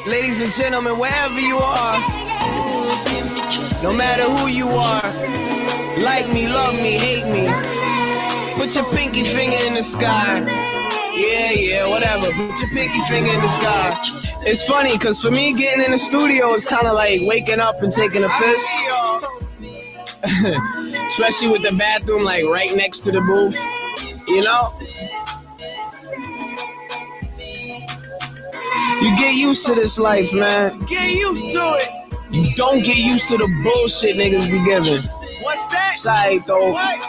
Ladies and gentlemen, wherever you are, no matter who you are, like me, love me, hate me, put your pinky finger in the sky. Yeah, whatever, put your pinky finger in the sky. It's funny, cause for me, getting in the studio is kind of like waking up and taking a piss. Especially with the bathroom like right next to the booth, you know? You get used to this life, man. Get used to it. You don't get used to the bullshit niggas be giving. What's that? Side though. What?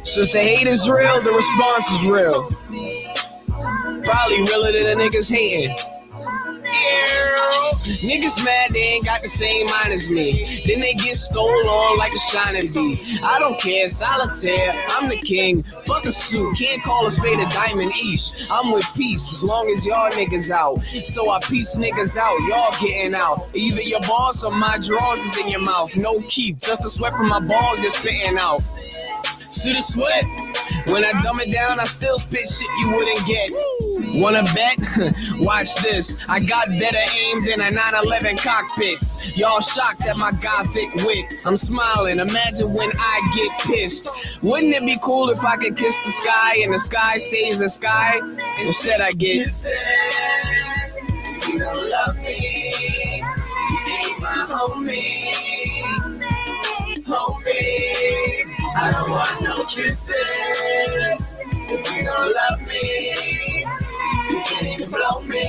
Since the hate is real, the response is real. Probably realer than the niggas hating. Niggas mad they ain't got the same mind as me. Then they get stole on like a shining bee. I don't care, solitaire, I'm the king. Fuck a suit, can't call a spade a diamond east. I'm with peace as long as y'all niggas out. So I piece niggas out, y'all getting out. Either your balls or my drawers is in your mouth. No keep, just the sweat from my balls just spitting out. See the sweat? When I dumb it down, I still spit shit you wouldn't get. Wanna bet? Watch this. I got better aim than a 9/11 cockpit. Y'all shocked at my gothic wit. I'm smiling, imagine when I get pissed. Wouldn't it be cool if I could kiss the sky and the sky stays the sky? Instead I get kisses. You don't love me. You ain't my homie. I don't want no kisses. If you don't love me, you can't even blow me.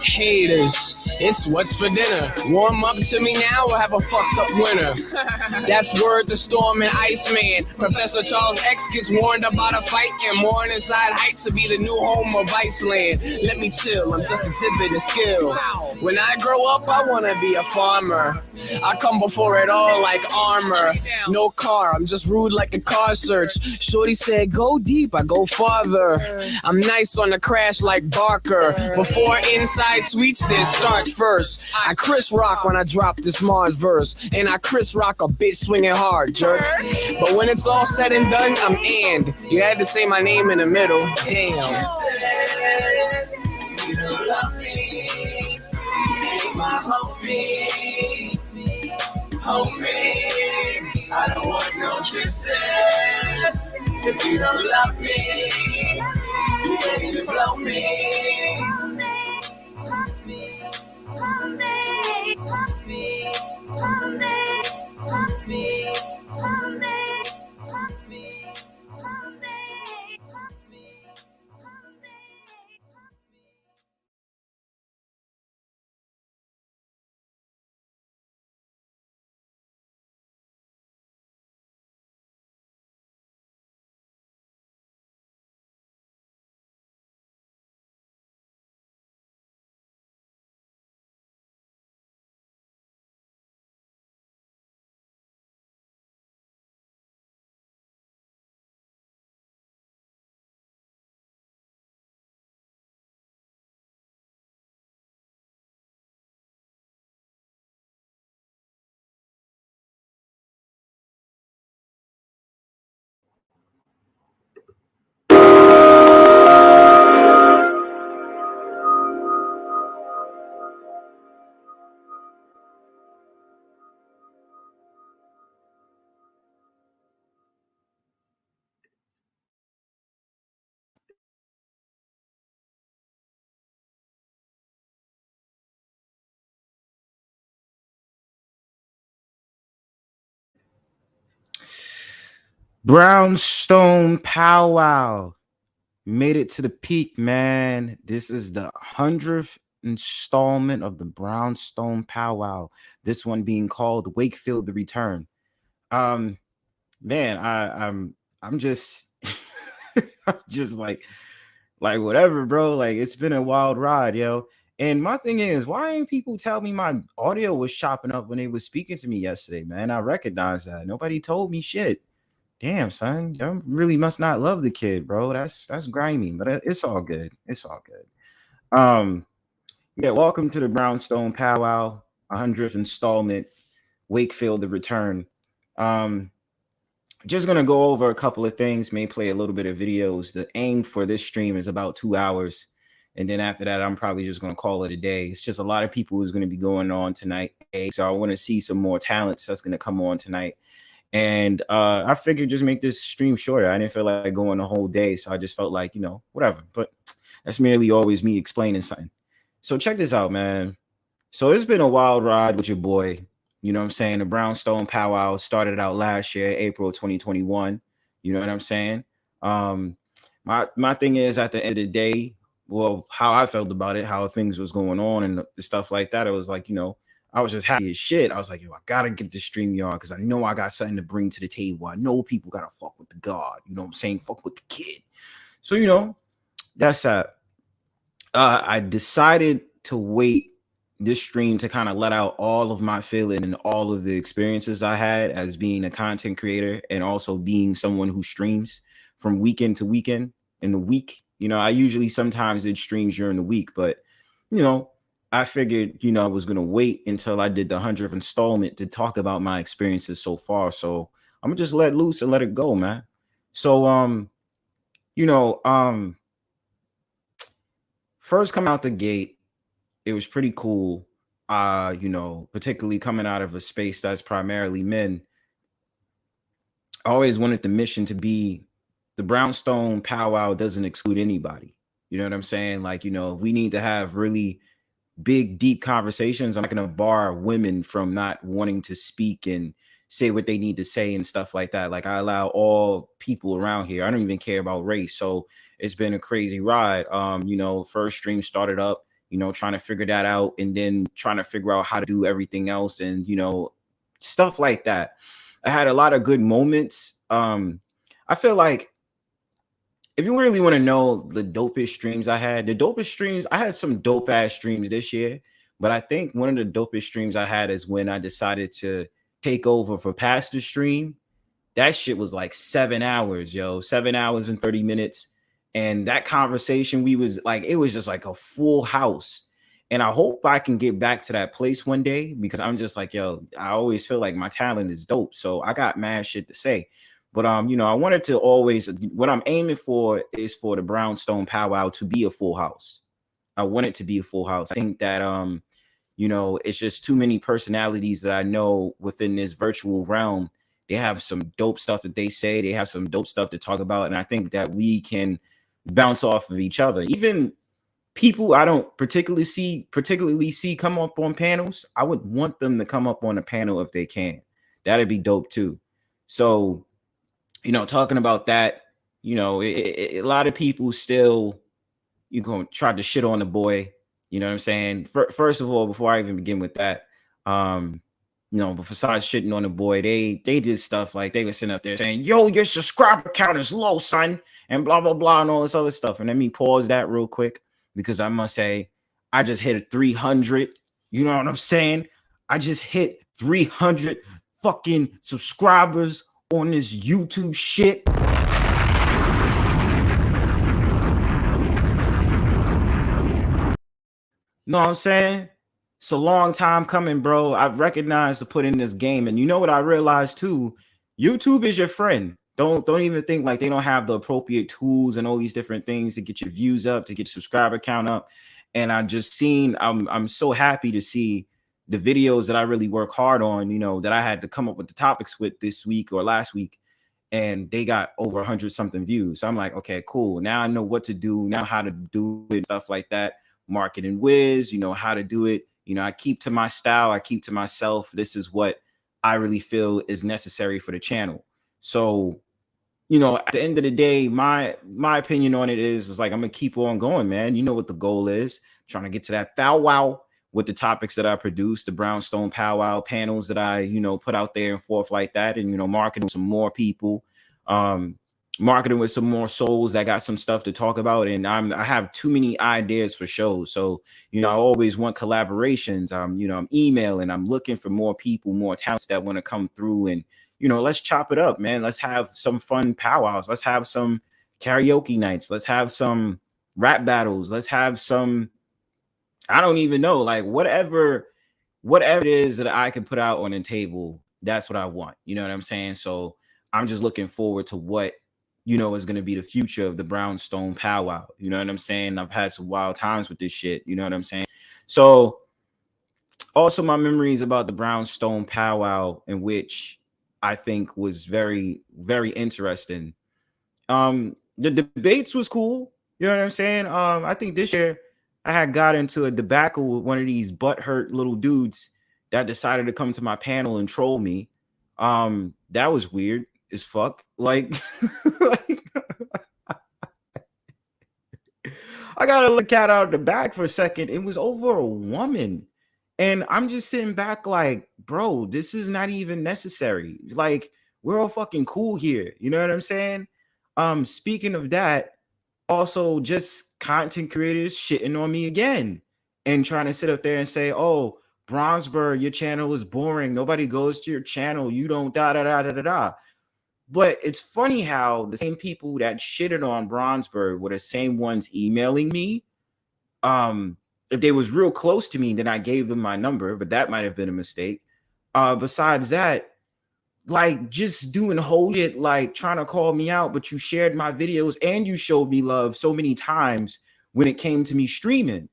Haters, it's what's for dinner. Warm up to me now or have a fucked up winter. That's word to Storm and Iceman. Professor Charles X gets warned about a fight and more inside Heights to be the new home of Iceland. Let me chill, I'm just a tidbit of skill. When I grow up, I wanna be a farmer. I come before it all like armor. No car, I'm just rude like a car search. Shorty said, go deep, I go farther. I'm nice on the crash like Barker. Before Inside Sweets, this starts first. I Chris Rock when I drop this Mars verse. And I Chris Rock a bitch swinging hard, jerk. But when it's all said and done, I'm and. You had to say my name in the middle. Damn. You don't love me. You ain't my homie. I don't want no kisses. If you don't love me, you can't even blow me. Brownstone Powwow made it to the peak, man. This is the 100th installment of the Brownstone Powwow. This one being called Wakefield the Return. Um, man, I'm just I'm just like whatever, bro. Like it's been a wild ride, yo. And my thing is, why ain't people tell me my audio was chopping up when they was speaking to me yesterday, man? I recognize that. Nobody told me shit. Damn, son, you really must not love the kid, bro. That's grimy, but it's all good. It's all good. Yeah, welcome to the Brownstone Powwow, 100th installment, Wakefield the Return. Um, just gonna go over a couple of things, may play a little bit of videos. The aim for this stream is about 2 hours. And then after that, I'm probably just gonna call it a day. It's just a lot of people who's gonna be going on tonight. So I want to see some more talents that's gonna come on tonight. And I figured just make this stream shorter. I didn't feel like going the whole day, so I just felt like, whatever. But that's merely always me explaining something. So check this out, man. So it's been a wild ride with your boy. You know what I'm saying? The Brownstone Powwow started out last year, April 2021. You know what I'm saying? My thing is, at the end of the day, well, how I felt about it, how things was going on and the stuff like that, it was like, I was just happy as shit. I was like, yo, I gotta get this stream y'all because I know I got something to bring to the table. I know people gotta fuck with the God. You know what I'm saying? Fuck with the kid. So, that's that. I decided to wait this stream to kind of let out all of my feeling and all of the experiences I had as being a content creator and also being someone who streams from weekend to weekend in the week. I usually sometimes did streams during the week, but I figured, I was going to wait until I did the 100th installment to talk about my experiences so far. So I'm gonna just let loose and let it go, man. So, first come out the gate, it was pretty cool. Particularly coming out of a space that's primarily men. I always wanted the mission to be the Brownstone Powwow doesn't exclude anybody. You know what I'm saying? Like, if we need to have really big, deep conversations, I'm not going to bar women from not wanting to speak and say what they need to say and stuff like that. Like, I allow all people around here. I don't even care about race. So it's been a crazy ride. First stream started up, trying to figure that out and then trying to figure out how to do everything else and, stuff like that. I had a lot of good moments. I feel like if you really want to know the dopest streams I had, I had some dope ass streams this year, but I think one of the dopest streams I had is when I decided to take over for Pastor Stream. That shit was like 7 hours, 7 hours and 30 minutes. And that conversation, it was just like a full house. And I hope I can get back to that place one day because I'm just like, I always feel like my talent is dope. So I got mad shit to say. But I wanted to always, what I'm aiming for is for the Brownstone Powwow to be a full house. I want it to be a full house. I think that it's just too many personalities that I know within this virtual realm. They have some dope stuff that they say. They have some dope stuff to talk about. And I think that we can bounce off of each other. Even people I don't particularly see come up on panels, I would want them to come up on a panel if they can. That'd be dope too. So, talking about that, a lot of people still, gonna try to shit on the boy. You know what I'm saying? First of all, before I even begin with that, but besides shitting on the boy, they did stuff like they were sitting up there saying, yo, your subscriber count is low, son, and blah, blah, blah, and all this other stuff. And let me pause that real quick because I must say, I just hit a 300. You know what I'm saying? I just hit 300 fucking subscribers on this YouTube shit. Know what I'm saying? It's a long time coming, bro. I've recognized to put in this game. And you know what I realized too? YouTube is your friend. Don't even think like they don't have the appropriate tools and all these different things to get your views up, to get your subscriber count up. And I'm so happy to see the videos that I really work hard on, that I had to come up with the topics with this week or last week. And they got over 100 something views. So I'm like, okay, cool. Now I know what to do, now how to do it, stuff like that. Marketing whiz, how to do it. I keep to my style. I keep to myself. This is what I really feel is necessary for the channel. So, you know, at the end of the day, my opinion on it is like I'm gonna keep on going, man. You know what the goal is, trying to get to that thou wow with the topics that I produce, the Brownstone Powwow panels that I, you know, put out there and forth like that, and, you know, marketing some more people, marketing with some more souls that got some stuff to talk about. And I have too many ideas for shows. So, you know, I always want collaborations. You know, I'm emailing, I'm looking for more people, more talents that want to come through, and, you know, let's chop it up, man. Let's have some fun powwows. Let's have some karaoke nights. Let's have some rap battles. Let's have some, I don't even know, like whatever it is that I can put out on the table, that's what I want. You know what I'm saying? So I'm just looking forward to what, you know, is going to be the future of the Brownstone Powwow. You know what I'm saying? I've had some wild times with this shit. You know what I'm saying? So also my memories about the Brownstone Powwow, in which I think was very, very interesting. The debates was cool. You know what I'm saying? I think this year I had got into a debacle with one of these butthurt little dudes that decided to come to my panel and troll me. That was weird as fuck. Like, like I gotta look cat out of the bag for a second. It was over a woman. And I'm just sitting back like, bro, this is not even necessary. Like, we're all fucking cool here. You know what I'm saying? Speaking of that, also just content creators shitting on me again and trying to sit up there and say, oh, Bronzebird, your channel is boring. Nobody goes to your channel. You don't da da da da da da. But it's funny how the same people that shitted on Bronzebird were the same ones emailing me. If they was real close to me, then I gave them my number, but that might have been a mistake. Besides that, like just doing whole shit, like trying to call me out, but you shared my videos and you showed me love so many times when it came to me streaming.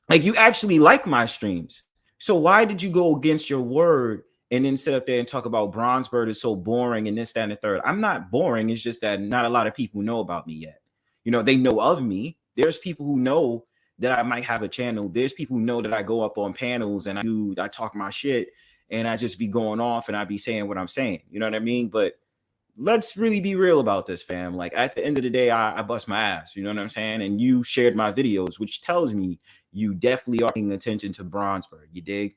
Like you actually like my streams. So why did you go against your word and then sit up there and talk about Bronzebird is so boring and this, that, and the third? I'm not boring. It's just that not a lot of people know about me yet. You know, they know of me. There's people who know that I might have a channel. There's people who know that I go up on panels and I talk my shit and I just be going off and I be saying what I'm saying. You know what I mean? But let's really be real about this, fam. Like at the end of the day, I bust my ass. You know what I'm saying? And you shared my videos, which tells me you definitely are paying attention to Bronzebird. You dig?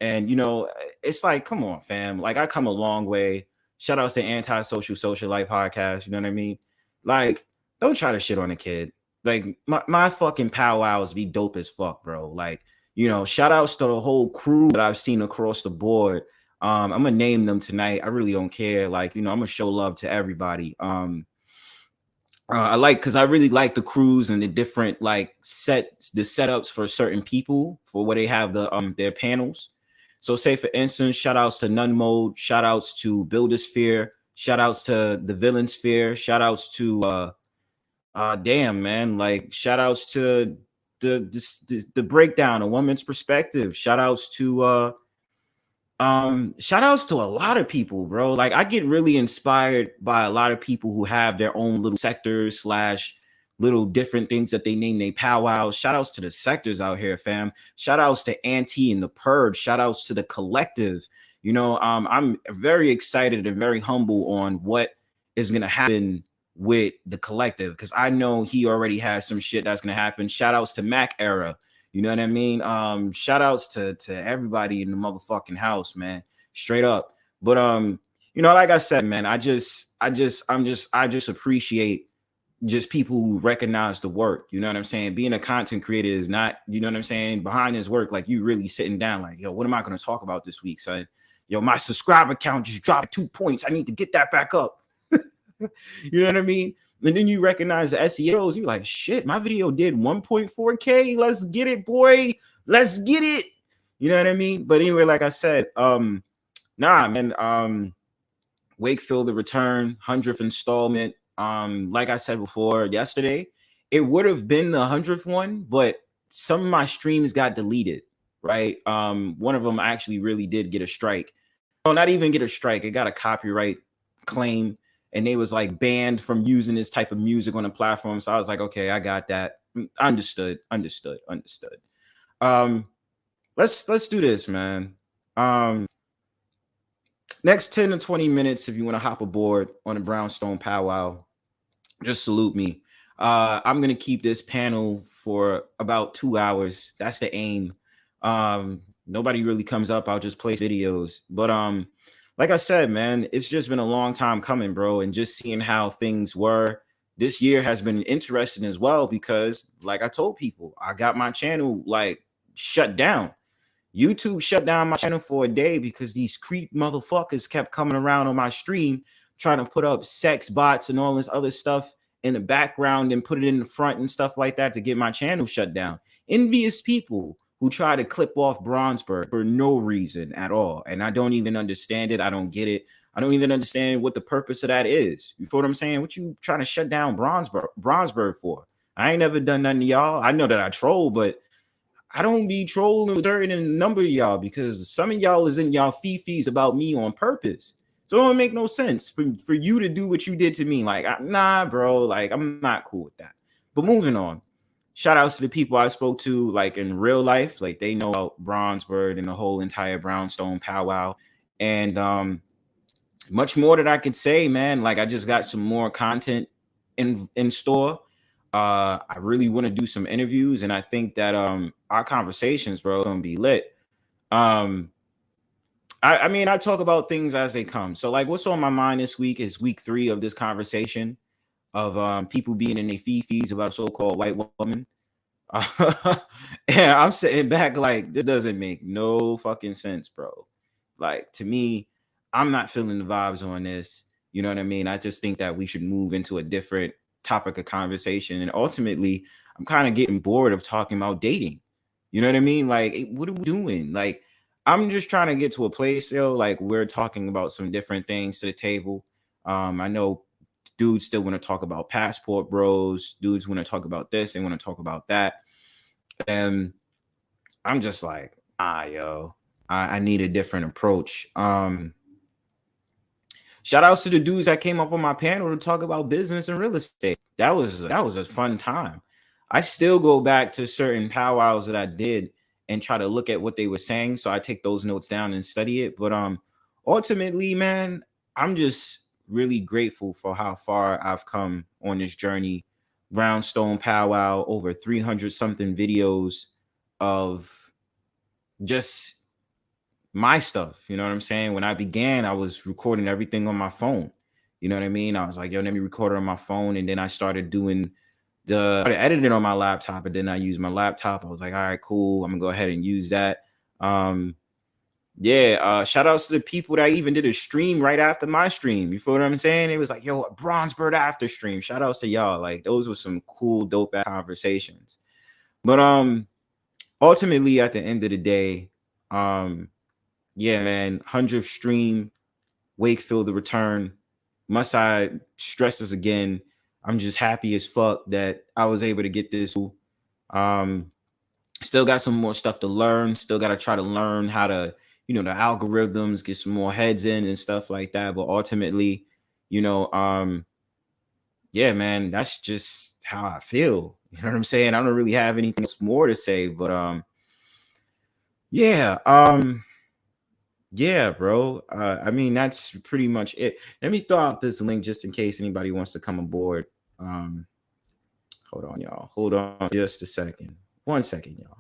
And you know, it's like, come on, fam. Like I come a long way. Shout outs to Antisocial Social Life Podcast. You know what I mean? Like, don't try to shit on a kid. Like my fucking powwows be dope as fuck, bro. Like, you know, shout outs to the whole crew that I've seen across the board. I'm gonna name them tonight. I really don't care. Like, you know, I'm gonna show love to everybody. I like, because I really like the crews and the different like setups for certain people for where they have the their panels. So say for instance, shout outs to None Mode, shout outs to Builder Sphere, shout outs to the Villain Sphere, shout outs to damn man, like shout outs to the breakdown, a woman's perspective, shout outs to shout outs to a lot of people, bro. Like I get really inspired by a lot of people who have their own little sectors slash little different things that they name they powwows. Shout outs to the sectors out here, fam. Shout outs to Auntie and the Purge. Shout outs to the collective. You know, I'm very excited and very humble on what is gonna happen with the collective, because I know he already has some shit that's gonna happen. Shout outs to Mac Era. You know what I mean? Shout outs to everybody in the motherfucking house, man. Straight up. But you know, like I said, man, I just appreciate just people who recognize the work. You know what I'm saying? Being a content creator is not, you know what I'm saying, behind his work, like you really sitting down, like, yo, what am I gonna talk about this week, son? Yo, my subscriber count just dropped 2 points. I need to get that back up. You know what I mean? And then you recognize the SEOs. You're like, shit, my video did 1.4K. Let's get it, boy. Let's get it. You know what I mean? But anyway, like I said, nah, man. Wakefield, the return, 100th installment. Like I said before, yesterday, it would have been the 100th one, but some of my streams got deleted, right? One of them actually really did get a strike. No, not even get a strike. It got a copyright claim. And they was like banned from using this type of music on the platform. So I was like, okay, I got that. Understood. Let's do this, man. Next 10 to 20 minutes, if you want to hop aboard on the Brownstone Powwow, just salute me. I'm gonna keep this panel for about 2 hours. That's the aim. Nobody really comes up. I'll just play videos. But like I said, man, it's just been a long time coming, bro. And just seeing how things were this year has been interesting as well, because like I told people, I got my channel like shut down. YouTube shut down my channel for a day because these creep motherfuckers kept coming around on my stream trying to put up sex bots and all this other stuff in the background and put it in the front and stuff like that to get my channel shut down. Envious people who try to clip off Bronzebird for no reason at all. And I don't even understand it. I don't get it. I don't even understand what the purpose of that is. You feel what I'm saying? What you trying to shut down Bronzebird for? I ain't never done nothing to y'all. I know that I troll, but I don't be trolling with certain number of y'all because some of y'all is in y'all fifis about me on purpose. So it don't make no sense for you to do what you did to me. Like, nah, bro, like I'm not cool with that. But moving on. Shout outs to the people I spoke to, like in real life, like they know about Bronzebird and the whole entire Brownstone Powwow. And much more that I could say, man. Like I just got some more content in store. I really want to do some interviews, and I think that our conversations, bro, are gonna be lit. I mean, I talk about things as they come. So, like, what's on my mind this week is week 3 of this conversation of people being in their fifis about a so-called white woman. And I'm sitting back like, this doesn't make no fucking sense, bro. Like, to me, I'm not feeling the vibes on this. You know what I mean? I just think that we should move into a different topic of conversation. And ultimately, I'm kind of getting bored of talking about dating. You know what I mean? Like, what are we doing? Like, I'm just trying to get to a place, yo, like we're talking about some different things to the table. I know dudes still want to talk about passport bros. Dudes want to talk about this. They want to talk about that. And I'm just like, yo, I need a different approach. Shout outs to the dudes that came up on my panel to talk about business and real estate. That was a fun time. I still go back to certain powwows that I did and try to look at what they were saying. So I take those notes down and study it. But ultimately, man, I'm just really grateful for how far I've come on this journey. Brownstone Powwow, over 300 something videos of just my stuff. You know what I'm saying? When I began, I was recording everything on my phone. You know what I mean? I was like, yo, let me record it on my phone. And then I started doing started editing on my laptop, and then I used my laptop. I was like, all right, cool. I'm gonna go ahead and use that. Shout outs to the people that even did a stream right after my stream. You feel what I'm saying? It was like, yo, a Bronzebird after stream. Shout outs to y'all. Like, those were some cool, dope ass conversations. But ultimately at the end of the day, yeah, man, 100th stream, Wakefield the return. Must I stress this again? I'm just happy as fuck that I was able to get this. Still got some more stuff to learn. Still got to try to learn how to, the algorithms, get some more heads in and stuff like that. But ultimately, yeah, man, that's just how I feel. You know what I'm saying? I don't really have anything more to say, but yeah, bro. I mean, that's pretty much it. Let me throw out this link just in case anybody wants to come aboard. Hold on, y'all. Hold on just a second. 1 second, y'all.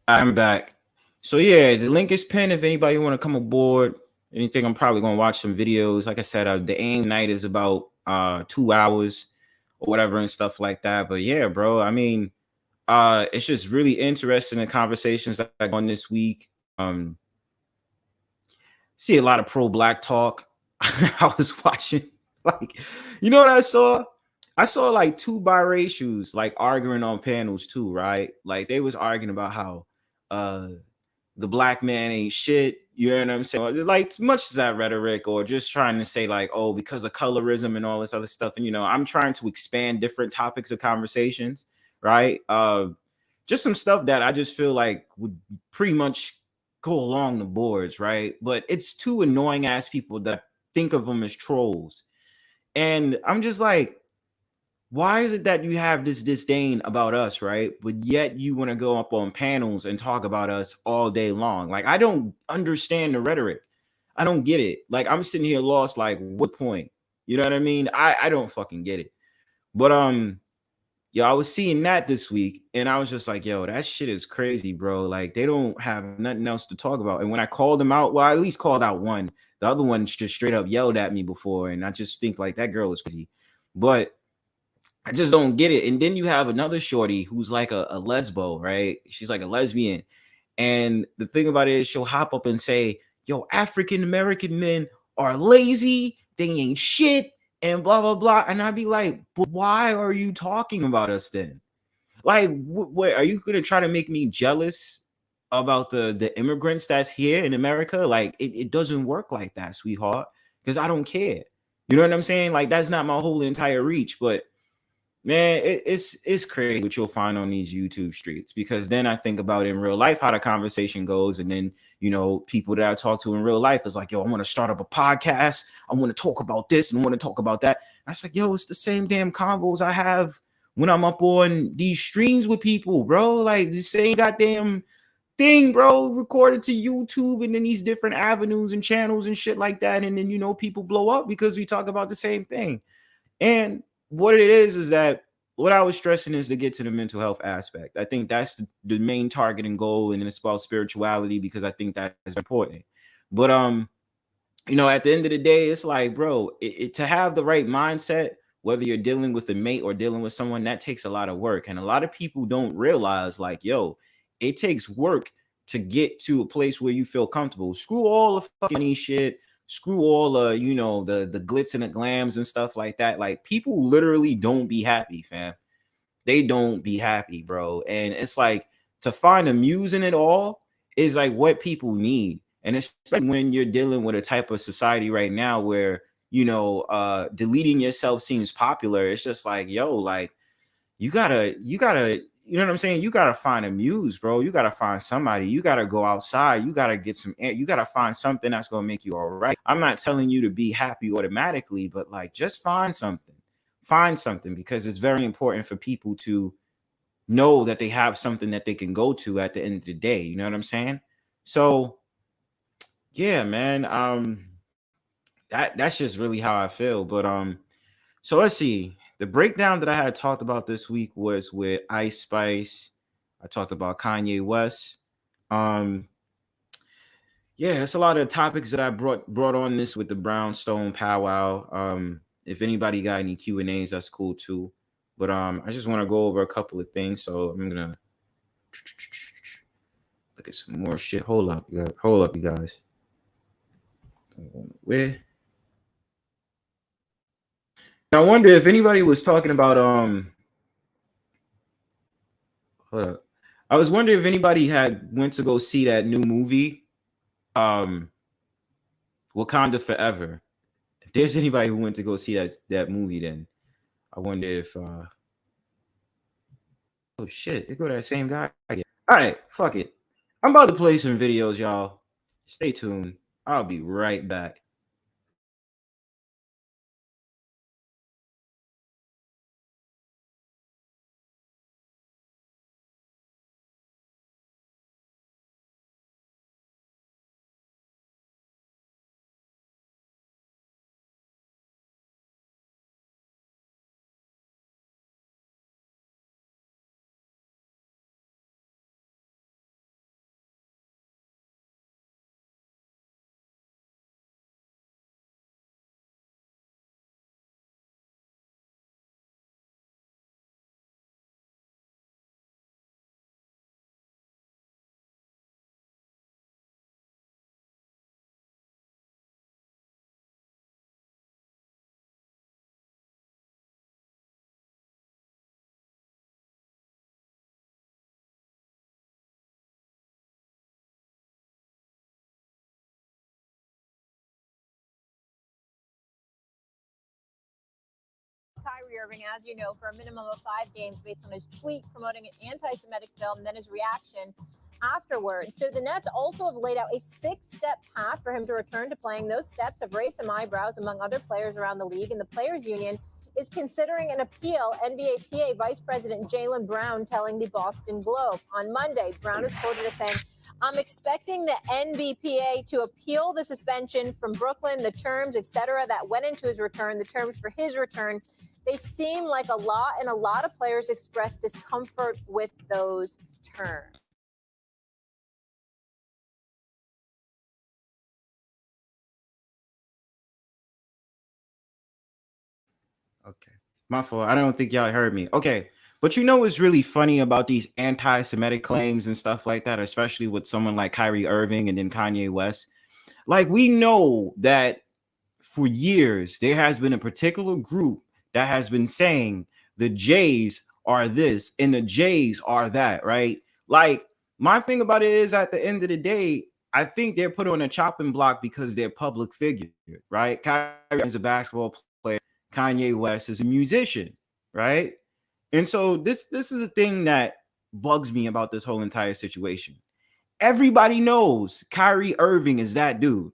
I'm back. So yeah, the link is pinned if anybody want to come aboard. Anything, I'm probably gonna watch some videos. Like I said, the aim night is about 2 hours. or whatever and stuff like that. But yeah, bro, I mean, it's just really interesting in conversations that I on this week. See a lot of pro-black talk. I was watching, like, you know what I saw? I saw like two biracials like arguing on panels too, right? Like they was arguing about how uh the black man ain't shit. You know what I'm saying? Like as much as that rhetoric, or just trying to say like, oh, because of colorism and all this other stuff. And I'm trying to expand different topics of conversations, right? Just some stuff that I just feel like would pretty much go along the boards, right? But it's two annoying ass people that think of them as trolls. And I'm just like, why is it that you have this disdain about us, right? But yet you want to go up on panels and talk about us all day long. Like, I don't understand the rhetoric. I don't get it. Like, I'm sitting here lost, like, what point? You know what I mean? I don't fucking get it. But yo, I was seeing that this week, and I was just like, yo, that shit is crazy, bro. Like, they don't have nothing else to talk about. And when I called them out, well, I at least called out one. The other one just straight up yelled at me before, and I just think like that girl is crazy. But I just don't get it. And then you have another shorty who's like a lesbo, right? She's like a lesbian. And the thing about it is she'll hop up and say, yo, African American men are lazy, they ain't shit, and blah, blah, blah. And I'd be like, but why are you talking about us then? Like, what are you going to try to make me jealous about the immigrants that's here in America? Like, it doesn't work like that, sweetheart, because I don't care. You know what I'm saying? Like, that's not my whole entire reach. But man, it's crazy what you'll find on these YouTube streets, because then I think about in real life how the conversation goes, and then people that I talk to in real life is like, yo, I want to start up a podcast, I want to talk about this and I want to talk about that. I was like, yo, it's the same damn convos I have when I'm up on these streams with people, bro. Like the same goddamn thing, bro, recorded to YouTube and then these different avenues and channels and shit like that, and then people blow up because we talk about the same thing. And what it is that what I was stressing is to get to the mental health aspect. I think that's the main target and goal, and it's about spirituality because I think that is important. But at the end of the day, it's like, bro, to have the right mindset, whether you're dealing with a mate or dealing with someone, that takes a lot of work. And a lot of people don't realize, like, yo, it takes work to get to a place where you feel comfortable. Screw all the fucking shit. Screw all the glitz and the glams and stuff like that. Like, people literally don't be happy, fam. They don't be happy, bro. And it's like, to find a muse in it all is like what people need. And especially when you're dealing with a type of society right now where deleting yourself seems popular. It's just like, yo, like you gotta you know what I'm saying? You gotta find a muse, bro. You gotta find somebody. You gotta go outside. You gotta get some air. You gotta find something that's gonna make you all right. I'm not telling you to be happy automatically, but like, just find something. Find something, because it's very important for people to know that they have something that they can go to at the end of the day. You know what I'm saying? So yeah, man. That's just really how I feel. But so let's see. The breakdown that I had talked about this week was with Ice Spice. I talked about Kanye West. Yeah, it's a lot of topics that I brought on this with the Brownstone Powwow. If anybody got any Q&As, that's cool too. But I just want to go over a couple of things. So I'm gonna look at some more shit. Hold up, you guys. Where? I wonder if anybody was talking about hold up. I was wondering if anybody had went to go see that new movie, Wakanda Forever. If there's anybody who went to go see that movie, then I wonder if oh shit, they go to that same guy again. All right, fuck it. I'm about to play some videos, y'all. Stay tuned. I'll be right back. Irving, as you know, for a minimum of 5 games based on his tweet promoting an anti-Semitic film and then his reaction afterwards. So the Nets also have laid out a 6-step path for him to return to playing. Those steps have raised some eyebrows among other players around the league, and the Players Union is considering an appeal. NBA PA Vice President Jaylen Brown telling the Boston Globe on Monday. Brown is quoted as saying, "I'm expecting the NBPA to appeal the suspension from Brooklyn, the terms, etc., that went into his return, the terms for his return. They seem like a lot, and a lot of players expressed discomfort with those terms." Okay. My fault. I don't think y'all heard me. Okay. But you know what's really funny about these anti-Semitic claims and stuff like that, especially with someone like Kyrie Irving and then Kanye West? Like, we know that for years there has been a particular group that has been saying the Jays are this and the Jays are that, right? Like, my thing about it is, at the end of the day, I think they're put on a chopping block because they're public figures, right? Kyrie is a basketball player. Kanye West is a musician, right? And so this is a thing that bugs me about this whole entire situation. Everybody knows Kyrie Irving is that dude.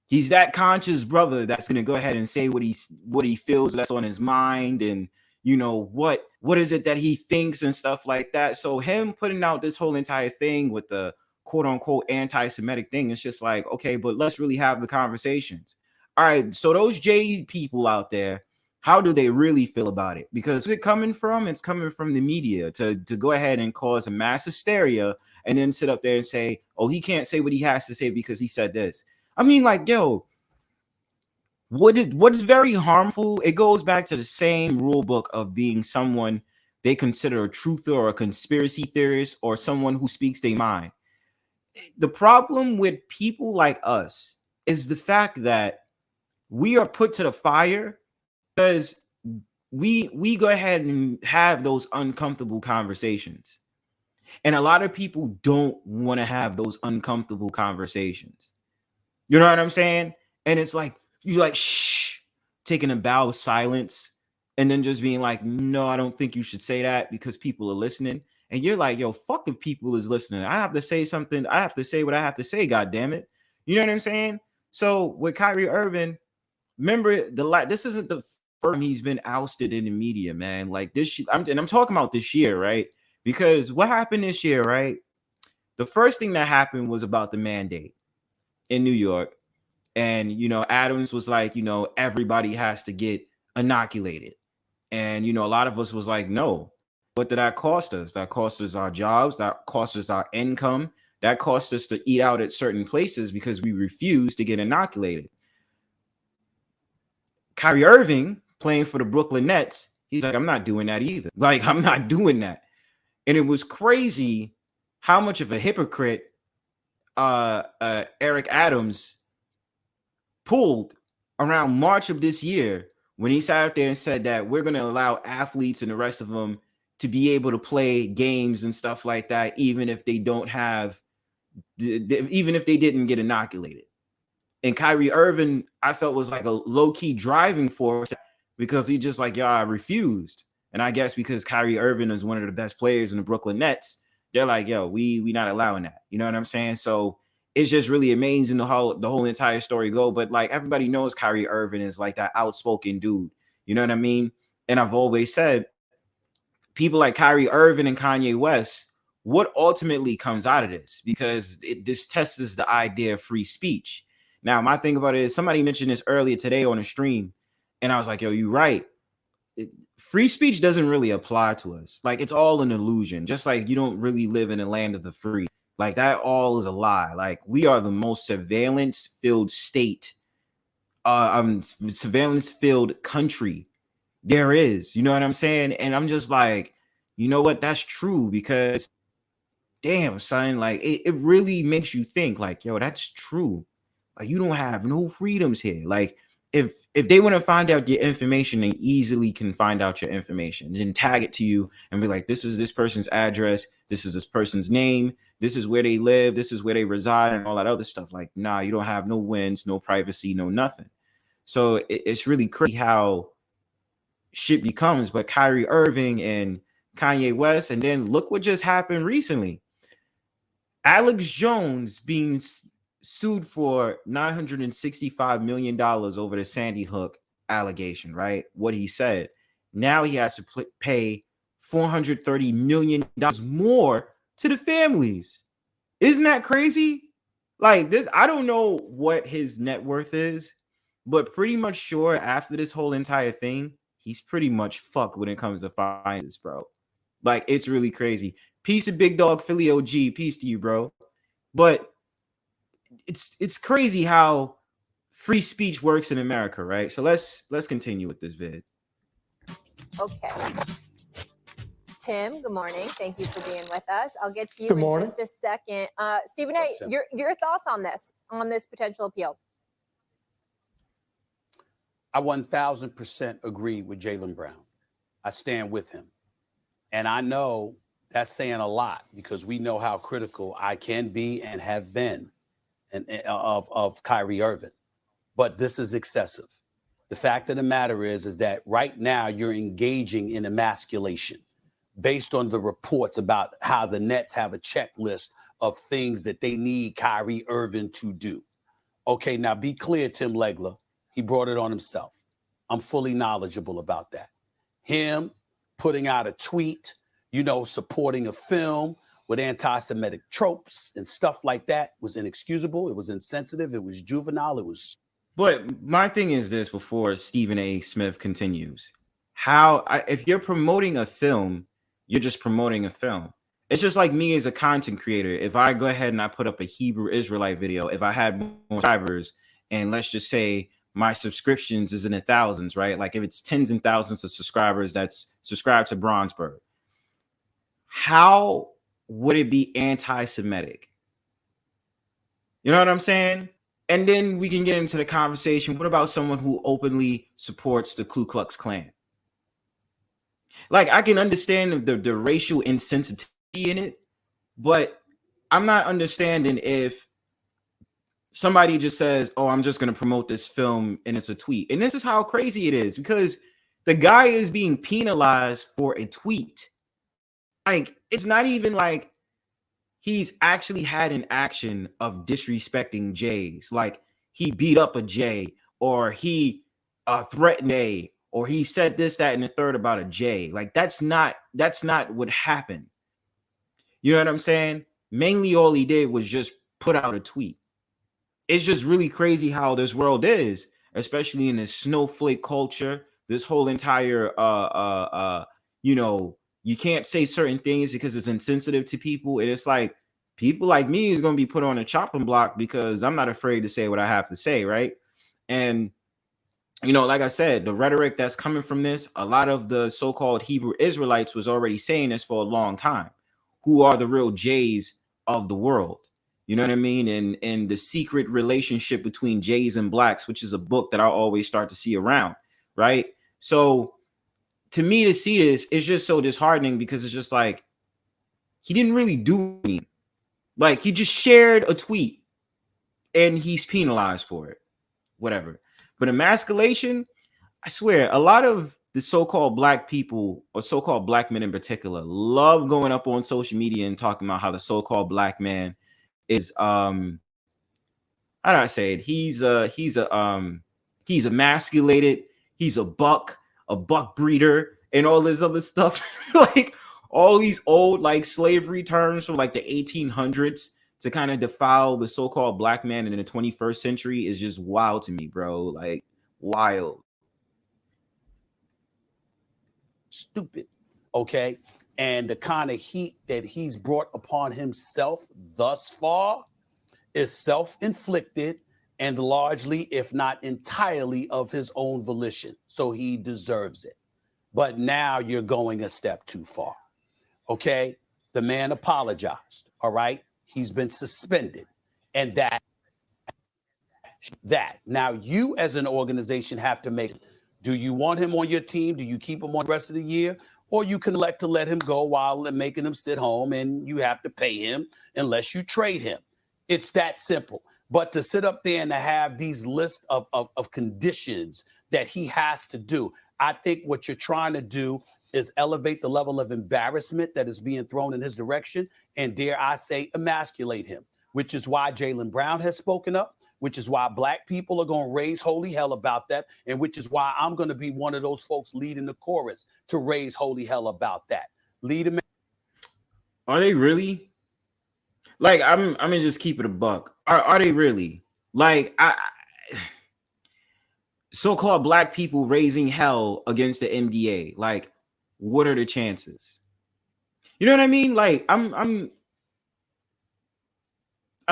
He's that conscious brother that's going to go ahead and say what he feels that's on his mind, and you know what is it that he thinks and stuff like that. So him putting out this whole entire thing with the quote unquote anti-Semitic thing, it's just like, okay, but let's really have the conversations. All right, so those J people out there, how do they really feel about it? Because it's coming from the media to go ahead and cause a mass hysteria and then sit up there and say, oh, he can't say what he has to say because he said this. I mean, like, yo, what is very harmful, it goes back to the same rule book of being someone they consider a truther or a conspiracy theorist or someone who speaks their mind. The problem with people like us is the fact that we are put to the fire because we go ahead and have those uncomfortable conversations. And a lot of people don't want to have those uncomfortable conversations. You know what I'm saying? And it's like, you like, shh, taking a bow of silence and then just being like, no, I don't think you should say that because people are listening. And you're like, yo, fuck if people is listening. I have to say something. I have to say what I have to say, God damn it. You know what I'm saying? So with Kyrie Irving, remember, this isn't the first time he's been ousted in the media, man. Like this, I'm talking about this year, right? Because what happened this year, right? The first thing that happened was about the mandate in New York. And, you know, Adams was like, you know, everybody has to get inoculated. And, you know, a lot of us was like, no. What did that cost us? That cost us our jobs. That cost us our income. That cost us to eat out at certain places because we refused to get inoculated. Kyrie Irving playing for the Brooklyn Nets, he's like, I'm not doing that either. Like, I'm not doing that. And it was crazy how much of a hypocrite Eric Adams pulled around March of this year when he sat out there and said that we're going to allow athletes and the rest of them to be able to play games and stuff like that, even if they don't have, even if they didn't get inoculated. And Kyrie Irving, I felt, was like a low-key driving force because he just like, I refused. And I guess because Kyrie Irving is one of the best players in the Brooklyn Nets, they're like, yo, we not allowing that. You know what I'm saying? So it's just really amazing the whole entire story go. But like, everybody knows Kyrie Irving is like that outspoken dude. You know what I mean? And I've always said, people like Kyrie Irving and Kanye West, what ultimately comes out of this? Because this tests the idea of free speech. Now, my thing about it is, somebody mentioned this earlier today on a stream, and I was like, yo, you're right. Free speech doesn't really apply to us. Like, it's all an illusion. Just like you don't really live in the land of the free. Like, that all is a lie. Like, we are the most surveillance-filled state, surveillance-filled country there is. You know what I'm saying? And I'm just like, you know what? That's true, because damn, son, like, it really makes you think, like, yo, that's true. Like, you don't have no freedoms here. Like, if they want to find out your information, they easily can find out your information and then tag it to you and be like, this is this person's address, this is this person's name, this is where they live, this is where they reside, and all that other stuff. Like, nah, you don't have no wins, no privacy, no nothing. So it's really crazy how shit becomes. But Kyrie Irving and Kanye West, and then look what just happened recently. Alex Jones being sued for $965 million over the Sandy Hook allegation, right? What he said. Now he has to pay $430 million more to the families. Isn't that crazy? Like this, I don't know what his net worth is, but pretty much sure after this whole entire thing, he's pretty much fucked when it comes to finances, bro. Like, it's really crazy. Peace to Big Dog Philly OG. Peace to you, bro. But it's crazy how free speech works in America, right? So let's continue with this vid. Okay. Tim, good morning. Thank you for being with us. I'll get to you in just a second. Stephen A., your thoughts on this potential appeal? I 1,000% agree with Jaylen Brown. I stand with him. And I know that's saying a lot because we know how critical I can be and have been of Kyrie Irving. But this is excessive. The fact of the matter is that right now you're engaging in emasculation based on the reports about how the Nets have a checklist of things that they need Kyrie Irving to do. Okay, now be clear, Tim Legler. He brought it on himself. I'm fully knowledgeable about that. Him putting out a tweet, supporting a film with anti-Semitic tropes and stuff like that was inexcusable. It was insensitive. It was juvenile. It was. But my thing is this before Stephen A. Smith continues. If you're promoting a film, you're just promoting a film. It's just like me as a content creator. If I go ahead and I put up a Hebrew Israelite video, if I had more subscribers, and let's just say my subscriptions is in the thousands, right? Like if it's tens and thousands of subscribers that's subscribed to Bronzebird, how would it be anti-Semitic? You know what I'm saying? And then we can get into the conversation. What about someone who openly supports the Ku Klux Klan? Like, I can understand the racial insensitivity in it, but I'm not understanding if somebody just says, oh, I'm just going to promote this film and it's a tweet. And this is how crazy it is because the guy is being penalized for a tweet. Like, it's not even like he's actually had an action of disrespecting Jays. Like, he beat up a Jay, or he threatened a, or he said this, that, and the third about a Jay. Like, that's not what happened. You know what I'm saying? Mainly all he did was just put out a tweet. It's just really crazy how this world is, especially in this snowflake culture, this whole entire you can't say certain things because it's insensitive to people. And it's like people like me is going to be put on a chopping block because I'm not afraid to say what I have to say, right? And like I said, the rhetoric that's coming from this, a lot of the so-called Hebrew Israelites was already saying this for a long time. Who are the real Jays of the world? You know what I mean? And the secret relationship between Jays and blacks, which is a book that I always start to see around, right? So to me, to see this is just so disheartening because it's just like he didn't really do anything. Like, he just shared a tweet and he's penalized for it. Whatever. But emasculation, I swear, a lot of the so-called black people, or so-called black men in particular, love going up on social media and talking about how the so-called black man is how do I say it? He's emasculated, he's a buck breeder, and all this other stuff. Like all these old like slavery terms from like the 1800s to kind of defile the so-called black man in the 21st century is just wild to me, bro. Like, wild. Stupid. Okay. And the kind of heat that he's brought upon himself thus far is self-inflicted and largely, if not entirely, of his own volition. So he deserves it. But now you're going a step too far. Okay. The man apologized. All right. He's been suspended. And that. Now you as an organization have to make, do you want him on your team? Do you keep him on the rest of the year? Or you can elect to let him go while making him sit home and you have to pay him unless you trade him. It's that simple. But to sit up there and to have these lists of conditions that he has to do, I think what you're trying to do is elevate the level of embarrassment that is being thrown in his direction, and dare I say, emasculate him, which is why Jaylen Brown has spoken up, which is why black people are going to raise holy hell about that, and which is why I'm going to be one of those folks leading the chorus to raise holy hell about that. Lead them. Are they really? Like, I'm gonna just keep it a buck. Are they really? Like, so-called black people raising hell against the NBA. Like, what are the chances? You know what I mean? Like, I'm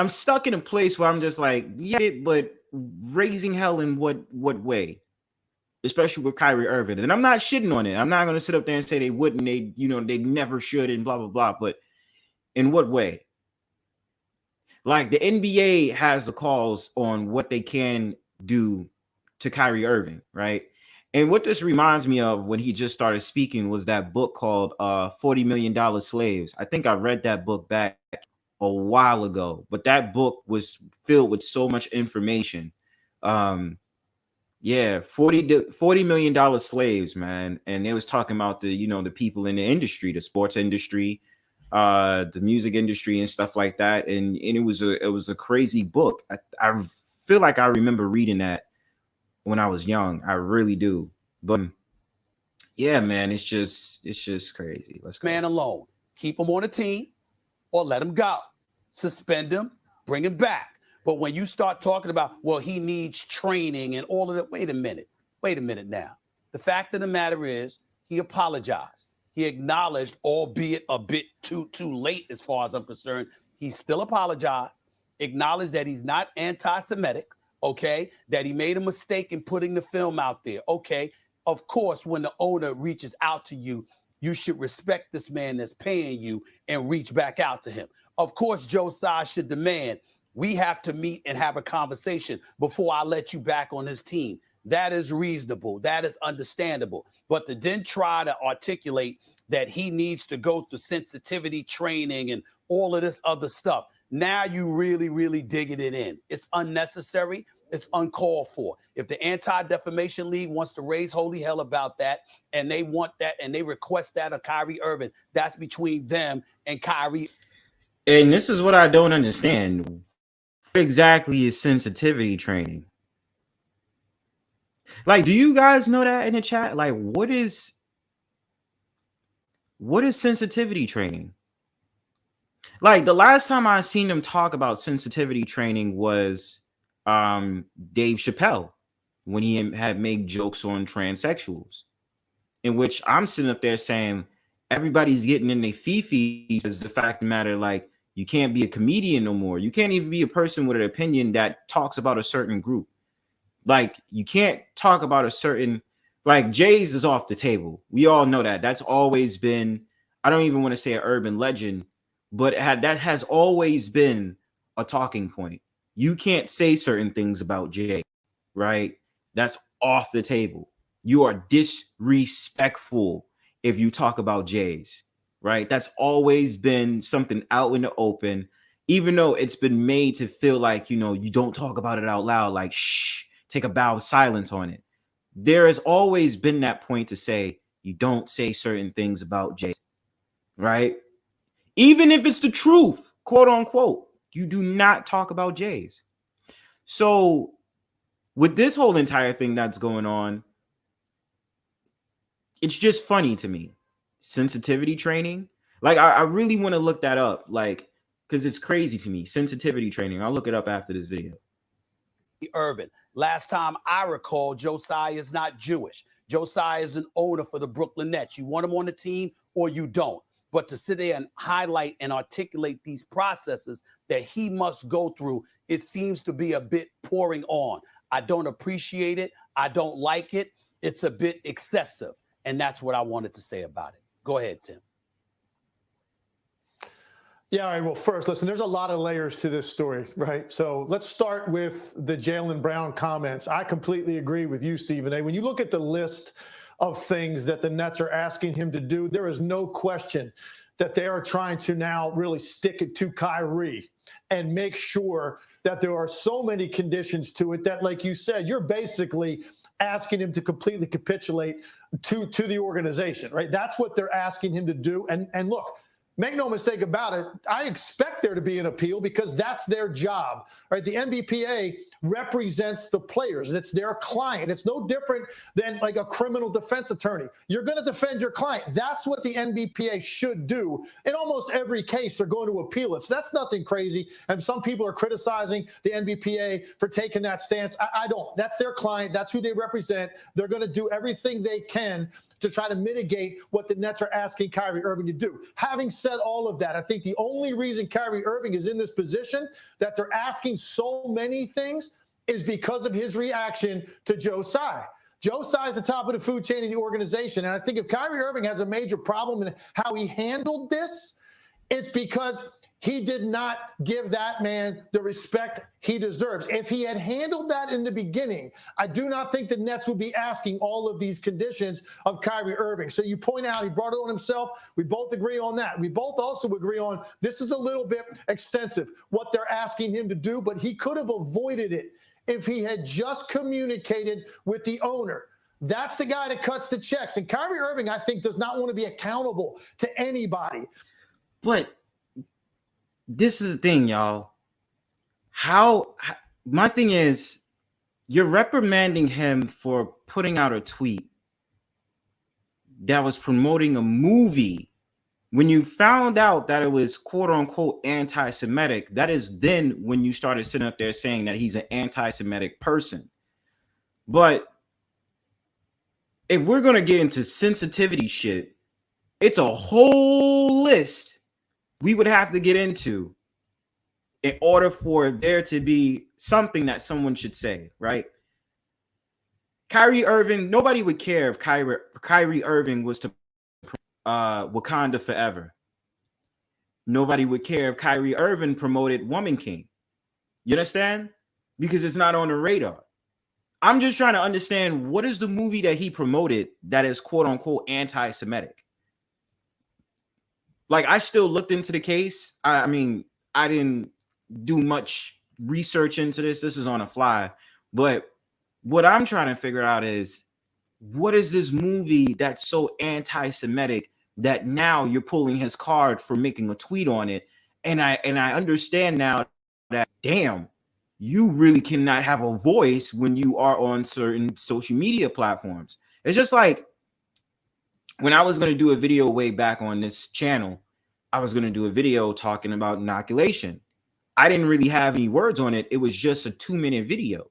stuck in a place where I'm just like, yeah, but raising hell in what way? Especially with Kyrie Irving. And I'm not shitting on it. I'm not gonna sit up there and say they wouldn't, they never should, and blah blah blah. But in what way? Like, the NBA has the calls on what they can do to Kyrie Irving, right? And what this reminds me of when he just started speaking was that book called $40 Million Slaves. I think I read that book back a while ago, but that book was filled with so much information. $40 million slaves, man. And they was talking about the people in the industry, the sports industry, the music industry and stuff like that. And it was a crazy book. I feel like I remember reading that when I was young. I really do. But yeah, man, it's just crazy. Let's go. Man alone. Keep him on the team or let him go. Suspend him, bring him back. But when you start talking about, well, he needs training and all of that, wait a minute now. The fact of the matter is he apologized. He acknowledged, albeit a bit too late as far as I'm concerned. He still apologized, acknowledged that he's not anti-Semitic, okay, that he made a mistake in putting the film out there. Okay, of course, when the owner reaches out to you, you should respect this man that's paying you and reach back out to him. Of course, Joe Tsai should demand, we have to meet and have a conversation before I let you back on his team. That is reasonable. That is understandable. But to then try to articulate that he needs to go through sensitivity training and all of this other stuff, now you really, really digging it in. It's unnecessary. It's uncalled for. If the Anti-Defamation League wants to raise holy hell about that, and they want that, and they request that of Kyrie Irving, that's between them and Kyrie. And this is what I don't understand. What exactly is sensitivity training? Like, do you guys know that in the chat? Like, what is sensitivity training? Like, the last time I seen them talk about sensitivity training was Dave Chappelle, when he had made jokes on transsexuals, in which I'm sitting up there saying everybody's getting in their fifi as the fact of the matter, like, you can't be a comedian no more. You can't even be a person with an opinion that talks about a certain group. Like, you can't talk about a certain, like, Jay's is off the table. We all know that. That's always been, I don't even want to say an urban legend, but that has always been a talking point. You can't say certain things about Jay, right? That's off the table. You are disrespectful if you talk about Jay's, right? That's always been something out in the open, even though it's been made to feel like, you don't talk about it out loud, like, shh, take a bow of silence on it. There has always been that point to say, you don't say certain things about Jay, right? Even if it's the truth, quote unquote, you do not talk about Jays. So with this whole entire thing that's going on, it's just funny to me. Sensitivity training. Like, I really want to look that up, like, because it's crazy to me. Sensitivity training. I'll look it up after this video. Irving. Last time I recall, Joe Tsai is not Jewish. Joe Tsai is an owner for the Brooklyn Nets. You want him on the team or you don't. But to sit there and highlight and articulate these processes that he must go through, it seems to be a bit pouring on. I don't appreciate it. I don't like it. It's a bit excessive. And that's what I wanted to say about it. Go ahead, Tim. Yeah, all right. Well, first, listen, there's a lot of layers to this story, right? So let's start with the Jaylen Brown comments. I completely agree with you, Stephen A. When you look at the list of things that the Nets are asking him to do, there is no question that they are trying to now really stick it to Kyrie and make sure that there are so many conditions to it that, like you said, you're basically asking him to completely capitulate to the organization, right? That's what they're asking him to do. And look, make no mistake about it, I expect there to be an appeal because that's their job, right? The NBPA represents the players. It's their client. It's no different than like a criminal defense attorney. You're going to defend your client. That's what the NBPA should do. In almost every case, they're going to appeal it. So that's nothing crazy. And some people are criticizing the NBPA for taking that stance. I don't. That's their client. That's who they represent. They're going to do everything they can to try to mitigate what the Nets are asking Kyrie Irving to do. Having said all of that, I think the only reason Kyrie Irving is in this position that they're asking so many things is because of his reaction to Joe Tsai. Joe Tsai is the top of the food chain in the organization. And I think if Kyrie Irving has a major problem in how he handled this, it's because he did not give that man the respect he deserves. If he had handled that in the beginning, I do not think the Nets would be asking all of these conditions of Kyrie Irving. So you point out he brought it on himself. We both agree on that. We both also agree on this is a little bit extensive, what they're asking him to do, but he could have avoided it if he had just communicated with the owner. That's the guy that cuts the checks. And Kyrie Irving, I think, does not want to be accountable to anybody. But this is the thing, y'all. How my thing is, you're reprimanding him for putting out a tweet that was promoting a movie. When you found out that it was quote unquote anti-Semitic, that is then when you started sitting up there saying that he's an anti-Semitic person. But if we're going to get into sensitivity shit, it's a whole list we would have to get into in order for there to be something that someone should say, right? Kyrie Irving, nobody would care if Kyrie Irving was to Wakanda Forever. Nobody would care if Kyrie Irving promoted Woman King. You understand? Because it's not on the radar. I'm just trying to understand, what is the movie that he promoted that is quote unquote anti-Semitic? Like, I still looked into the case. I mean, I didn't do much research into this. This is on a fly. But what I'm trying to figure out is, what is this movie that's so anti-Semitic that now you're pulling his card for making a tweet on it? And I understand now that, damn, you really cannot have a voice when you are on certain social media platforms. It's just like, when I was going to do a video way back on this channel, I was going to do a video talking about inoculation. I didn't really have any words on it. It was just a 2-minute video.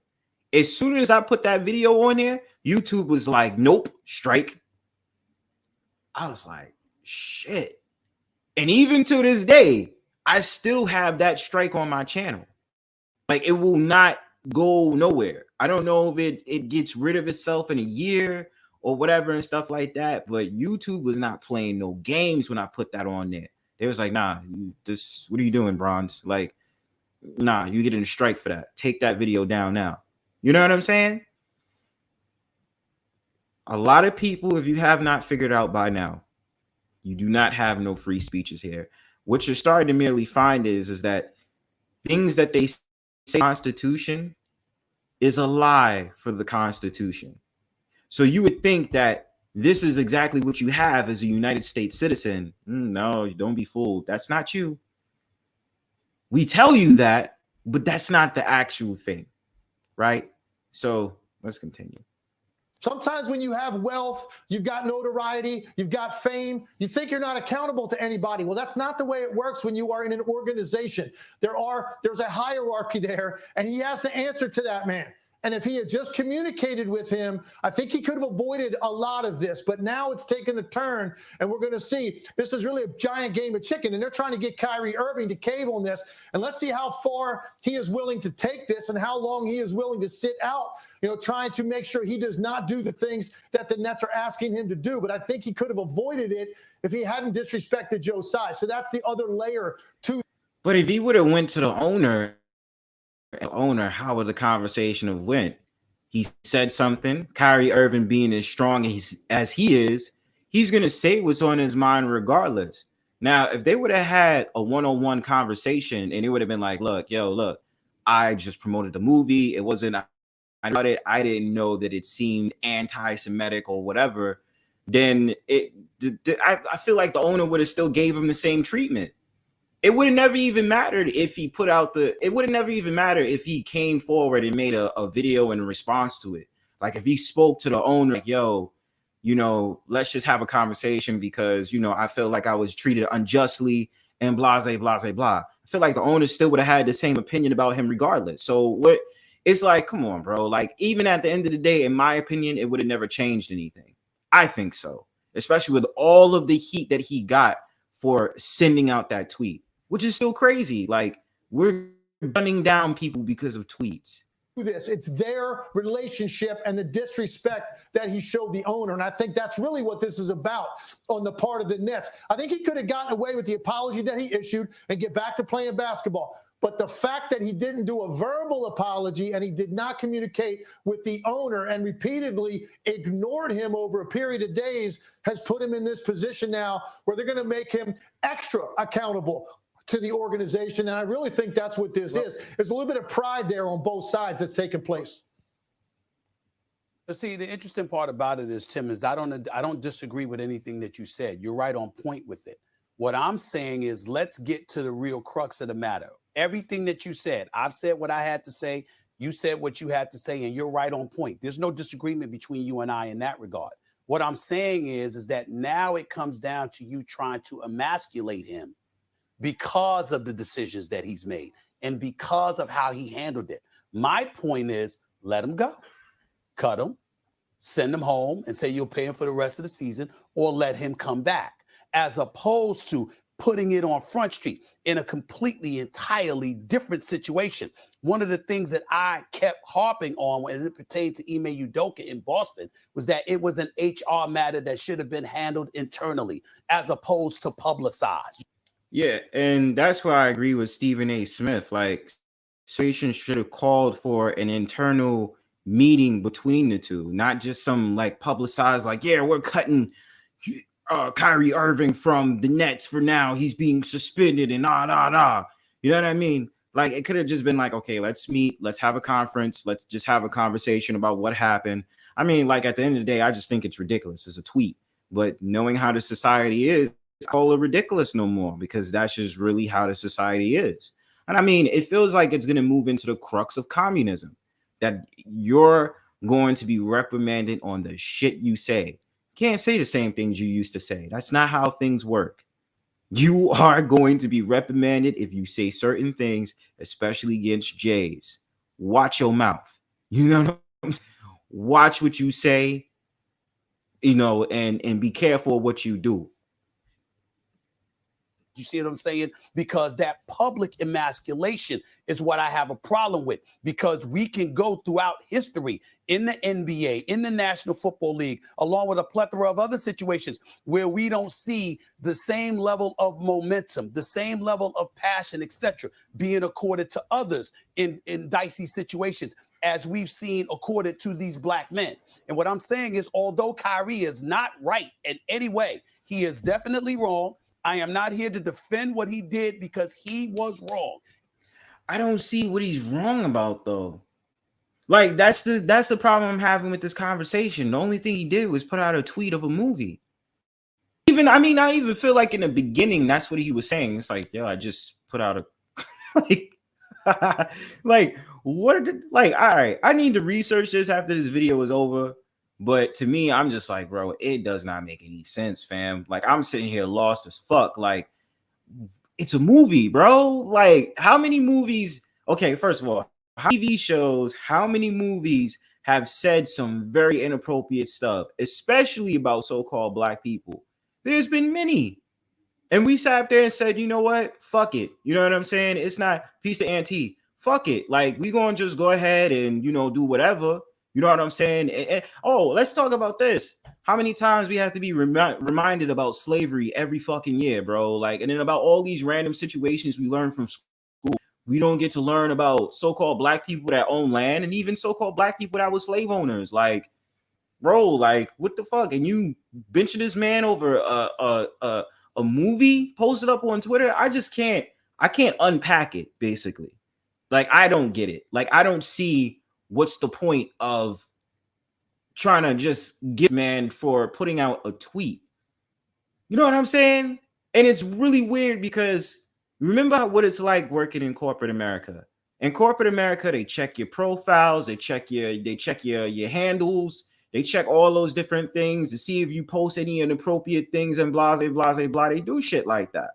As soon as I put that video on there, YouTube was like, nope, strike. I was like, shit. And even to this day, I still have that strike on my channel. Like, it will not go nowhere. I don't know if it gets rid of itself in a year or whatever and stuff like that. But YouTube was not playing no games when I put that on there. They was like, nah, what are you doing, Bronze? Like, nah, you getting a strike for that. Take that video down now. You know what I'm saying? A lot of people, if you have not figured out by now, you do not have no free speeches here. What you're starting to merely find is that things that they say in the Constitution is a lie for the Constitution. So you would think that this is exactly what you have as a United States citizen. No, don't be fooled. That's not you. We tell you that, but that's not the actual thing, right? So let's continue. Sometimes when you have wealth, you've got notoriety, you've got fame, you think you're not accountable to anybody. Well, that's not the way it works when you are in an organization. There's a hierarchy there, and he has to answer to that man. And if he had just communicated with him, I think he could have avoided a lot of this. But now it's taken a turn, and we're going to see this is really a giant game of chicken. And they're trying to get Kyrie Irving to cave on this. And let's see how far he is willing to take this and how long he is willing to sit out, trying to make sure he does not do the things that the Nets are asking him to do. But I think he could have avoided it if he hadn't disrespected Joe Tsai. So that's the other layer to. But if he would have went to the owner, how would the conversation have went? He said something. Kyrie Irving, being as strong as he is, he's going to say what's on his mind regardless. Now, if they would have had a one-on-one conversation and it would have been like, look, I just promoted the movie. It wasn't about it, I didn't know that it seemed anti-Semitic or whatever, then I feel like the owner would have still gave him the same treatment. It would have never even mattered if he put out it would have never even mattered if he came forward and made a video in response to it. Like if he spoke to the owner, like, yo, let's just have a conversation because, I feel like I was treated unjustly and blah, blah, blah, blah. I feel like the owner still would have had the same opinion about him regardless. So it's like, come on, bro. Like, even at the end of the day, in my opinion, it would have never changed anything. I think so, especially with all of the heat that he got for sending out that tweet, which is still crazy. Like, we're gunning down people because of tweets. This, it's their relationship and the disrespect that he showed the owner. And I think that's really what this is about on the part of the Nets. I think he could have gotten away with the apology that he issued and get back to playing basketball. But the fact that he didn't do a verbal apology and he did not communicate with the owner and repeatedly ignored him over a period of days has put him in this position now where they're going to make him extra accountable to the organization. And I really think that's what this is. There's a little bit of pride there on both sides that's taking place. But see, the interesting part about it is, Tim, is I don't disagree with anything that you said. You're right on point with it. What I'm saying is let's get to the real crux of the matter. Everything that you said, I've said what I had to say. You said what you had to say, and you're right on point. There's no disagreement between you and I in that regard. What I'm saying is that now it comes down to you trying to emasculate him because of the decisions that he's made and because of how he handled it. My point is, let him go. Cut him, send him home and say you'll pay him for the rest of the season, or let him come back, as opposed to putting it on Front Street in a completely, entirely different situation. One of the things that I kept harping on when it pertained to Ime Udoka in Boston was that it was an HR matter that should have been handled internally as opposed to publicized. Yeah, and that's why I agree with Stephen A. Smith. Like, situation should have called for an internal meeting between the two, not just some like publicized, like, yeah, we're cutting Kyrie Irving from the Nets for now. He's being suspended and You know what I mean? Like, it could have just been like, okay, let's meet, let's have a conference, let's just have a conversation about what happened. I mean, like, at the end of the day, I just think it's ridiculous. It's a tweet. But knowing how the society is, call it ridiculous no more, because that's just really how the society is. And I mean, it feels like it's going to move into the crux of communism, that you're going to be reprimanded on the shit you say. Can't say the same things you used to say. That's not how things work. You are going to be reprimanded if you say certain things, especially against Jays. Watch your mouth. You know what I'm saying? Watch what you say, and be careful of what you do. You see what I'm saying? Because that public emasculation is what I have a problem with, because we can go throughout history in the NBA, in the National Football League, along with a plethora of other situations where we don't see the same level of momentum, the same level of passion, etc., being accorded to others in dicey situations as we've seen accorded to these black men. And what I'm saying is, although Kyrie is not right in any way, he is definitely wrong. I am not here to defend what he did because he was wrong. I don't see what he's wrong about, though. Like, that's the problem I'm having with this conversation. The only thing he did was put out a tweet of a movie. I even feel like in the beginning, that's what he was saying. It's like, yo, I just put out a like all right, I need to research this after this video is over. But to me, I'm just like, bro, it does not make any sense, fam. Like, I'm sitting here lost as fuck. Like, it's a movie, bro. Like, how many movies? Okay, first of all, TV shows, how many movies have said some very inappropriate stuff, especially about so-called black people? There's been many. And we sat there and said, you know what? Fuck it. You know what I'm saying? It's not piece of Auntie. Fuck it. Like, we gonna just go ahead and, do whatever. You know what I'm saying? Let's talk about this. How many times we have to be reminded about slavery every fucking year, bro? Like, and then about all these random situations we learn from school. We don't get to learn about so-called black people that own land and even so-called black people that were slave owners. Like, bro, like, what the fuck? And you benching this man over a movie posted up on Twitter? I can't unpack it, basically. Like, I don't get it. Like, I don't see what's the point of trying to just get man for putting out a tweet? You know what I'm saying? And it's really weird because remember what it's like working in corporate America. In corporate America, they check your profiles, they check your handles, they check all those different things to see if you post any inappropriate things and blah, blah, blah, blah. They do shit like that.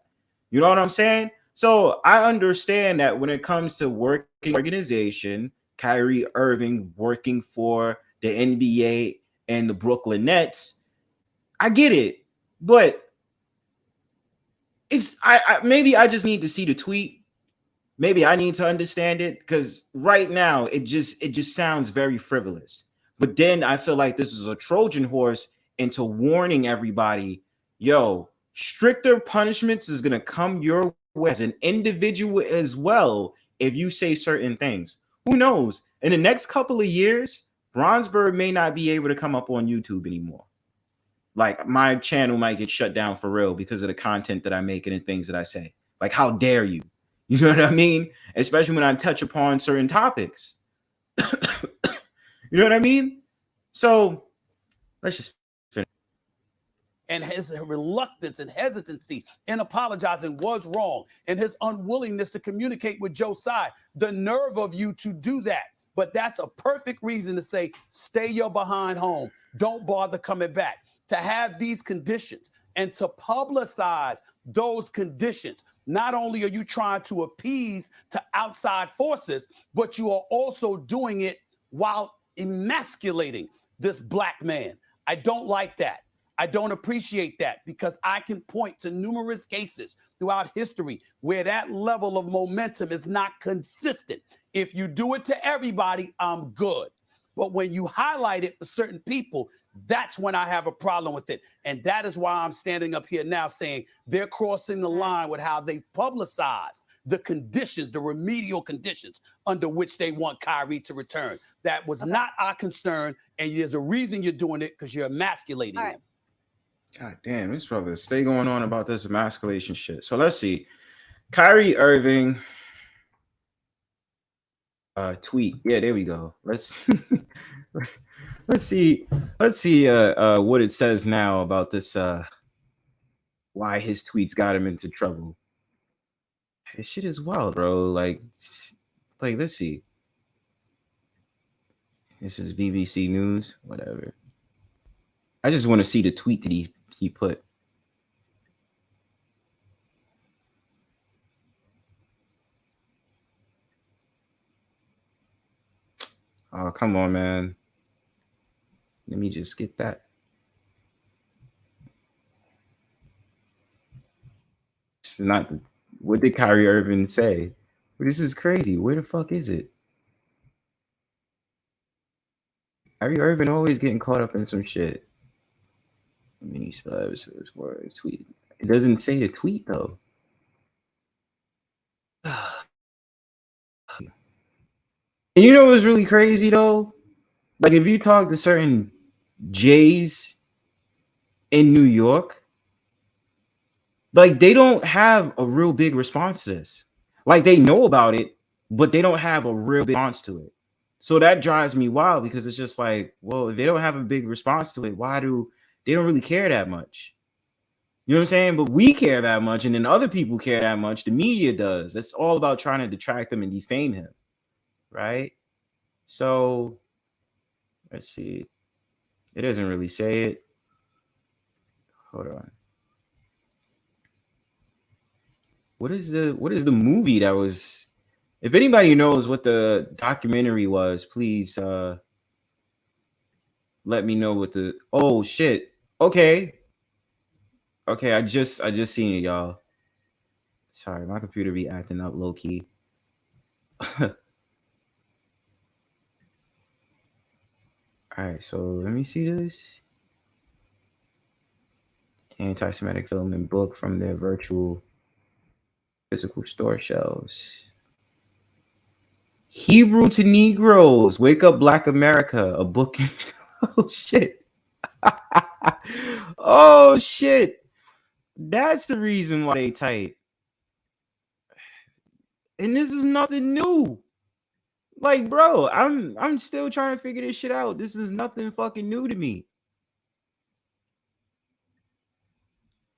You know what I'm saying? So I understand that when it comes to working organization, Kyrie Irving working for the NBA and the Brooklyn Nets, I get it. But it's maybe I just need to see the tweet. Maybe I need to understand it, because right now it just sounds very frivolous. But then I feel like this is a Trojan horse into warning everybody, yo, stricter punishments is gonna come your way as an individual as well if you say certain things. Who knows? In the next couple of years, Bronzebird may not be able to come up on YouTube anymore. Like, my channel might get shut down for real because of the content that I make and the things that I say. Like, how dare you? You know what I mean? Especially when I touch upon certain topics. You know what I mean? So let's just finish. And his reluctance and hesitancy in apologizing was wrong, and his unwillingness to communicate with Joe Tsai, the nerve of you to do that. But that's a perfect reason to say, stay your behind home. Don't bother coming back. To have these conditions and to publicize those conditions, not only are you trying to appease to outside forces, but you are also doing it while emasculating this black man. I don't like that. I don't appreciate that, because I can point to numerous cases throughout history where that level of momentum is not consistent. If you do it to everybody, I'm good. But when you highlight it for certain people, that's when I have a problem with it. And that is why I'm standing up here now saying they're crossing the line with how they publicized the conditions, the remedial conditions under which they want Kyrie to return. That was not our concern. And there's a reason you're doing it, because you're emasculating him. God damn, this brother stay going on about this emasculation shit. So let's see. Kyrie Irving tweet. Yeah, there we go. Let's let's see what it says now about this why his tweets got him into trouble. This shit is wild, bro. Like let's see. This is BBC News, whatever. I just want to see the tweet that he put. Oh, come on, man. Let me just get that. It's not. What did Kyrie Irving say? This is crazy. Where the fuck is it? Kyrie Irving always getting caught up in some shit. Mini subs as far as tweet. It doesn't say the tweet though. And you know what's really crazy though? Like, if you talk to certain Jays in New York, like, they don't have a real big response to this. Like, they know about it, but they don't have a real big response to it. So that drives me wild, because it's just like, well, if they don't have a big response to it, why do they don't really care that much? You know what I'm saying? But we care that much, and then other people care that much. The media does. That's all about trying to detract him and defame him, right? So let's see. It doesn't really say it. Hold on. What is the movie that was? If anybody knows what the documentary was, please let me know what the. Oh shit. Okay, I just seen it, y'all. Sorry, my computer be acting up low key. All right, so let me see this. Anti-Semitic film and book from their virtual physical store shelves. Hebrew to Negroes, Wake Up Black America, a book. Oh shit. Oh shit. That's the reason why they tight. And this is nothing new. Like, bro, I'm still trying to figure this shit out. This is nothing fucking new to me.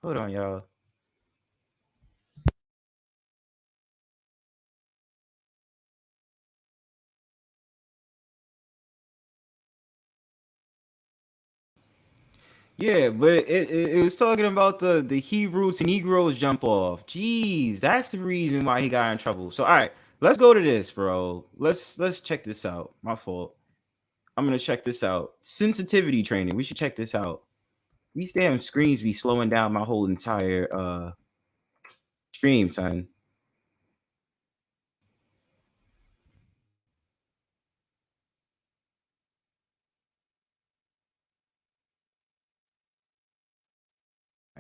Hold on, y'all. Yeah, but it was talking about the Hebrews and Negroes jump off. Jeez, that's the reason why he got in trouble. So all right, let's go to this, bro. Let's check this out. My fault. I'm gonna check this out. Sensitivity training. We should check this out. These damn screens be slowing down my whole entire stream, son.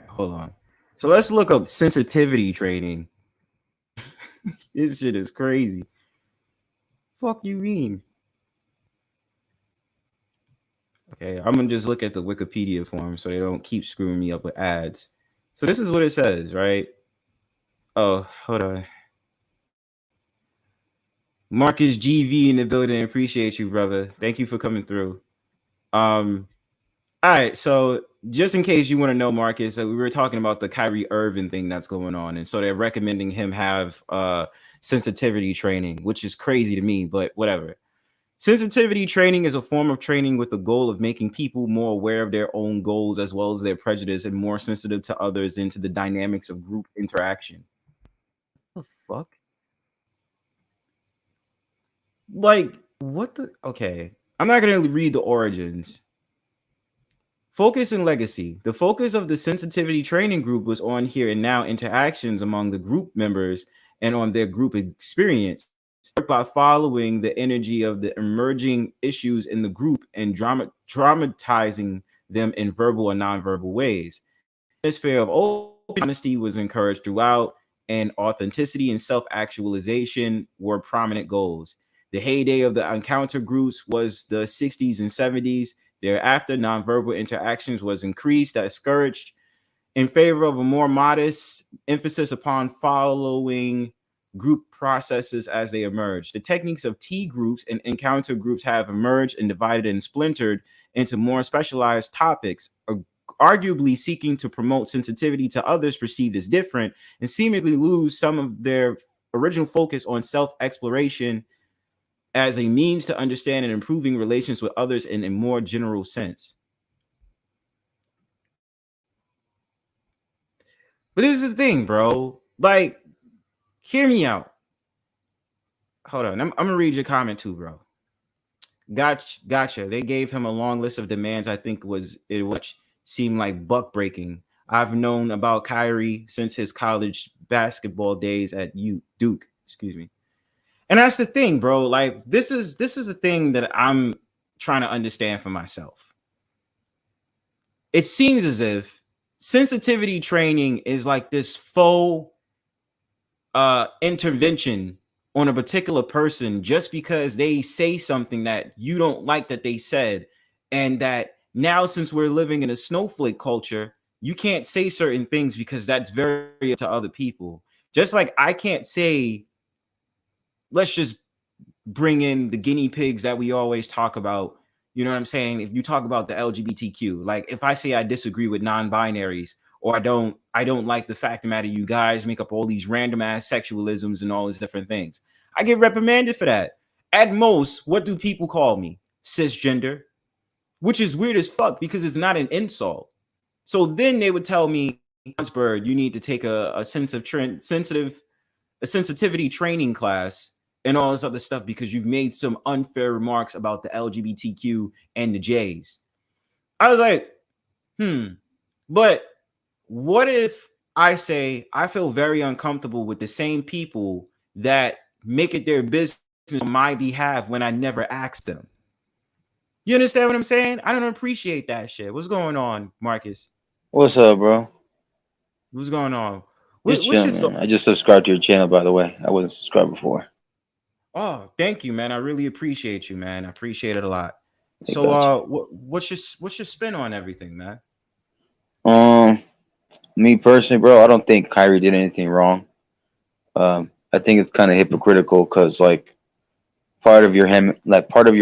Hold on. So let's look up sensitivity training. This shit is crazy. Fuck you mean? Okay, I'm gonna just look at the Wikipedia form so they don't keep screwing me up with ads. So this is what it says, right? Oh, hold on. Marcus GV in the building. Appreciate you, brother. Thank you for coming through. All right, so just in case you want to know, Marcus, we were talking about the Kyrie Irving thing that's going on, and so they're recommending him have sensitivity training, which is crazy to me, but whatever. Sensitivity training is a form of training with the goal of making people more aware of their own goals as well as their prejudice and more sensitive to others and to the dynamics of group interaction. What the fuck? Like, what the? Okay, I'm not going to read the origins. Focus and legacy. The focus of the sensitivity training group was on here and now interactions among the group members and on their group experience by following the energy of the emerging issues in the group and dramatizing them in verbal and nonverbal ways. This sphere of open honesty was encouraged throughout, and authenticity and self-actualization were prominent goals. The heyday of the encounter groups was the 60s and 70s. Thereafter, nonverbal interactions was increased, discouraged in favor of a more modest emphasis upon following group processes as they emerge. The techniques of T groups and encounter groups have emerged and divided and splintered into more specialized topics, arguably seeking to promote sensitivity to others perceived as different and seemingly lose some of their original focus on self-exploration as a means to understand and improving relations with others in a more general sense. But this is the thing, bro. Like, hear me out. Hold on. I'm gonna read your comment too, bro. Gotcha. They gave him a long list of demands. I think which seemed like buck breaking. I've known about Kyrie since his college basketball days at Duke. Excuse me. And that's the thing, bro. Like, this is the thing that I'm trying to understand for myself. It seems as if sensitivity training is like this faux intervention on a particular person just because they say something that you don't like that they said, and that now, since we're living in a snowflake culture, you can't say certain things because that's very to other people. Just like I can't say, let's just bring in the guinea pigs that we always talk about. You know what I'm saying? If you talk about the LGBTQ, like if I say I disagree with non-binaries, or I don't like the fact of the matter you guys make up all these random ass sexualisms and all these different things, I get reprimanded for that. At most, what do people call me? Cisgender, which is weird as fuck because it's not an insult. So then they would tell me, Bronzebird, you need to take a sensitivity training class and all this other stuff because you've made some unfair remarks about the LGBTQ and the J's. I was like, but what if I say I feel very uncomfortable with the same people that make it their business on my behalf when I never asked them? You understand what I'm saying? I don't appreciate that shit. What's going on, Marcus? What's up, bro? What's going on? Just What's your chilling, man. I just subscribed to your channel, by the way. I wasn't subscribed before. Oh, thank you, man. I really appreciate you, man. I appreciate it a lot. Hey, So, gotcha. what's your spin on everything, man? Me personally, bro, I don't think Kyrie did anything wrong. I think it's kind of hypocritical because, like, part of your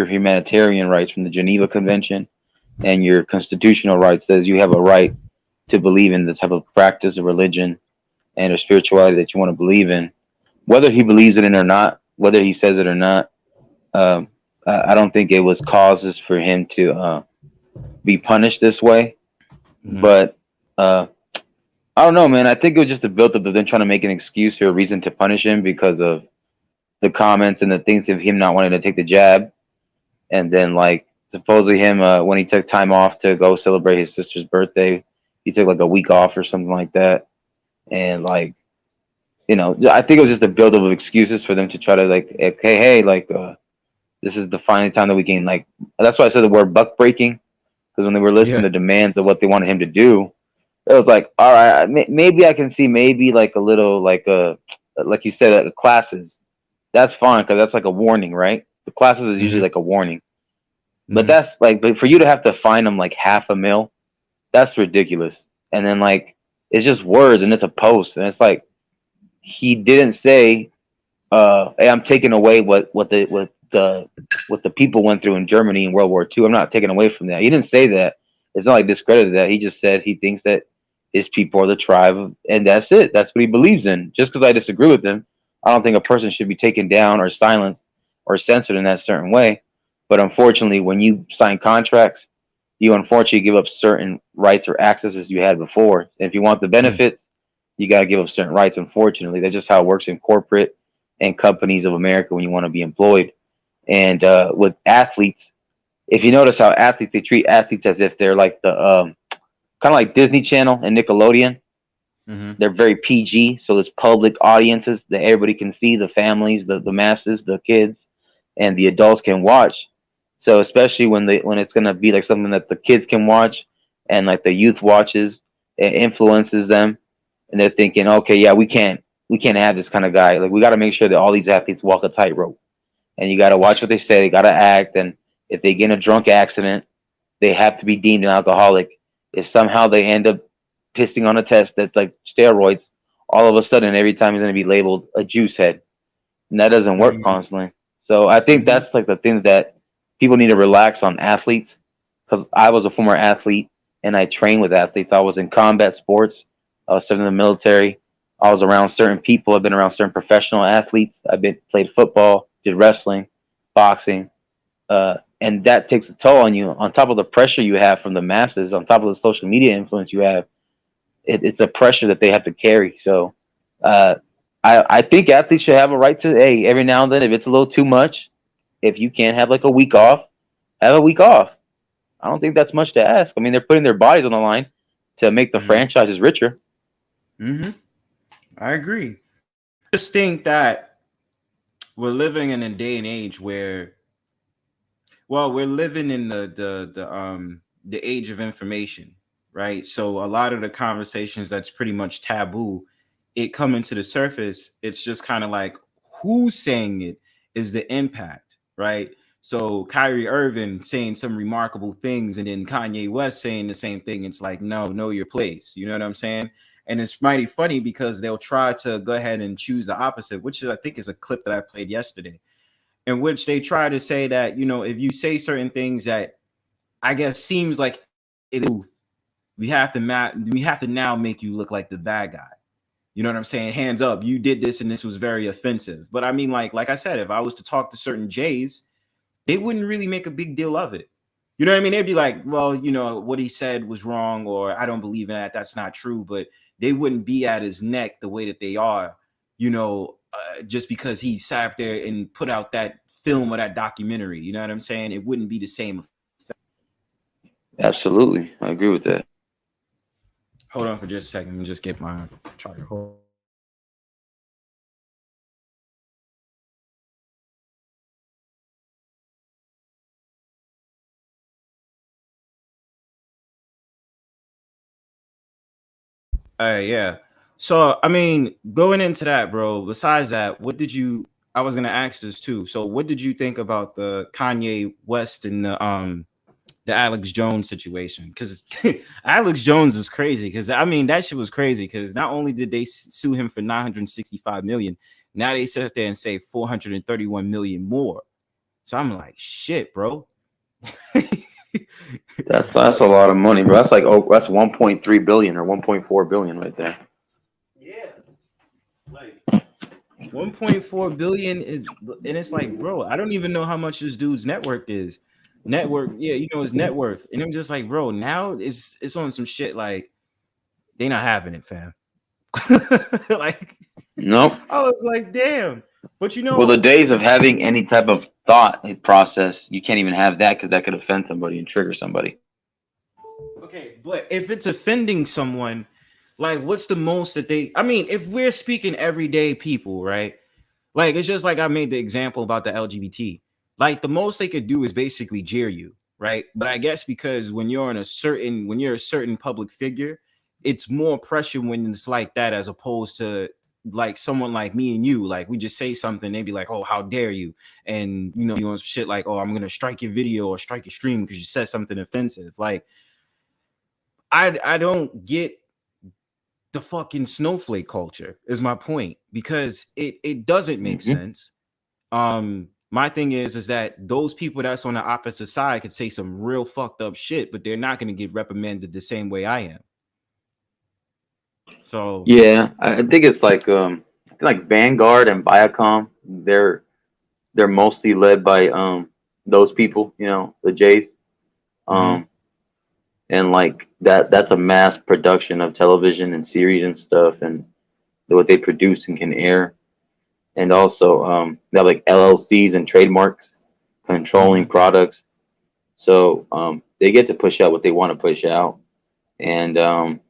humanitarian rights from the Geneva Convention and your constitutional rights says you have a right to believe in the type of practice of religion and or spirituality that you want to believe in, whether he believes in it or not, whether he says it or not. I don't think it was causes for him to be punished this way, but I don't know, man. I think it was just a buildup of them trying to make an excuse or a reason to punish him because of the comments and the things of him not wanting to take the jab, and then like supposedly him when he took time off to go celebrate his sister's birthday, he took like a week off or something like that, and like I think it was just a buildup of excuses for them to try to like, okay, hey, like this is the final time that we can like. That's why I said the word buck breaking, because when they were listing the demands of what they wanted him to do, it was like, all right, maybe I can see maybe like a little like you said, classes. That's fine because that's like a warning, right? The classes is usually like a warning, but that's like, but for you to have to fine them like $500,000, that's ridiculous. And then like it's just words and it's a post, and it's like he didn't say, "Hey, I'm taking away what the people went through in Germany in World War II. I'm not taking away from that." He didn't say that. It's not like discredited that. He just said he thinks that his people are the tribe, and that's it. That's what he believes in. Just because I disagree with him, I don't think a person should be taken down or silenced or censored in that certain way. But unfortunately, when you sign contracts, you unfortunately give up certain rights or accesses you had before. And if you want the benefits, you got to give up certain rights. Unfortunately, that's just how it works in corporate and companies of America when you want to be employed. And with athletes, if you notice how they treat athletes as if they're like the kind of like Disney Channel and Nickelodeon. They're very PG, so there's public audiences that everybody can see, the families, the masses, the kids, and the adults can watch. So especially when it's gonna be like something that the kids can watch and like the youth watches, it influences them, and they're thinking, okay, yeah, we can't have this kind of guy. Like we got to make sure that all these athletes walk a tightrope, and you got to watch what they say. They got to act, and if they get in a drunk accident, they have to be deemed an alcoholic. If somehow they end up pissing on a test that's like steroids, all of a sudden every time he's going to be labeled a juice head, and that doesn't work constantly. So I think that's like the thing that people need to relax on athletes, because I was a former athlete and I trained with athletes. I was in combat sports. I was serving in the military. I was around certain people. I've been around certain professional athletes. Played football, did wrestling, boxing, and that takes a toll on you. On top of the pressure you have from the masses, on top of the social media influence you have, it's a pressure that they have to carry. So I think athletes should have a right to, hey, every now and then, if it's a little too much, if you can't have like a week off, have a week off. I don't think that's much to ask. I mean, they're putting their bodies on the line to make the franchises richer. I agree. Just think that we're living in a day and age where, well, we're living in the age of information, right? So a lot of the conversations that's pretty much taboo, it coming to the surface, it's just kind of like who's saying it is the impact, right? So Kyrie Irving saying some remarkable things, and then Kanye West saying the same thing. It's like, no, know your place. You know what I'm saying? And it's mighty funny because they'll try to go ahead and choose the opposite, which I think is a clip that I played yesterday, in which they try to say that, if you say certain things that I guess seems like it is, we have to now make you look like the bad guy. You know what I'm saying? Hands up, you did this and this was very offensive. But I mean, like I said, if I was to talk to certain Jays, they wouldn't really make a big deal of it. You know what I mean? They'd be like, well, what he said was wrong, or I don't believe in that. That's not true. But they wouldn't be at his neck the way that they are, just because he sat there and put out that film or that documentary. You know what I'm saying? It wouldn't be the same effect. Absolutely. I agree with that. Hold on for just a second. Let me just get my charger. Yeah. So, I mean, going into that, bro, besides that, I was going to ask this too. So what did you think about the Kanye West and the Alex Jones situation? Because Alex Jones is crazy. Because I mean, that shit was crazy. Because not only did they sue him for $965 million, now they sit up there and say $431 million more. So I'm like, shit, bro. That's a lot of money, bro. That's like that's 1.3 billion or 1.4 billion right there. Yeah, like 1.4 billion is, and it's like, bro, I don't even know how much this dude's net worth is. Net worth, yeah, you know his net worth, and I'm just like, bro, now it's on some shit like they not having it, fam. Like, Nope. I was like, damn. But you know, Well, the days of having any type of thought process, you can't even have that because that could offend somebody and trigger somebody. okay, but if it's offending someone, like, what's the most that they? I mean, if we're speaking everyday people, right? Like, it's just like I made the example about the LGBT. Like, the most they could do is basically jeer you, right? But I guess because when you're a certain public figure, it's more pressure when it's like that as opposed to like someone like me and you. Like, we just say something, they'd be like, "Oh, how dare you?" And you know shit like, "Oh, I'm gonna strike your video or strike your stream because you said something offensive." Like, I don't get the fucking snowflake culture is my point, because it doesn't make sense. My thing is that those people that's on the opposite side could say some real fucked up shit, but they're not going to get reprimanded the same way I am. So yeah, I think it's like Vanguard and Viacom. They're mostly led by those people, you know, the Jays. And like that's a mass production of television and series and stuff, and what they produce and can air. And also they have like LLCs and trademarks controlling products, so they get to push out what they want to push out. And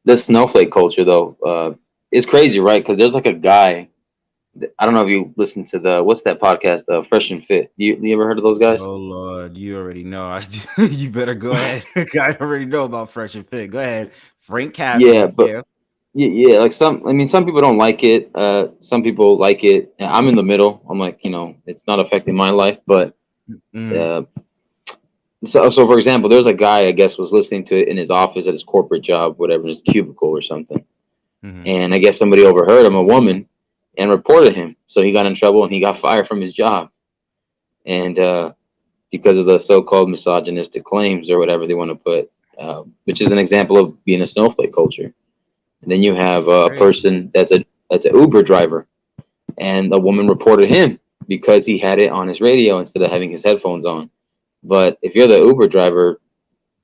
this snowflake culture though is crazy, right? Because there's like a guy, I don't know if you listen to what's that podcast, Fresh and Fit. You ever heard of those guys? oh Lord, you already know. You better go ahead. I already know about Fresh and Fit. Go ahead, Frank Yeah, Castle. but Yeah. yeah, like some people don't like it. Some people like it. I'm in the middle. I'm like, it's not affecting my life, but uh, so for example, there's a guy I guess was listening to it in his office at his corporate job, whatever, in his cubicle or something, and I guess somebody overheard him, a woman, and reported him. So he got in trouble and he got fired from his job, and because of the so-called misogynistic claims or whatever they want to put, which is an example of being a snowflake culture. And then you have a person that's an Uber driver, and a woman reported him because he had it on his radio instead of having his headphones on. But if you're the Uber driver,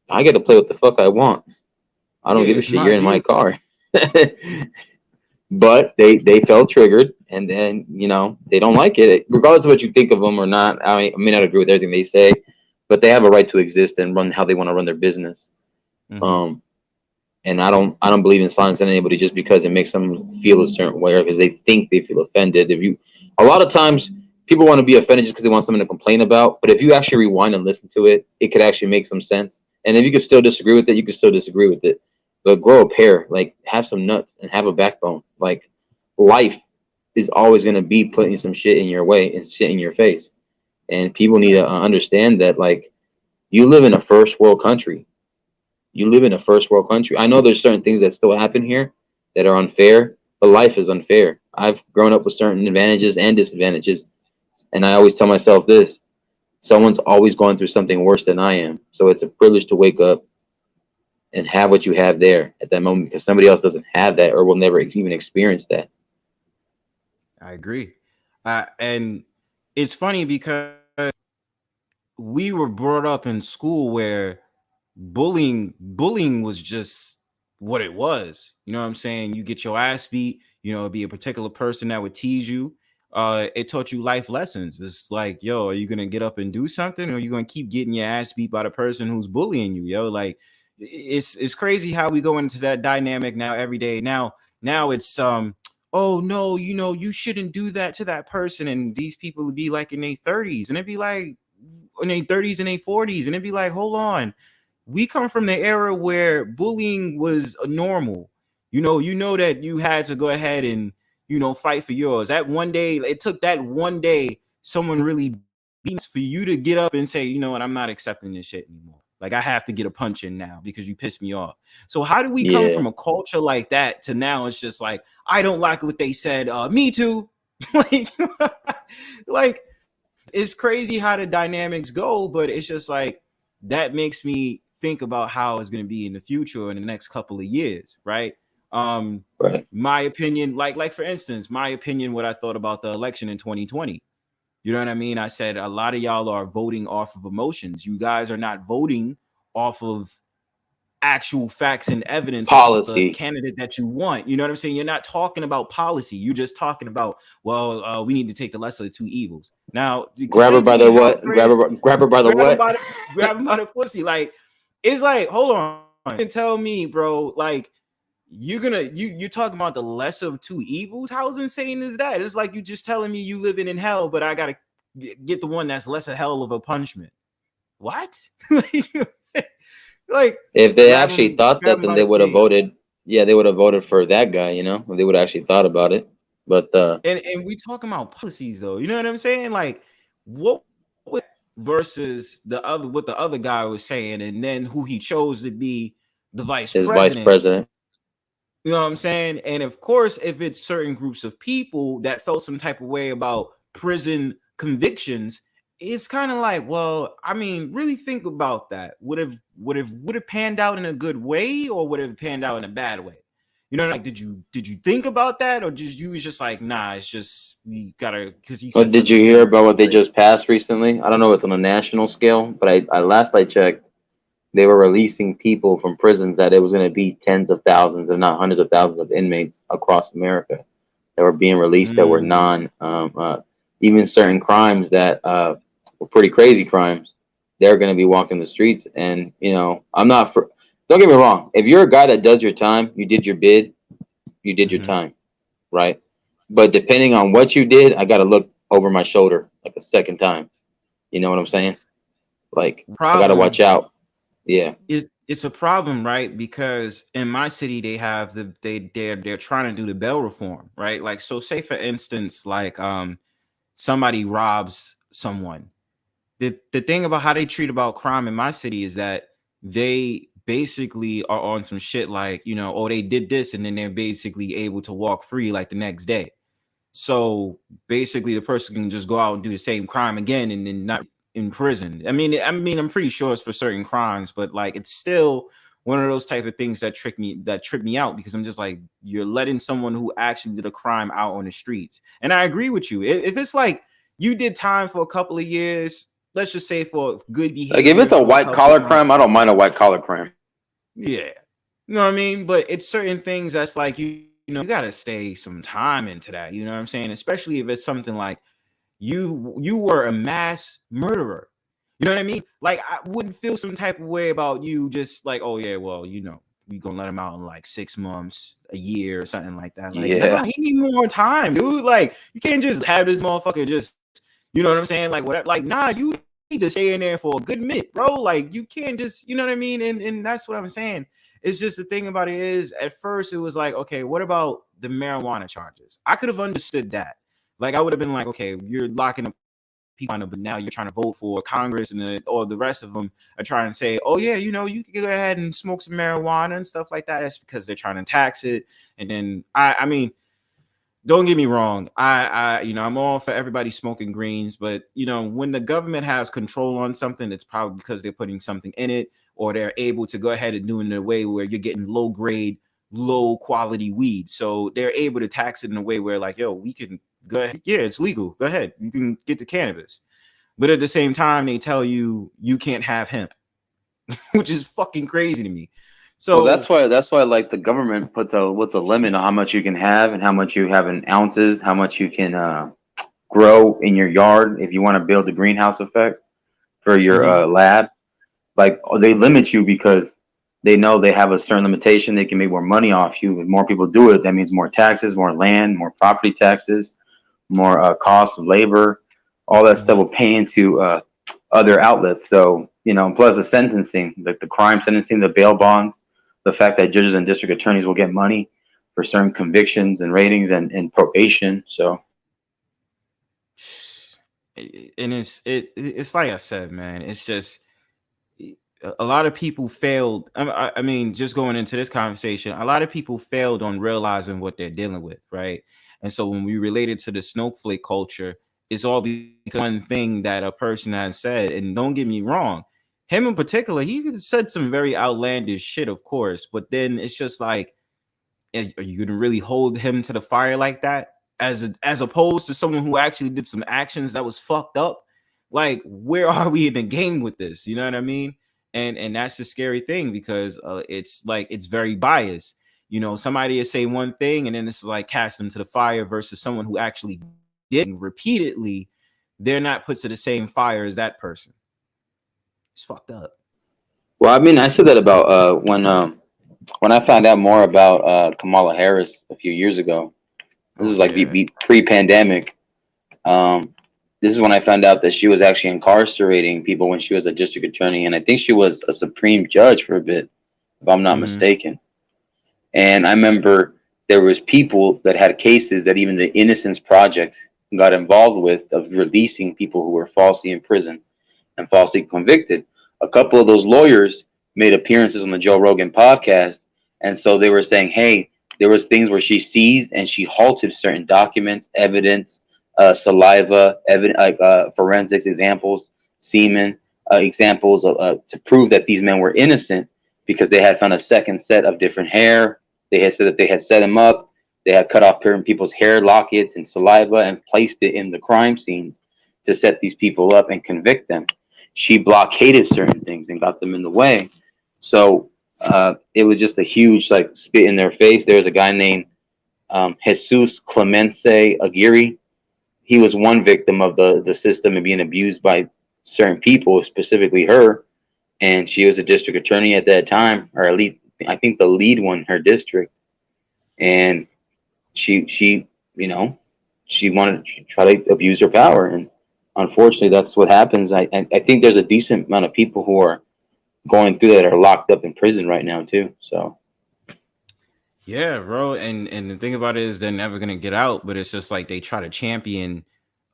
I get to play what the fuck I want. I don't give a shit. You're in my car. But they felt triggered, and then they don't like it, regardless of what you think of them or not. I may not agree with everything they say, but they have a right to exist and run how they want to run their business. And I don't believe in silencing anybody just because it makes them feel a certain way or because they think they feel offended. A lot of times people want to be offended just because they want something to complain about. But if you actually rewind and listen to it, it could actually make some sense. And if you could still disagree with it, you could still disagree with it. But grow a pair, like have some nuts and have a backbone. Like life is always going to be putting some shit in your way and shit in your face. And people need to understand that, like, you live in a first world country. You live in a first world country. I know there's certain things that still happen here that are unfair, but life is unfair. I've grown up with certain advantages and disadvantages. And I always tell myself this: someone's always going through something worse than I am. So it's a privilege to wake up and have what you have there at that moment, because somebody else doesn't have that or will never even experience that. I agree. And it's funny because we were brought up in school where bullying was just what it was. You know what I'm saying? You get your ass beat, it'd be a particular person that would tease you. It taught you life lessons. It's like, yo, are you gonna get up and do something, or are you gonna keep getting your ass beat by the person who's bullying you? Yo, like, it's crazy how we go into that dynamic now every day. Now it's oh no, you shouldn't do that to that person. And these people would be like in their 30s, and it'd be like in their 30s and their 40s, and it'd be like, hold on. We come from the era where bullying was normal. You know that you had to go ahead and, fight for yours. That one day, it took that one day someone really beats for you to get up and say, you know what, I'm not accepting this shit anymore. Like, I have to get a punch in now because you pissed me off. So how do we come from a culture like that to now it's just like, I don't like what they said. Me too. like it's crazy how the dynamics go, but it's just like that makes me think about how it's going to be in the future or in the next couple of years, right? Right. My opinion, like for instance, my opinion, what I thought about the election in 2020. You know what I mean? I said a lot of y'all are voting off of emotions. You guys are not voting off of actual facts and evidence about the Policy. candidate that you want. You know what I'm saying? You're not talking about policy. You're just talking about, well, we need to take the lesser of two evils. Now, Grab her explain to by me the how what? Grab Chris her by the what? grab him by the pussy. Like, it's like, hold on. You can tell me, bro, like, you're talking about the lesser of two evils. How insane is that? It's like you just telling me you living in hell, but I gotta get the one that's less a hell of a punishment. What? Like, If they actually thought grab that, him then by they the would have feet. voted. Yeah, they would have voted for that guy. You know, they would have actually thought about it. But And we talking about pussies though. You know what I'm saying? Like, what versus the other what the other guy was saying, and then who he chose to be the vice his vice president. president. You know what I'm saying? And of course, if it's certain groups of people that felt some type of way about prison convictions, it's kind of like, well, I mean, really think about that. Would have panned out in a good way, or would have panned out in a bad way? You know, like did you think about that, or just you was just like, nah, it's just we gotta because he But said did certain you hear things. about what they just passed recently? I don't know if it's on a national scale, but I last I checked, they were releasing people from prisons that it was going to be tens of thousands, if not hundreds of thousands of inmates across America that were being released that were even certain crimes that were pretty crazy crimes. They're going to be walking the streets, and you know, I'm not for. Don't get me wrong. If you're a guy that does your time, you did your bid, you did your time, right? But depending on what you did, I got to look over my shoulder like a second time. You know what I'm saying? Like I got to Problem watch out. Yeah. it's a problem, right? Because in my city they have they're trying to do the bail reform, right? Like, so say for instance, like somebody robs someone. The thing about how they treat about crime in my city is that they basically are on some shit like, you know, oh, they did this and then they're basically able to walk free like the next day. So basically the person can just go out and do the same crime again and then not in prison. I mean, I'm pretty sure it's for certain crimes, but like it's still one of those type of things that trip me out, because I'm just like, you're letting someone who actually did a crime out on the streets. And I agree with you. If it's like you did time for a couple of years, let's just say for good Like if behavior it's a for a white couple collar of months. crime, I don't mind a white collar crime. Yeah. You know what I mean? But it's certain things that's like you know, you gotta stay some time into that. You know what I'm saying? Especially if it's something like you were a mass murderer. You know what I mean? Like I wouldn't feel some type of way about you just like, oh yeah, well, you know, we gonna let him out in like 6 months, a year, or something like that. Like, Yeah. nah, he need more time, dude. Like, you can't just have this motherfucker just, you know what I'm saying? Like, whatever. Like, nah, you need to stay in there for a good minute, bro. Like, you can't just, you know what I mean? And that's what I'm saying. It's just the thing about it is, at first it was like, okay, what about the marijuana charges? I could have understood that. Like, I would have been like, okay, you're locking up people, but now you're trying to vote for Congress and or the rest of them are trying to say, oh yeah, you know, you can go ahead and smoke some marijuana and stuff like that. That's because they're trying to tax it. And then I mean, don't get me wrong. You know, I'm all for everybody smoking greens, but you know, when the government has control on something, it's probably because they're putting something in it, or they're able to go ahead and do it in a way where you're getting low grade, low quality weed. So they're able to tax it in a way where, like, yo, we can go ahead. Yeah, it's legal. Go ahead. You can get the cannabis. But at the same time, they tell you you can't have hemp, which is fucking crazy to me. Well, So that's why like the government puts what's a limit on how much you can have and how much you have in ounces, how much you can grow in your yard if you want to build the greenhouse effect for your lab. Like they limit you because they know they have a certain limitation. They can make more money off you. If more people do it, that means more taxes, more land, more property taxes, more cost of labor. All that stuff will pay into other outlets. So, you know, plus the sentencing, like the crime sentencing, the bail bonds, the fact that judges and district attorneys will get money for certain convictions and ratings and probation. So, and it's like I said, man, it's just a lot of people failed. I mean, just going into this conversation, a lot of people failed on realizing what they're dealing with, right? And so when we related to the snowflake culture, it's all because one thing that a person has said. And don't get me wrong, him in particular, he said some very outlandish shit, of course. But then it's just like, are you gonna really hold him to the fire like that? As opposed to someone who actually did some actions that was fucked up. Like, where are we in the game with this? You know what I mean? And that's the scary thing, because it's like, it's very biased. You know, somebody will say one thing and then it's like cast them to the fire, versus someone who actually did repeatedly, they're not put to the same fire as that person. It's fucked up. Well, I mean, I said that about when I found out more about Kamala Harris a few years ago. This is like pre-pandemic. This is when I found out that she was actually incarcerating people when she was a district attorney, and I think she was a Supreme Judge for a bit, if I'm not mistaken. And I remember there was people that had cases that even the Innocence Project got involved with, of releasing people who were falsely imprisoned and falsely convicted. A couple of those lawyers made appearances on the Joe Rogan podcast, and so they were saying, hey, there was things where she seized and she halted certain documents, evidence, saliva, forensics examples, semen examples to prove that these men were innocent, because they had found a second set of different hair. They had said that they had set him up. They had cut off people's hair lockets and saliva and placed it in the crime scenes to set these people up and convict them. She blockaded certain things and got them in the way. So it was just a huge like spit in their face. There's a guy named Jesus Clemente Aguirre. He was one victim of the system and being abused by certain people, specifically her. And she was a district attorney at that time, or at least I think the lead one in her district. And she wanted to try to abuse her power, and unfortunately, that's what happens. I think there's a decent amount of people who are going through that are locked up in prison right now too. So yeah, bro. And the thing about it is, they're never gonna get out. But it's just like, they try to champion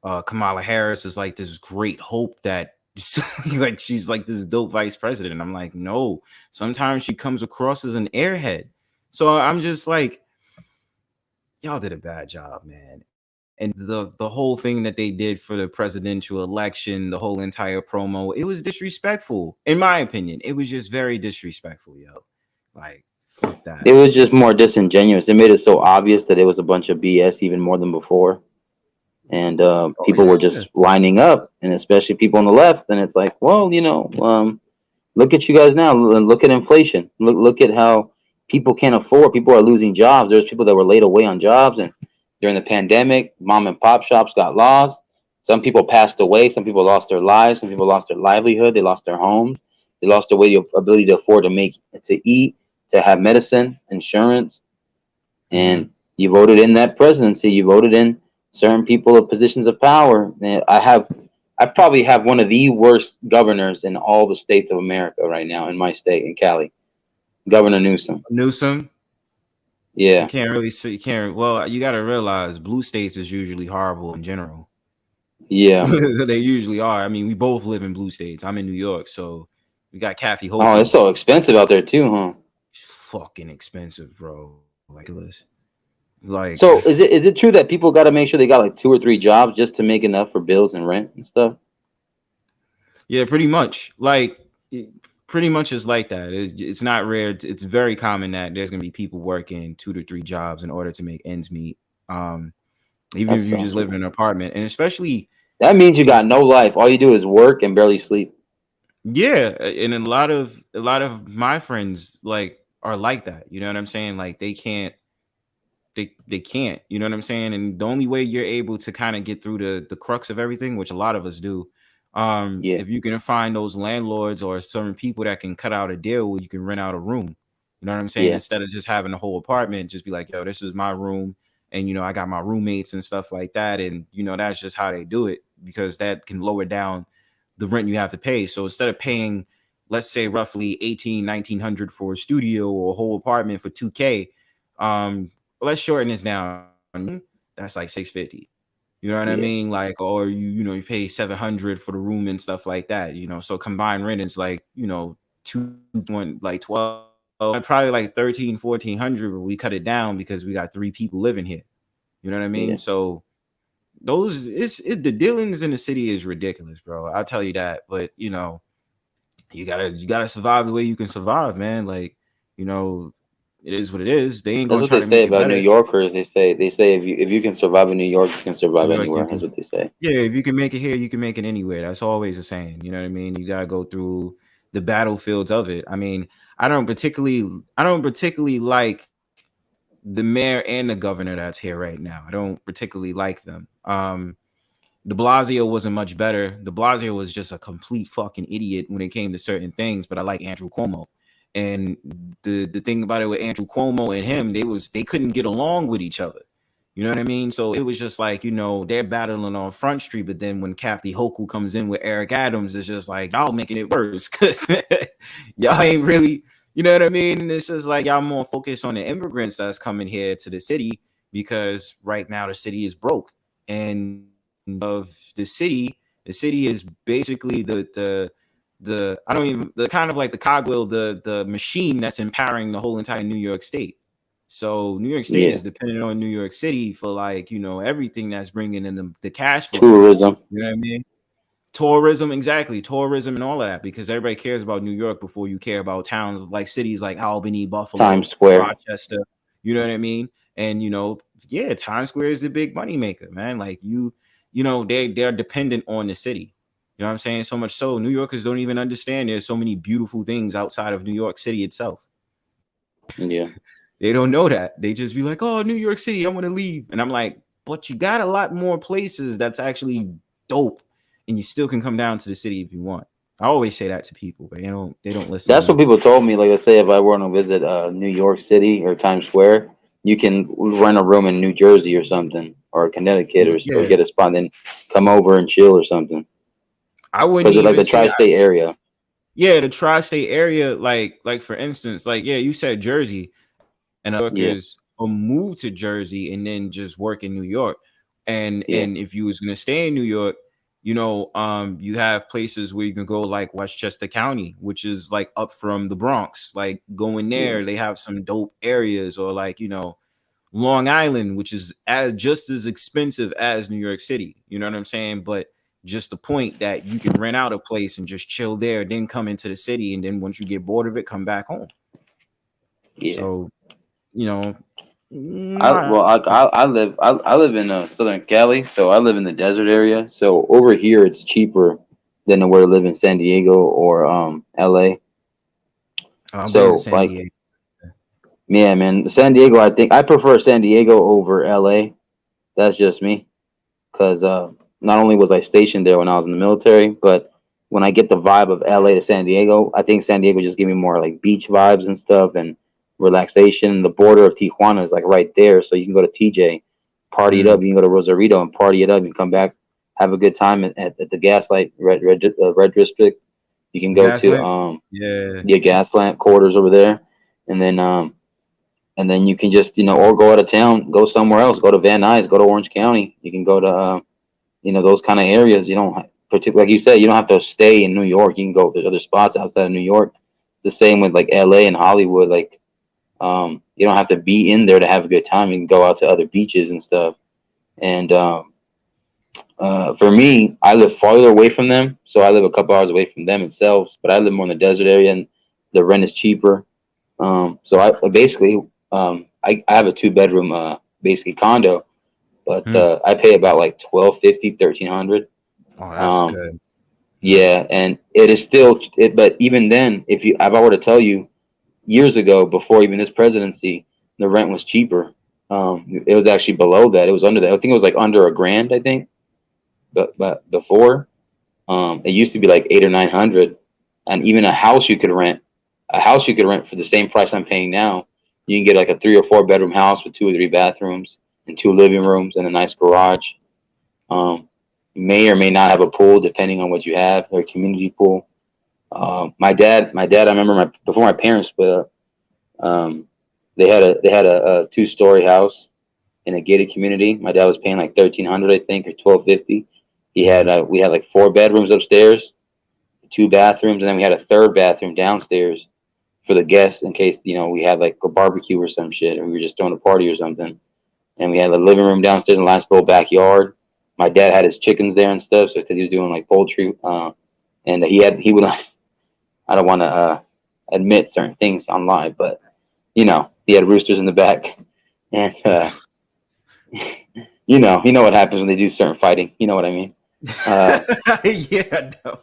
Kamala Harris as like this great hope that like she's like this dope vice president. And I'm like, no. Sometimes she comes across as an airhead. So I'm just like, y'all did a bad job, man. And the whole thing that they did for the presidential election, the whole entire promo, it was disrespectful. In my opinion, it was just very disrespectful, yo. Like, fuck that. it was just more disingenuous. It made it so obvious that it was a bunch of BS, even more than before. And people were just lining up, and especially people on the left. And it's like, well, look at you guys now. Look at inflation. Look at how people can't afford. People are losing jobs. There's people that were laid away on jobs, and during the pandemic, mom and pop shops got lost. Some people passed away. Some people lost their lives. Some people lost their livelihood. They lost their homes. They lost their ability to afford to eat, to have medicine, insurance. And you voted in that presidency. You voted in certain people of positions of power. And I probably have one of the worst governors in all the states of America right now, in my state, in Cali. Governor Newsom. Yeah. You can't really see. Well, you got to realize blue states is usually horrible in general. Yeah. They usually are. I mean, we both live in blue states. I'm in New York, so we got Kathy Hochul. Oh, it's so expensive out there too, huh? It's fucking expensive, bro. Like, so is it true that people got to make sure they got like 2 or 3 jobs just to make enough for bills and rent and stuff? Yeah, pretty much. Like, pretty much is like that. It's not rare. It's very common that there's gonna be people working 2 to 3 jobs in order to make ends meet. Even if you just live in an apartment, and especially that means you got no life. All you do is work and barely sleep. Yeah, and a lot of my friends like are like that. You know what I'm saying? Like they can't. You know what I'm saying? And the only way you're able to kind of get through the crux of everything, which a lot of us do, if you can find those landlords or certain people that can cut out a deal where you can rent out a room. You know what I'm saying? Yeah. Instead of just having a whole apartment, just be like, yo, this is my room. And, I got my roommates and stuff like that. And, that's just how they do it, because that can lower down the rent you have to pay. So instead of paying, let's say roughly $1,900 for a studio or a whole apartment for $2K, let's shorten this down. That's like $650. You know what I mean? Like, or you pay $700 for the room and stuff like that. So combined rent is like, 12, probably like $1,300, $1,400, but we cut it down because we got 3 people living here. You know what I mean? Yeah. So the dealings in the city is ridiculous, bro. I'll tell you that. But you know, you gotta survive the way you can survive, man. Like, you know, it is what it is. They ain't That's gonna what try they to say make it about New better. Yorkers. They say if you can survive in New York, you can survive New York, anywhere. you That's can. what they say. Yeah, if you can make it here, you can make it anywhere. That's always a saying. You know what I mean? You gotta go through the battlefields of it. I mean, I don't particularly like the mayor and the governor that's here right now. I don't particularly like them. De Blasio wasn't much better. De Blasio was just a complete fucking idiot when it came to certain things, but I like Andrew Cuomo. And the thing about it with Andrew Cuomo and him, they couldn't get along with each other. You know what I mean? So it was just like, you know, they're battling on Front Street, but then when Kathy Hochul comes in with Eric Adams, it's just like y'all making it worse because y'all ain't really, you know what I mean? And it's just like y'all more focused on the immigrants that's coming here to the city because right now the city is broke. And of the city is basically the I don't even the kind of like the cogwheel, the machine that's empowering the whole entire New York State. So New York State Yeah, is dependent on New York City for like, you know, everything that's bringing in the cash flow. tourism, You know what I mean? Tourism, exactly. Tourism and all of that because everybody cares about New York before you care about towns like cities like Albany, Buffalo, Times Square. Rochester. You know what I mean? And you know, yeah, Times Square is a big money maker, man. Like you know, they're dependent on the city. You know what I'm saying? So much so New Yorkers don't even understand there's so many beautiful things outside of New York City itself. Yeah, They don't know that. They just be like, "Oh, New York City, I want to leave." And I'm like, "But you got a lot more places that's actually dope, and you still can come down to the city if you want." I always say that to people, but they don't listen to that's what me. people told me. Like, let's say if I were to visit New York City or Times Square, you can rent a room in New Jersey or something, or Connecticut, or Yeah, get a spot, and then come over and chill or something. I wouldn't Because it's like even the say, tri-state area. yeah, the tri-state area, like for instance, like yeah, you said Jersey, and New Yeah, Yorkers will move to Jersey and then just work in New York. yeah, And if you was gonna stay in New York, you know, you have places where you can go like Westchester County, which is like up from the Bronx. Like going yeah. there, they have some dope areas, or like, you know, Long Island, which is as just as expensive as New York City. You know what I'm saying? But just the point that you can rent out a place and just chill there, then come into the city, and then once you get bored of it, come back home. Yeah. So, you know, I not well, I live in Southern Cali, so I live in the desert area. So over here, it's cheaper than to where to live in San Diego or LA. I've been to So San like, Diego. yeah, man, San Diego. I think I prefer San Diego over LA. That's just me, because not only was I stationed there when I was in the military, but when I get the vibe of LA to San Diego, I think San Diego just give me more like beach vibes and stuff and relaxation. The border of Tijuana is like right there, so you can go to TJ, party it up. You can go to Rosarito and party it up, and come back, have a good time at the Gaslight Red District. You can go to Gaslamp? Yeah. your Gaslamp quarters over there, and then you can just or go out of town, go somewhere else, go to Van Nuys, go to Orange County. You can go to those kind of areas. You don't particularly, like you said, you don't have to stay in New York. You can go to other spots outside of New York. The same with like LA and Hollywood. Like, you don't have to be in there to have a good time. You can go out to other beaches and stuff. And for me, I live farther away from them, so I live a couple hours away from them itself. But I live more in the desert area, and the rent is cheaper. So I basically, I have a 2 bedroom basically condo, but Hmm. I pay about like 1250, 1300. Oh, that's Um, good. That's yeah, and it is still but even then, if I were to tell you years ago, before even this presidency, the rent was cheaper. It was actually below that. It was under that. I think it was like under a grand, I think. But before, it used to be like 8 or 900, and even a house you could rent for the same price I'm paying now. You can get like a 3 or 4 bedroom house with 2 or 3 bathrooms and 2 living rooms and a nice garage. Um, may or may not have a pool depending on what you have, or a community pool. My dad. I remember before my parents split up. Um, they had a 2-story house in a gated community. My dad was paying like 1300, I think, or 1250. We had like 4 bedrooms upstairs, 2 bathrooms, and then we had a third bathroom downstairs for the guests in case we had like a barbecue or some shit, or we were just throwing a party or something. And we had a living room downstairs and a nice little backyard. my dad had his chickens there and stuff, so because he was doing like poultry, and he would I don't want to admit certain things online, but he had roosters in the back, and you know what happens when they do certain fighting. You know what I mean? Yeah, no.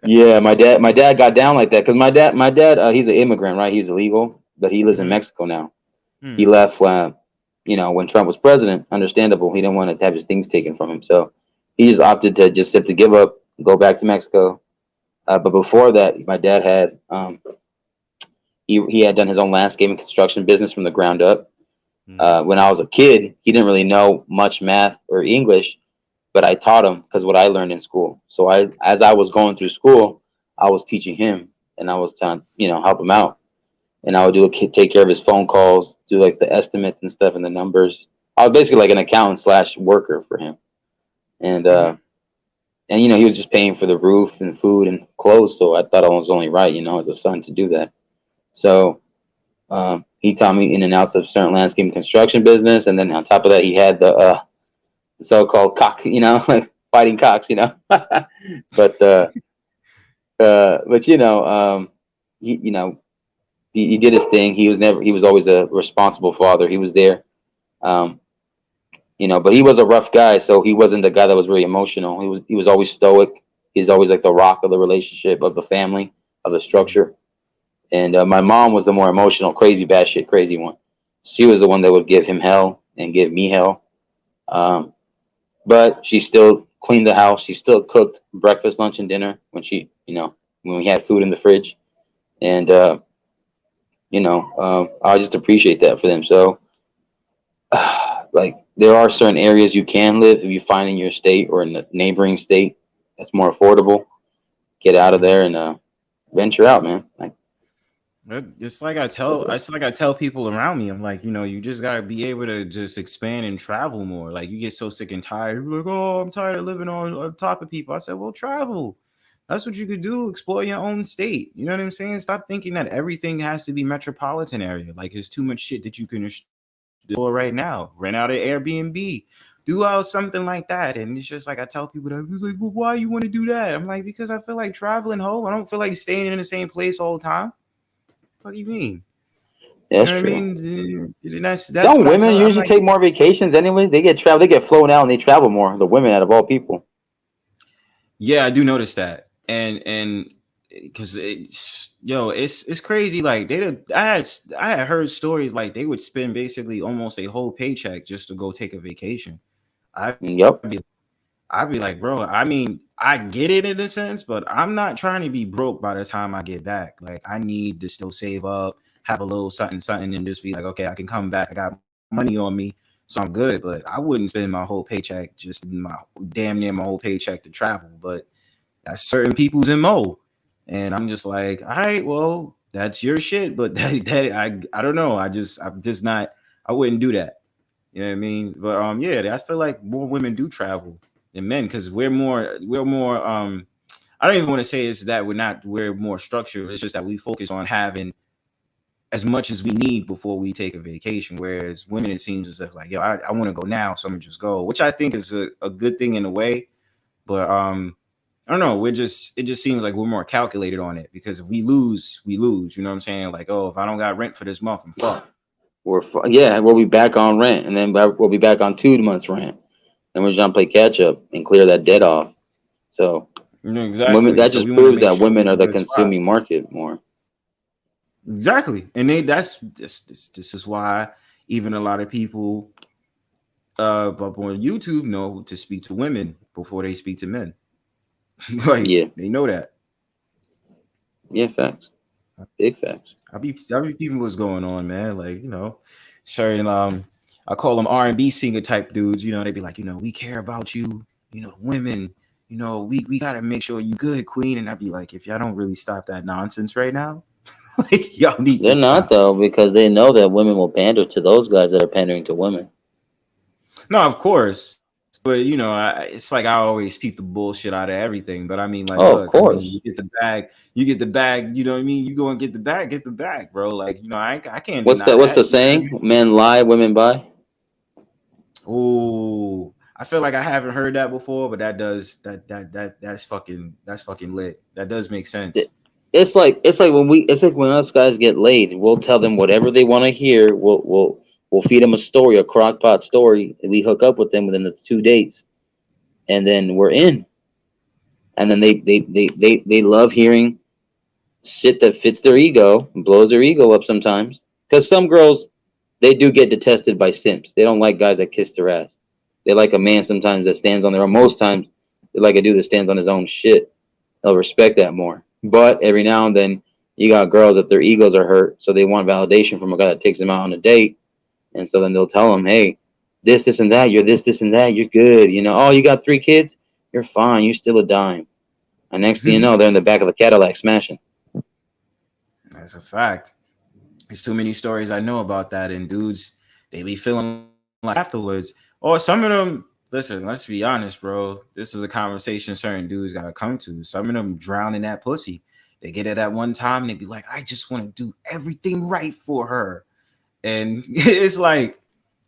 Yeah, my dad got down like that because my dad, he's an immigrant, right? He's illegal, but he lives in Mexico now. He left when Trump was president. Understandable. He didn't want to have his things taken from him, so he just opted to just simply give up, go back to Mexico. But before that, my dad had he had done his own landscape and construction business from the ground up. When I was a kid, he didn't really know much math or English, but I taught him because what I learned in school. So as I was going through school, I was teaching him, and I was trying to help him out. And I would take care of his phone calls, do like the estimates and stuff and the numbers. I was basically like an accountant / worker for him. And he was just paying for the roof and food and clothes. So I thought it was only right, as a son to do that. So he taught me in and outs of certain landscape and construction business. And then on top of that, he had the so-called cock, like fighting cocks, but he did his thing. He was always a responsible father. He was there. But he was a rough guy, so he wasn't the guy that was very emotional. He was always stoic. He's always like the rock of the relationship, of the family, of the structure. And my mom was the more emotional, crazy, batshit crazy one. She was the one that would give him hell and give me hell. But she still cleaned the house. She still cooked breakfast, lunch, and dinner when when we had food in the fridge. And I just appreciate that for them. So, like, there are certain areas you can live if you find in your state or in the neighboring state that's more affordable. Get out of there and venture out, man. Like, it's like I tell people around me, I'm like, you just gotta be able to just expand and travel more. Like, you get so sick and tired. You're like, oh, I'm tired of living on top of people. I said, well, travel. That's what you could do. Explore your own state. You know what I'm saying? Stop thinking that everything has to be metropolitan area. Like, there's too much shit that you can explore right now. Rent out an Airbnb. Do out something like that. And it's just like I tell people that. It's like, well, why you want to do that? I'm like, because I feel like traveling home. I don't feel like staying in the same place all the time. What do you mean? That's true. I mean? That's don't women usually take more vacations anyway? They get flown out and they travel more. The women out of all people. Yeah, I do notice that. And because it's crazy. Like I had heard stories like they would spend basically almost a whole paycheck just to go take a vacation. I'd be like, bro, I mean, I get it in a sense, but I'm not trying to be broke by the time I get back. Like, I need to still save up, have a little something, and just be like, okay, I can come back. I got money on me, so I'm good. But I wouldn't spend my whole paycheck, damn near my whole paycheck to travel. But that's certain people's MO. And I'm just like, all right, well, that's your shit. But I don't know. I'm just not, I wouldn't do that. You know what I mean? But yeah, I feel like more women do travel than men because we're more I don't even want to say it's that we're more structured. It's just that we focus on having as much as we need before we take a vacation. Whereas women, it seems as if like, yo, I want to go now, so I'm gonna just go, which I think is a good thing in a way. But I don't know. It just seems like we're more calculated on it because if we lose, we lose. You know what I'm saying? Like, oh, if I don't got rent for this month, I'm fucked. We'll be back on rent, and then we'll be back on 2 months rent, and we're trying to play catch up and clear that debt off. So, exactly. Women, that just proves that women are the consuming market more. Exactly, and this is why even a lot of people up on YouTube know to speak to women before they speak to men. Like, they know that. Yeah, facts. Big facts. I'll be keeping what's going on, man. Like, certain I call them R&B singer type dudes. They be like, we care about you. Women. We gotta make sure you good, queen. And I'd be like, if y'all don't really stop that nonsense right now, like y'all need. They're not though, because they know that women will pander to those guys that are pandering to women. No, of course. But it's like I always peep the bullshit out of everything. But I mean, like, look, of course. You get the bag. You know what I mean? You go and get the bag, bro. Like, I can't. What's the saying? Men lie, women buy. Oh, I feel like I haven't heard that before, but that's fucking lit. That does make sense. It's like when us guys get laid, we'll tell them whatever they want to hear. We'll feed them a story, a crockpot story, and we hook up with them within the 2 dates, and then we're in. And then they love hearing shit that fits their ego, and blows their ego up sometimes. Because some girls, they do get detested by simps. They don't like guys that kiss their ass. They like a man sometimes that stands on their own. Most times, they like a dude that stands on his own shit. They'll respect that more. But every now and then, you got girls that their egos are hurt, so they want validation from a guy that takes them out on a date. And so then they'll tell them, hey, this, and that, you're this, and that, you're good. You know, oh, you got 3 kids? You're fine. You're still a dime. And next thing you know, they're in the back of a Cadillac smashing. That's a fact. There's too many stories I know about that, and dudes, they be feeling like afterwards. Or some of them, listen, let's be honest, bro. This is a conversation certain dudes gotta come to. Some of them drown in that pussy. They get it at one time, and they be like, I just want to do everything right for her. And it's like,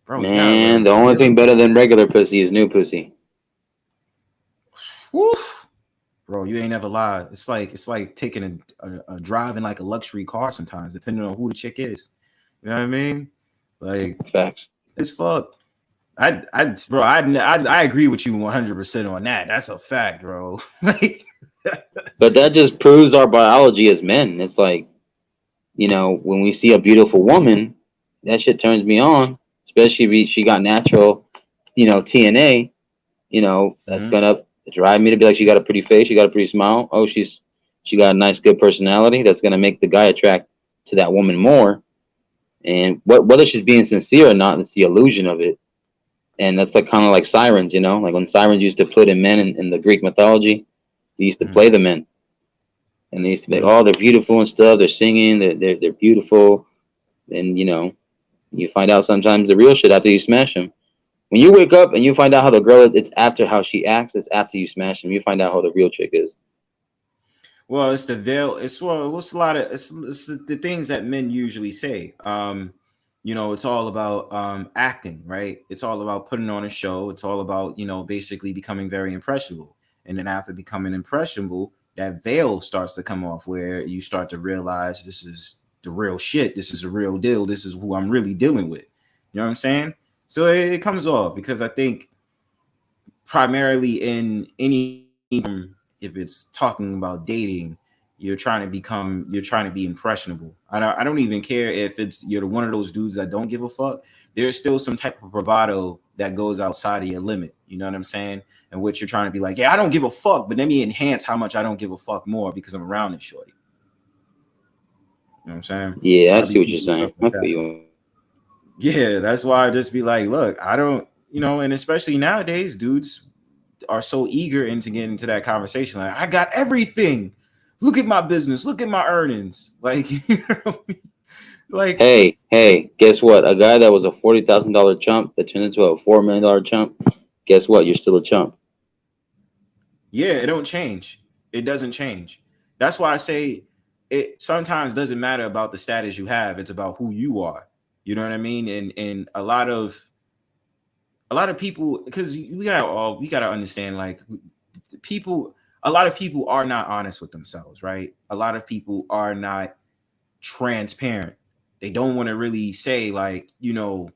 bro, man, the only thing better than regular pussy is new pussy. Woo. Bro, you ain't never lied. It's like taking a drive in like a luxury car sometimes, depending on who the chick is. You know what I mean? Like, facts. It's fuck. I agree with you 100% on that. That's a fact, bro. Like, but that just proves our biology as men. It's like, you know, when we see a beautiful woman, that shit turns me on. Especially if she got natural, you know, TNA. You know, that's gonna drive me to be like, she got a pretty face, she got a pretty smile. Oh, she got a nice, good personality. That's gonna make the guy attract to that woman more. And whether she's being sincere or not, it's the illusion of it. And that's like kind of like sirens, you know, like when sirens used to put in men in the Greek mythology, they used to play the men, and they used to be like, oh, they're beautiful and stuff. They're singing, they're beautiful, and you know, you find out sometimes the real shit after you smash them. When you wake up and you find out how the girl is, it's after how she acts. It's after you smash them. You find out how the real chick is. Well, it's the veil. It's a lot of it's the things that men usually say. You know, it's all about acting, right? It's all about putting on a show. It's all about, you know, basically becoming very impressionable. And then after becoming impressionable, that veil starts to come off, where you start to realize this is the real shit. This is a real deal. This is who I'm really dealing with. You know what I'm saying? So it comes off, because I think primarily in any, if it's talking about dating, you're trying to be impressionable. I don't even care if you're one of those dudes that don't give a fuck. There's still some type of bravado that goes outside of your limit. You know what I'm saying? In which you're trying to be like, yeah, I don't give a fuck, but let me enhance how much I don't give a fuck more because I'm around this shorty. You know what I'm saying? Yeah, I see what you're saying. I feel you. Yeah, that's why I just be like, look, I don't, you know, and especially nowadays, dudes are so eager into getting into that conversation. Like, I got everything. Look at my business. Look at my earnings. Like, you know, like, hey, guess what? A guy that was a $40,000 chump that turned into a $4 million chump. Guess what? You're still a chump. Yeah, it don't change. It doesn't change. That's why I say it sometimes doesn't matter about the status you have. It's about who you are. You know what I mean? And a lot of people, because we gotta understand, like, a lot of people are not honest with themselves, right? A lot of people are not transparent. They don't want to really say, like, you know,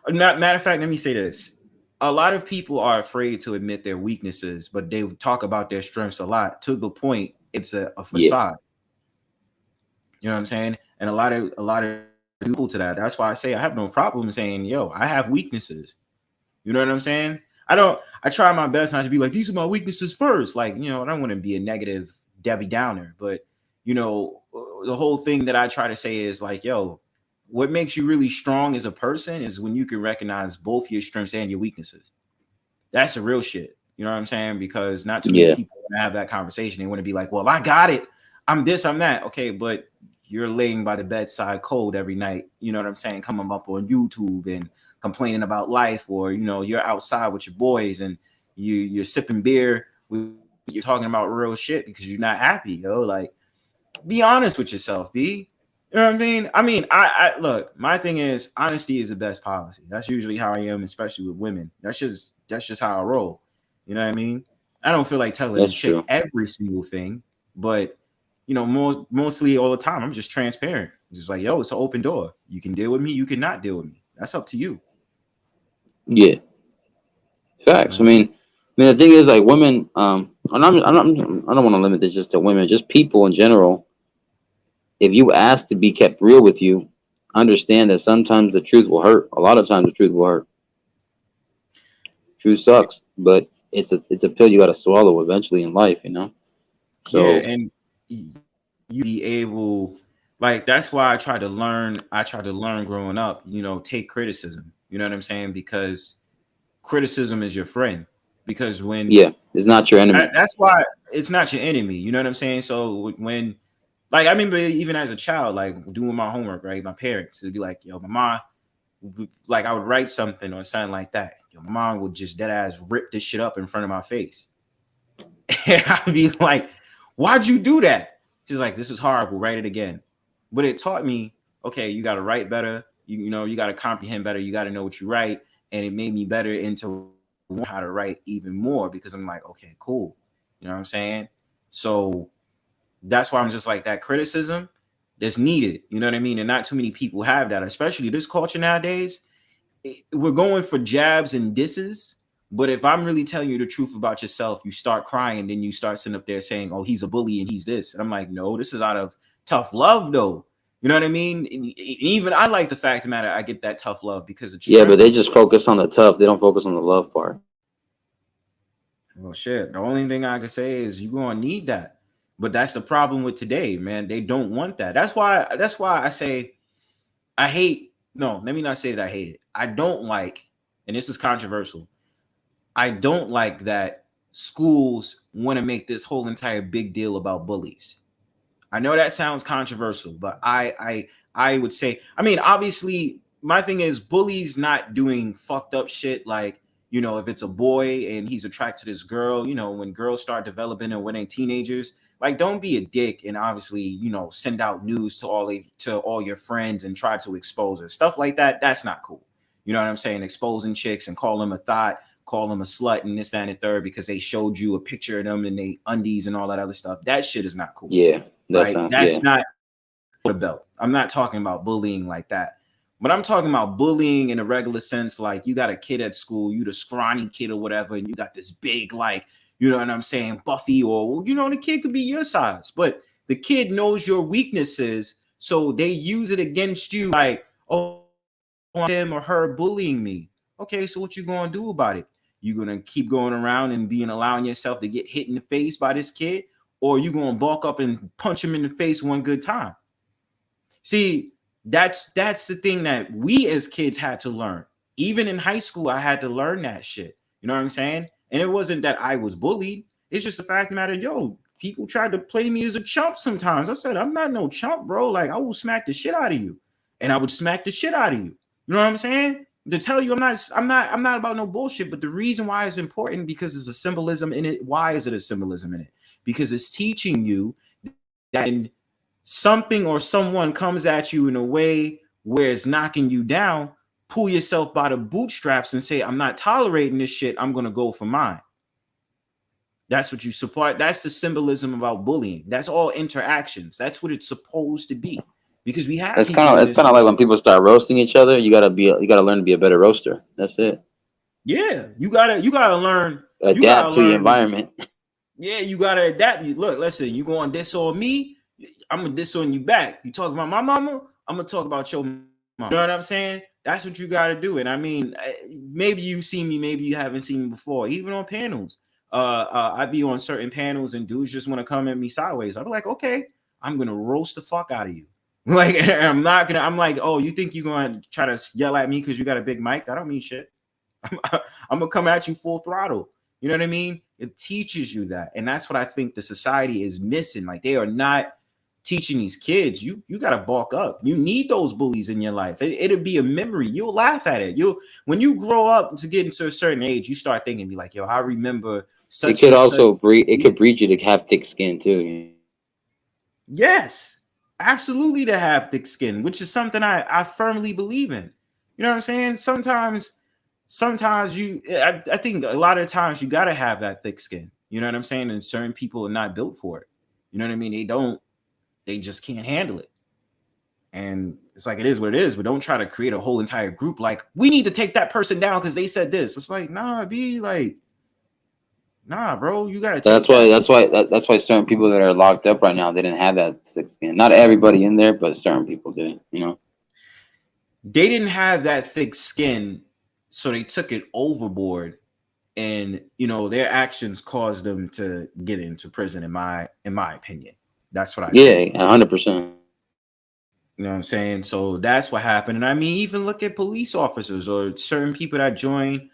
not matter of fact, let me say this. A lot of people are afraid to admit their weaknesses, but they talk about their strengths a lot, to the point it's a facade. Yeah. You know what I'm saying? And a lot of people to that. That's why I say I have no problem saying, yo, I have weaknesses. You know what I'm saying? I try my best not to be like, these are my weaknesses first. Like, you know, I don't want to be a negative Debbie Downer, but, you know, the whole thing that I try to say is like, yo, what makes you really strong as a person is when you can recognize both your strengths and your weaknesses. That's the real shit. You know what I'm saying? Because not too many people want to have that conversation. They want to be like, well, I got it. I'm this, I'm that. Okay, but you're laying by the bedside cold every night. You know what I'm saying? Coming up on YouTube and complaining about life, or, you know, you're outside with your boys and you're sipping beer. You're talking about real shit because you're not happy, yo. Like, be honest with yourself, B. You know what I mean? I look, my thing is honesty is the best policy. That's usually how I am, especially with women. That's just how I roll. You know what I mean? I don't feel like telling a That's chick true. every single thing, but you know, mostly all the time, I'm just transparent. Just like, yo, it's an open door. You can deal with me, you cannot deal with me. That's up to you. Yeah, You know facts. what I mean? The thing is, like women, and I don't want to limit this just to women, just people in general. If you ask to be kept real with you, understand that sometimes the truth will hurt. A lot of times the truth will hurt. Truth sucks, but it's a pill you got to swallow eventually in life, you know. Yeah, So and you be able, like, that's why I try to learn. I try to learn growing up, you know, take criticism. You know what I'm saying? Because criticism is your friend. Because when yeah, it's not your enemy. that's why it's not your enemy. You know what I'm saying? So when, like, I remember even as a child, like doing my homework, right? My parents would be like, "Yo, my mom," like I would write something or something like that. Yo, my mom would just dead ass rip this shit up in front of my face, and I'd be like, "Why'd you do that?" She's like, "This is horrible. Write it again." But it taught me, okay, you got to write better. You know, you got to comprehend better. You got to know what you write, and it made me better into how to write even more because I'm like, okay, cool. You know what I'm saying? So that's why I'm just like that criticism that's needed. You know what I mean? And not too many people have that, especially this culture nowadays. We're going for jabs and disses. But if I'm really telling you the truth about yourself, you start crying, then you start sitting up there saying, "Oh, he's a bully and he's this." And I'm like, no, this is out of tough love, though. You know what I mean? And even I like the fact of the matter, I get that tough love because it's Yeah, but they strengthening. just focus on the tough. They don't focus on the love part. Well, shit. The only thing I can say is you're gonna need that. But that's the problem with today, man. They don't want that. That's why I say I hate. No, let me not say that I hate it. I don't like, and this is controversial. I don't like that schools want to make this whole entire big deal about bullies. I know that sounds controversial, but I would say, I mean, obviously, my thing is bullies not doing fucked up shit like, you know, if it's a boy and he's attracted to this girl, you know, when girls start developing and when they're teenagers, like don't be a dick and obviously, you know, send out news to all your friends and try to expose her. Stuff like that, that's not cool. You know what I'm saying? Exposing chicks and call them a thought, call them a slut and this, that, and the third because they showed you a picture of them in they undies and all that other stuff. That shit is not cool, Yeah, that's right? not. Yeah, That's not the belt. I'm not talking about bullying like that. But I'm talking about bullying in a regular sense, like you got a kid at school, you the scrawny kid or whatever, and you got this big, like, you know what I'm saying, Buffy, or you know, the kid could be your size, but the kid knows your weaknesses, so they use it against you, like, oh, him or her bullying me. Okay, so what you gonna do about it? You gonna keep going around and allowing yourself to get hit in the face by this kid, or you gonna bulk up and punch him in the face one good time? See, that's the thing that we as kids had to learn. Even in high school, I had to learn that shit. You know what I'm saying? And it wasn't that I was bullied. It's just the fact of the matter, yo, people tried to play me as a chump sometimes. I said, I'm not no chump, bro. Like, I will smack the shit out of you. And I would smack the shit out of you. You know what I'm saying? To tell you I'm not about no bullshit. But the reason why it's important because there's a symbolism in it. Why is it a symbolism in it? Because it's teaching you that something or someone comes at you in a way where it's knocking you down, pull yourself by the bootstraps and say, I'm not tolerating this shit. I'm going to go for mine. That's what you support. That's the symbolism about bullying. That's all interactions. That's what it's supposed to be. Because we have it's people in it's this. kind of like when people start roasting each other. You gotta learn to be a better roaster. That's it. Yeah, you gotta learn. You gotta Adapt to the learn. environment. Yeah, you gotta adapt. You look, listen, you going diss on me, I'm gonna diss on you back. You talk about my mama, I'm gonna talk about your mama. You know what I'm saying? That's what you gotta do. And I mean, maybe you've seen me, maybe you haven't seen me before, even on panels. I be on certain panels and dudes just want to come at me sideways. I'll be like, okay, I'm gonna roast the fuck out of you. Like, I'm like, oh, you think you're gonna try to yell at me because you got a big mic? That don't mean shit. I'm gonna come at you full throttle. You know what I mean? It teaches you that, and that's what I think the society is missing. Like they are not teaching these kids. You gotta bulk up. You need those bullies in your life. It'll be a memory. You'll laugh at it. When you grow up to get into a certain age, you start thinking, be like, yo, I remember It such could and such. also breed. It could breed you to have thick skin too. Yes. absolutely to have thick skin, which is something I firmly believe in. You know what I'm saying? Sometimes I think a lot of times you got to have that thick skin. You know what I'm saying? And certain people are not built for it. You know what I mean? They just can't handle it. And it's like, it is what it is, but don't try to create a whole entire group like, we need to take that person down because they said this. It's like, nah, be like, nah, bro, you gotta take That's why certain people that are locked up right now, they didn't have that thick skin. Not everybody in there, but certain people did, you know. They didn't have that thick skin, so they took it overboard, and you know, their actions caused them to get into prison, in my opinion. That's what I think. 100%. You know what I'm saying? So that's what happened. And I mean, even look at police officers or certain people that join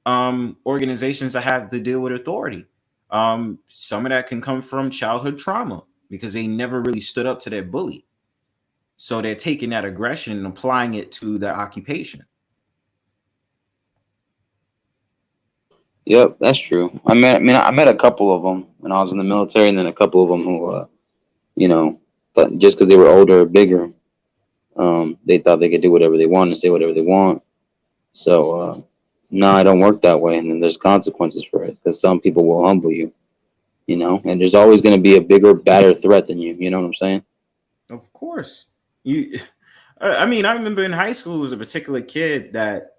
organizations that have to deal with authority. Some of that can come from childhood trauma because they never really stood up to their bully. So they're taking that aggression and applying it to their occupation. Yep, that's true. I met a couple of them when I was in the military, and then a couple of them who, you know, but just because they were older or bigger, they thought they could do whatever they want and say whatever they want. So, no, I don't work that way, and then there's consequences for it because some people will humble you, you know, and there's always going to be a bigger, badder threat than you. You know what I'm saying? Of course. I mean, I remember in high school, there was a particular kid that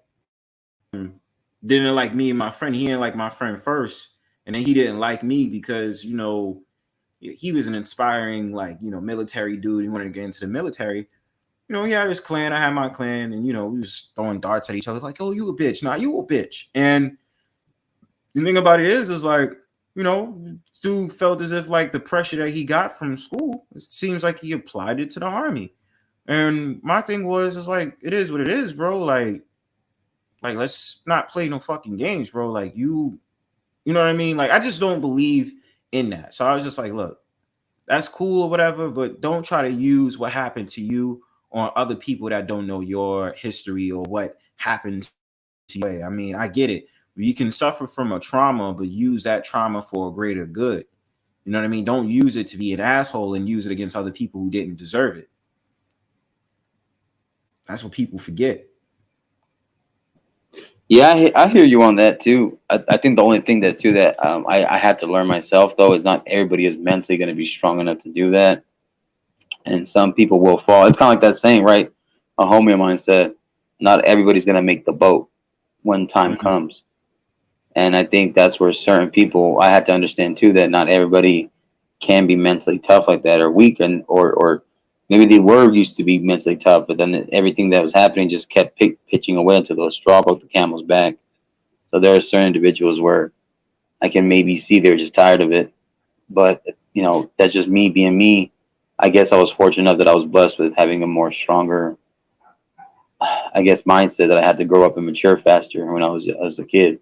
didn't like me and my friend. He didn't like my friend first, and then he didn't like me because, you know, he was an inspiring, like, you know, military dude. He wanted to get into the military. You know, he had his clan, I had my clan, and, you know, we was throwing darts at each other like, oh, you a bitch. Nah, you a bitch. And the thing about it is like, you know, dude felt as if like the pressure that he got from school, it seems like he applied it to the army. And my thing was, it's like, it is what it is, bro. Like let's not play no fucking games, bro. Like you know what I mean? Like, I just don't believe in that. So I was just like, look, that's cool or whatever, but don't try to use what happened to you on other people that don't know your history or what happened to you. I mean, I get it. You can suffer from a trauma, but use that trauma for a greater good. You know what I mean? Don't use it to be an asshole and use it against other people who didn't deserve it. That's what people forget. Yeah, I hear you on that too. I think the only thing that too that I had to learn myself though is not everybody is mentally going to be strong enough to do that, and some people will fall. It's kind of like that saying, right? A homie of mine said, "Not everybody's going to make the boat when time comes," and I think that's where certain people I had to understand too that not everybody can be mentally tough like that or weak, and or maybe they were used to be mentally tough, but then everything that was happening just kept pitching away until the straw broke the camel's back. So there are certain individuals where I can maybe see they're just tired of it, but you know that's just me being me. I guess I was fortunate enough that I was blessed with having a more stronger, I guess, mindset that I had to grow up and mature faster when I was a kid.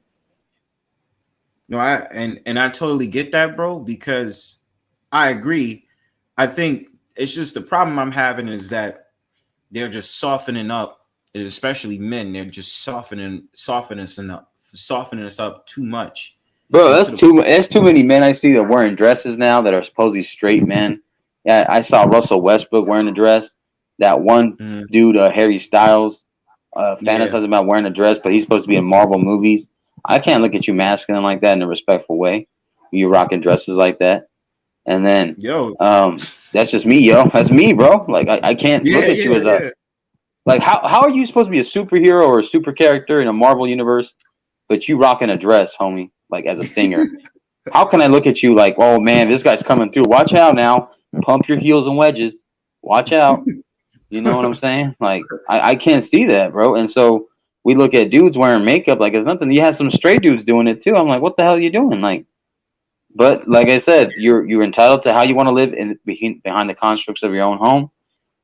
No, I totally get that, bro, because I agree. I think it's just the problem I'm having is that they're just softening up, and especially men. They're just softening us up too much. Bro, that's too many men I see that wearing dresses now that are supposedly straight men. Yeah, I saw Russell Westbrook wearing a dress. That one dude, Harry Styles, fantasizing about wearing a dress, but he's supposed to be in Marvel movies. I can't look at you masculine like that in a respectful way. You rocking dresses like that, and then that's just me, yo. That's me, bro. Like I can't look at you as a like how are you supposed to be a superhero or a super character in a Marvel universe, but you rocking a dress, homie, like as a singer? How can I look at you like, oh man, this guy's coming through? Watch out now. Pump your heels and wedges. Watch out. You know what I'm saying? Like I can't see that, bro. And so we look at dudes wearing makeup like it's nothing. You have some straight dudes doing it too. I'm like, what the hell are you doing? Like, but like I said, you're entitled to how you want to live behind the constructs of your own home.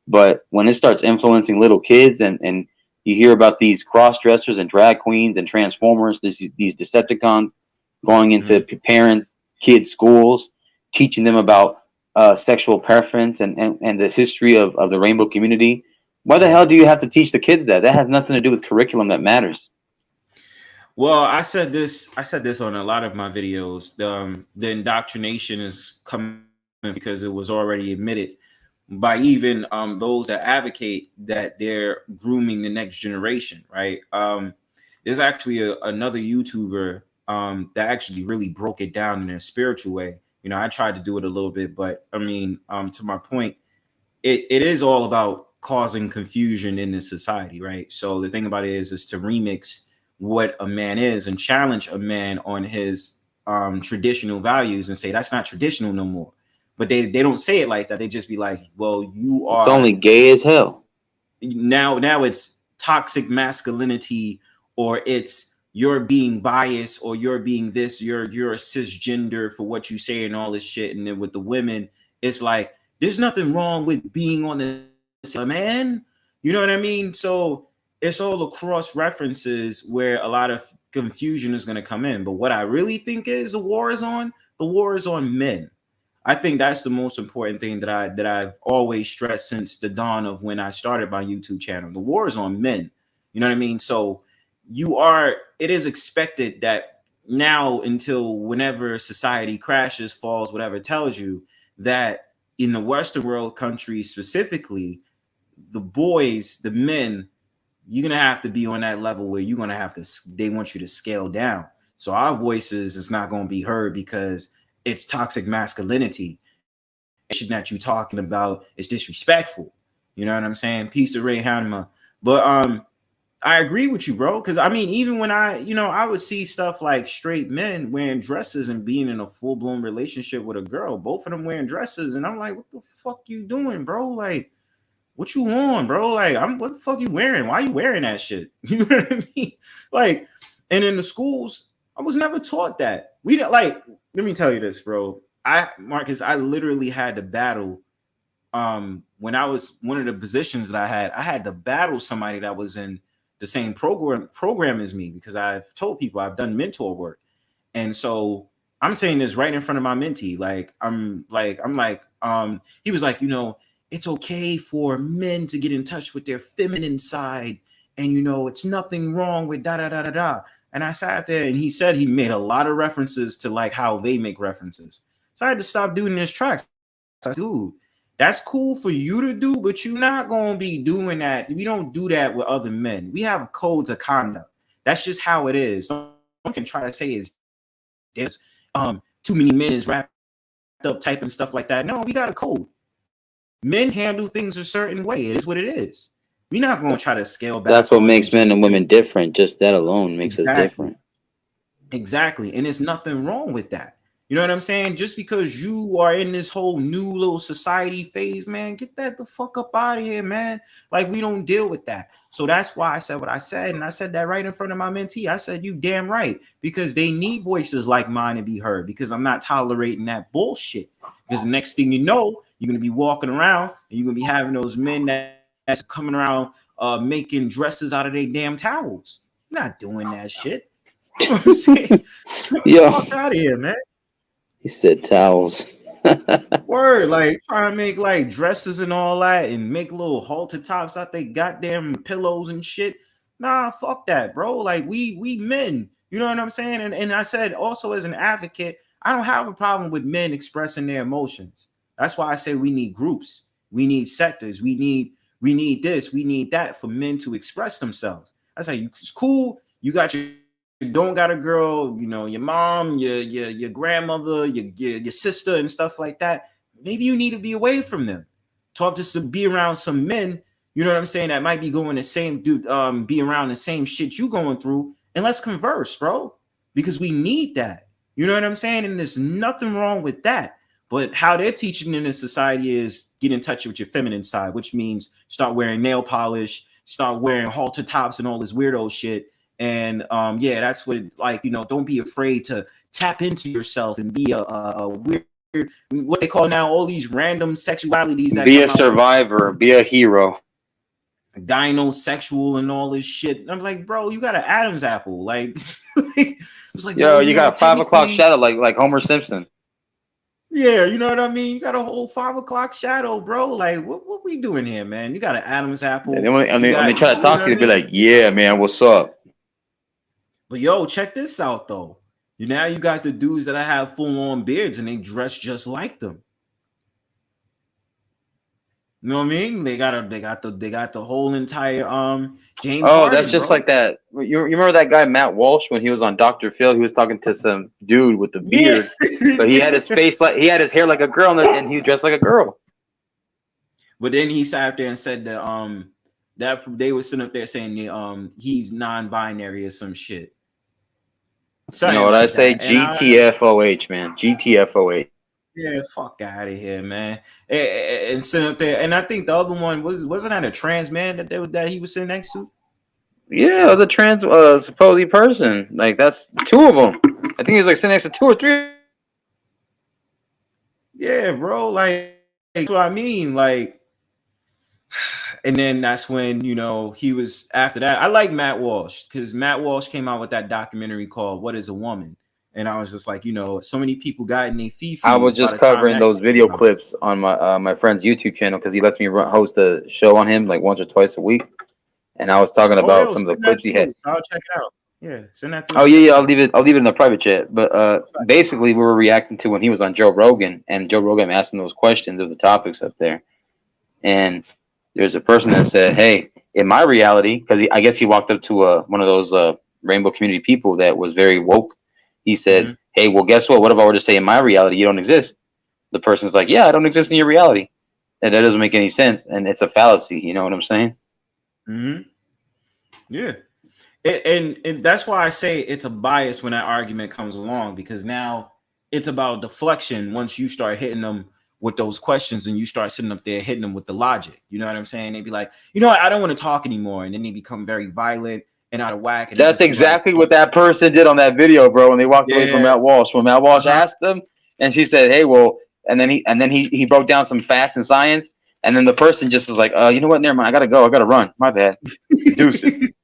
But when it starts influencing little kids and you hear about these cross dressers and drag queens and transformers, these Decepticons going into parents, kids' schools, teaching them about sexual preference and the history of the rainbow community. Why the hell do you have to teach the kids that? That has nothing to do with curriculum that matters. Well, I said this on a lot of my videos. The indoctrination is coming because it was already admitted by even those that advocate that they're grooming the next generation, right? There's actually another YouTuber that actually really broke it down in a spiritual way. You know, I tried to do it a little bit, but I mean, to my point, it is all about causing confusion in this society, right? So the thing about it is to remix what a man is and challenge a man on his traditional values and say that's not traditional no more. But they don't say it like that. They just be like, well, you It's are only gay as hell. now it's toxic masculinity, or it's you're being biased, or you're being this, you're a cisgender for what you say and all this shit. And then with the women, it's like there's nothing wrong with being on the man. You know what I mean? So it's all across references where a lot of confusion is going to come in. But what I really think is the war is on men. I think that's the most important thing that I've always stressed since the dawn of when I started my YouTube channel. The war is on men. You know what I mean? So it is expected that now until whenever society crashes, falls, whatever it tells you, that in the Western world countries specifically, the boys, the men, you're going to have to be on that level where you're going to have to, they want you to scale down. So our voices is not going to be heard because it's toxic masculinity. Shit that you talking about is disrespectful. You know what I'm saying? Peace to Ray Hanma. But I agree with you, bro. Because I mean, even when I would see stuff like straight men wearing dresses and being in a full-blown relationship with a girl, both of them wearing dresses, and I'm like, what the fuck you doing, bro? Like, what you on, bro? Like, what the fuck you wearing? Why you wearing that shit? You know what I mean? Like, and in the schools, I was never taught that. We don't like. Let me tell you this, bro. Marcus, I literally had to battle. When I was one of the positions that I had to battle somebody that was in the same program as me, because I've told people I've done mentor work, and so I'm saying this right in front of my mentee. He was like, it's okay for men to get in touch with their feminine side, and it's nothing wrong with da da da da da. And I sat there, and he said he made a lot of references to like how they make references. So I had to stop doing his tracks. Dude, that's cool for you to do, but you're not going to be doing that. We don't do that with other men. We have codes of conduct. That's just how it is. Don't try to say there's too many men is wrapped up typing stuff like that. No, we got a code. Men handle things a certain way. It is what it is. We're not going to try to scale back. That's what makes men and women different. Just that alone makes us different. Exactly. And there's nothing wrong with that. You know what I'm saying? Just because you are in this whole new little society phase, man, get that the fuck up out of here, man. Like, we don't deal with that. So that's why I said what I said. And I said that right in front of my mentee. I said, you damn right. Because they need voices like mine to be heard. Because I'm not tolerating that bullshit. Because the next thing you know, you're going to be walking around and you're going to be having those men that's coming around making dresses out of their damn towels. You're not doing that shit. You know what I'm saying? Yo, fuck out of here, man. He said towels. Word, like trying to make like dresses and all that and make little halter tops out they goddamn pillows and shit. Nah, fuck that, bro. Like we men, you know what I'm saying? And I said also as an advocate, I don't have a problem with men expressing their emotions. That's why I say we need groups, we need sectors, we need this, we need that for men to express themselves. I say it's cool. You got your don't got a girl, your mom, your grandmother, your sister and stuff like that. Maybe you need to be away from them. Be around some men, you know what I'm saying, that might be going the same be around the same shit you going through, and let's converse, bro, because we need that. You know what I'm saying? And there's nothing wrong with that. But how they're teaching in this society is get in touch with your feminine side, which means start wearing nail polish, start wearing halter tops and all this weirdo shit. And that's what don't be afraid to tap into yourself and be a weird, what they call now, all these random sexualities. That be a survivor, be a hero, gynosexual and all this shit. And I'm like, bro, you got an Adam's apple. Like, it's like, yo, you got a 5 o'clock shadow like Homer Simpson. Yeah, you know what I mean? You got a whole 5 o'clock shadow, bro. Like, what we doing here, man? You got an Adam's apple. Yeah, when they try to talk to you, they be like, yeah, man, what's up? But yo, check this out though. You got the dudes that have full-on beards and they dress just like them. You know what I mean? They got the whole entire James Oh, Harden, that's just bro. like that. You remember that guy Matt Walsh when he was on Dr. Phil? He was talking to some dude with the Yeah. beard, but he had his face like he had his hair like a girl, and he dressed like a girl. But then he sat up there and said that they were sitting up there saying he's non-binary or some shit. You know what I say? GTFOH, man. GTFOH. Yeah, fuck out of here, man. And sitting up there, and I think the other one wasn't that a trans man that he was sitting next to? Yeah, the trans supposedly person. Like that's two of them. I think he was like sitting next to two or three. Yeah, bro. Like that's what I mean. Like, and then that's when he was after that. I like Matt Walsh because Matt Walsh came out with that documentary called "What Is a Woman." And I was just like, so many people got in their fifis. I was just covering those video clips on my friend's YouTube channel because he lets me host a show on him like once or twice a week, and I was talking about some of the clips he had. I'll check it out. Yeah, send that. Oh yeah, I'll leave it in the private chat. But basically, we were reacting to when he was on Joe Rogan, and Joe Rogan asked him those questions. There was the topics up there, and there's a person that said, "Hey, in my reality," because I guess he walked up to one of those rainbow community people that was very woke. He said, "Hey, well, guess what? What if I were to say in my reality you don't exist?" The person's like, "Yeah, I don't exist in your reality," and that doesn't make any sense, and it's a fallacy. You know what I'm saying? Mm-hmm. Yeah, and that's why I say it's a bias when that argument comes along, because now it's about deflection. Once you start hitting them with those questions and you start sitting up there hitting them with the logic, you know what I'm saying? They'd be like, I don't want to talk anymore, and then they become very violent and out of whack. And that's exactly what that person did on that video, bro. When they walked away from Matt Walsh, when Matt Walsh asked them, and she said, "Hey, well," and then he broke down some facts and science, and then the person just was like, "You know what? Never mind. I gotta go. I gotta run. My bad. Deuces."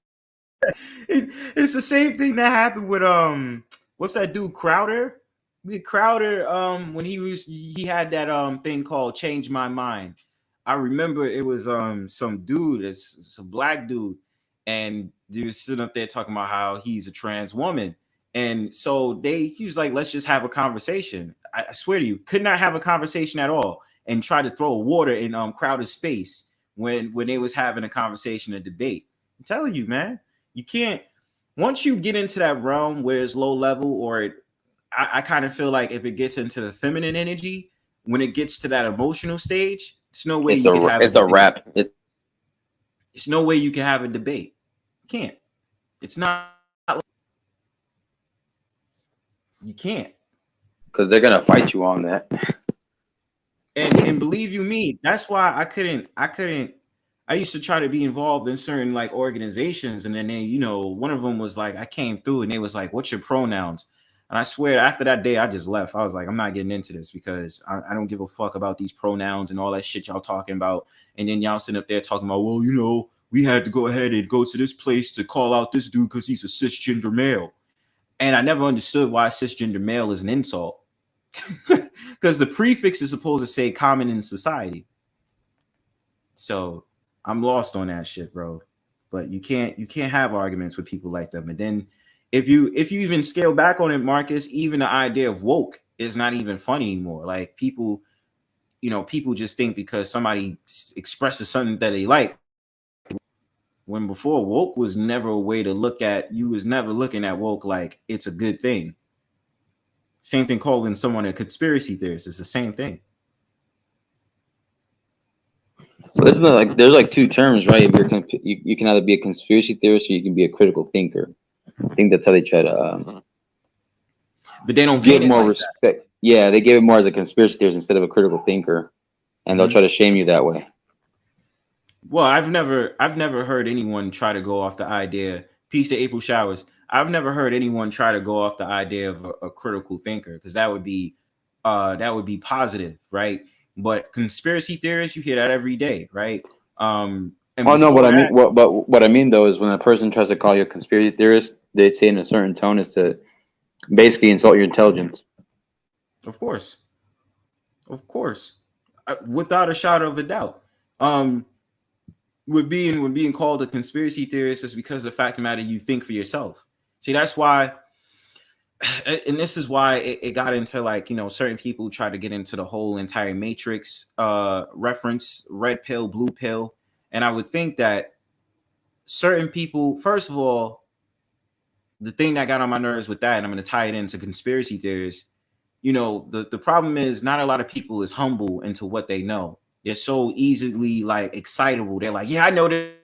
It's the same thing that happened with what's that dude Crowder? When he had that thing called Change My Mind. I remember it was some dude, it's a black dude, and he was sitting up there talking about how he's a trans woman. And so he was like, let's just have a conversation. I swear to you, could not have a conversation at all, and try to throw water in Crowder's face when they was having a conversation, a debate. I'm telling you, man, you can't, once you get into that realm where it's low level, or I kind of feel like if it gets into the feminine energy, when it gets to that emotional stage, it's no way you can have it's a wrap. It's no way you can have a debate. You can't. It's not. You can't. Because they're gonna fight you on that. And believe you me, that's why I couldn't. I used to try to be involved in certain like organizations, and then one of them was like, I came through and they was like, "What's your pronouns?" And I swear, after that day, I just left. I was like, I'm not getting into this because I don't give a fuck about these pronouns and all that shit y'all talking about. And then y'all sitting up there talking about, well, we had to go ahead and go to this place to call out this dude because he's a cisgender male. And I never understood why cisgender male is an insult. Because the prefix is supposed to say common in society. So I'm lost on that shit, bro. But you can't have arguments with people like them. And then if you even scale back on it, Marcus, even the idea of woke is not even funny anymore. Like people just think because somebody expresses something that they like, when before woke was never a way to look at, you was never looking at woke like it's a good thing. Same thing calling someone a conspiracy theorist is the same thing. So there's like two terms, right? If you can either be a conspiracy theorist or you can be a critical thinker. I think that's how they try to. But they don't give more like respect. That. Yeah, they give it more as a conspiracy theorist instead of a critical thinker, and they'll try to shame you that way. Well, I've never heard anyone try to go off the idea. Peace to April Showers. I've never heard anyone try to go off the idea of a critical thinker, because that would be positive, right? But conspiracy theorists, you hear that every day, right? What I mean though is when a person tries to call you a conspiracy theorist, they say in a certain tone is to basically insult your intelligence. Of course, without a shadow of a doubt. With being called a conspiracy theorist is because of the fact of the matter, you think for yourself. See, that's why and this is why it got into like, you know, certain people try to get into the whole entire Matrix reference, red pill, blue pill. And I would think that certain people, first of all, the thing that got on my nerves with that, and I'm going to tie it into conspiracy theories, you know, the problem is not a lot of people is humble into what they know. They're so easily like excitable. They're like, yeah, I know this.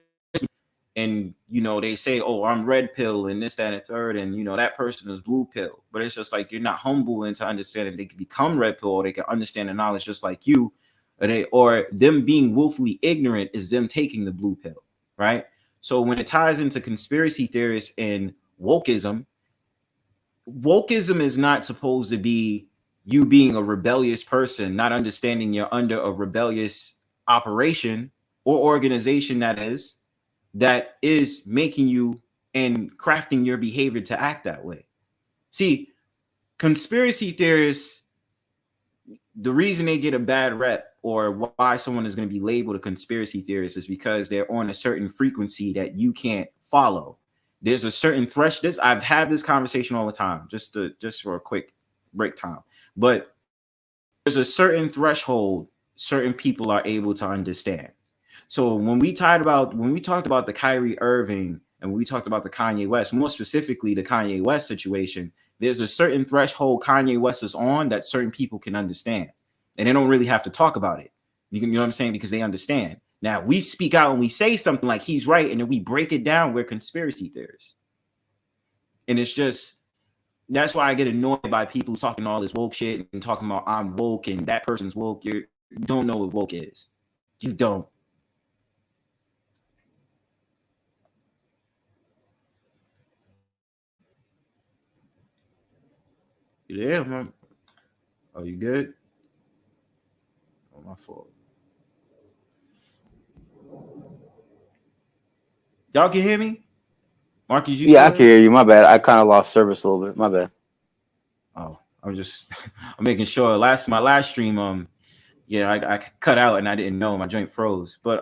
And, you know, they say, oh, I'm red pill and this, that, and third. And, you know, that person is blue pill. But it's just like, you're not humble into understanding they can become red pill, or they can understand the knowledge just like you. Or them being willfully ignorant is them taking the blue pill, right? So when it ties into conspiracy theorists and wokeism is not supposed to be you being a rebellious person, not understanding you're under a rebellious operation or organization that is making you and crafting your behavior to act that way. See, conspiracy theorists, the reason they get a bad rep or why someone is going to be labeled a conspiracy theorist is because they're on a certain frequency that you can't follow. There's a certain threshold. I've had this conversation all the time, just for a quick break time. But there's a certain threshold certain people are able to understand. So when we talked about the Kyrie Irving and we talked about the Kanye West, more specifically the Kanye West situation, there's a certain threshold Kanye West is on that certain people can understand. And they don't really have to talk about it. You know what I'm saying? Because they understand. Now, we speak out and we say something like he's right, and then we break it down. We're conspiracy theorists. And it's just, that's why I get annoyed by people talking all this woke shit and talking about I'm woke and that person's woke. You don't know what woke is. You don't. You there, man? Oh, you good? Oh, my fault. Y'all can hear me? Marcus, you Yeah, I can hear you. My bad. I kind of lost service a little bit. My bad. Oh, I'm making sure. My last stream, yeah, I cut out and I didn't know my joint froze. But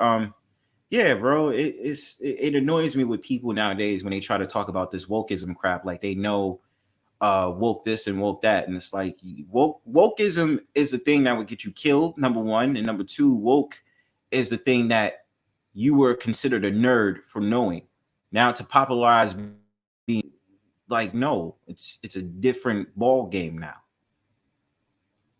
yeah, bro, it annoys me with people nowadays when they try to talk about this wokeism crap, like they know woke this and woke that, and it's like wokeism is the thing that would get you killed, number one, and number two, woke is the thing that you were considered a nerd for knowing. Now to popularize being like, no, it's a different ball game now.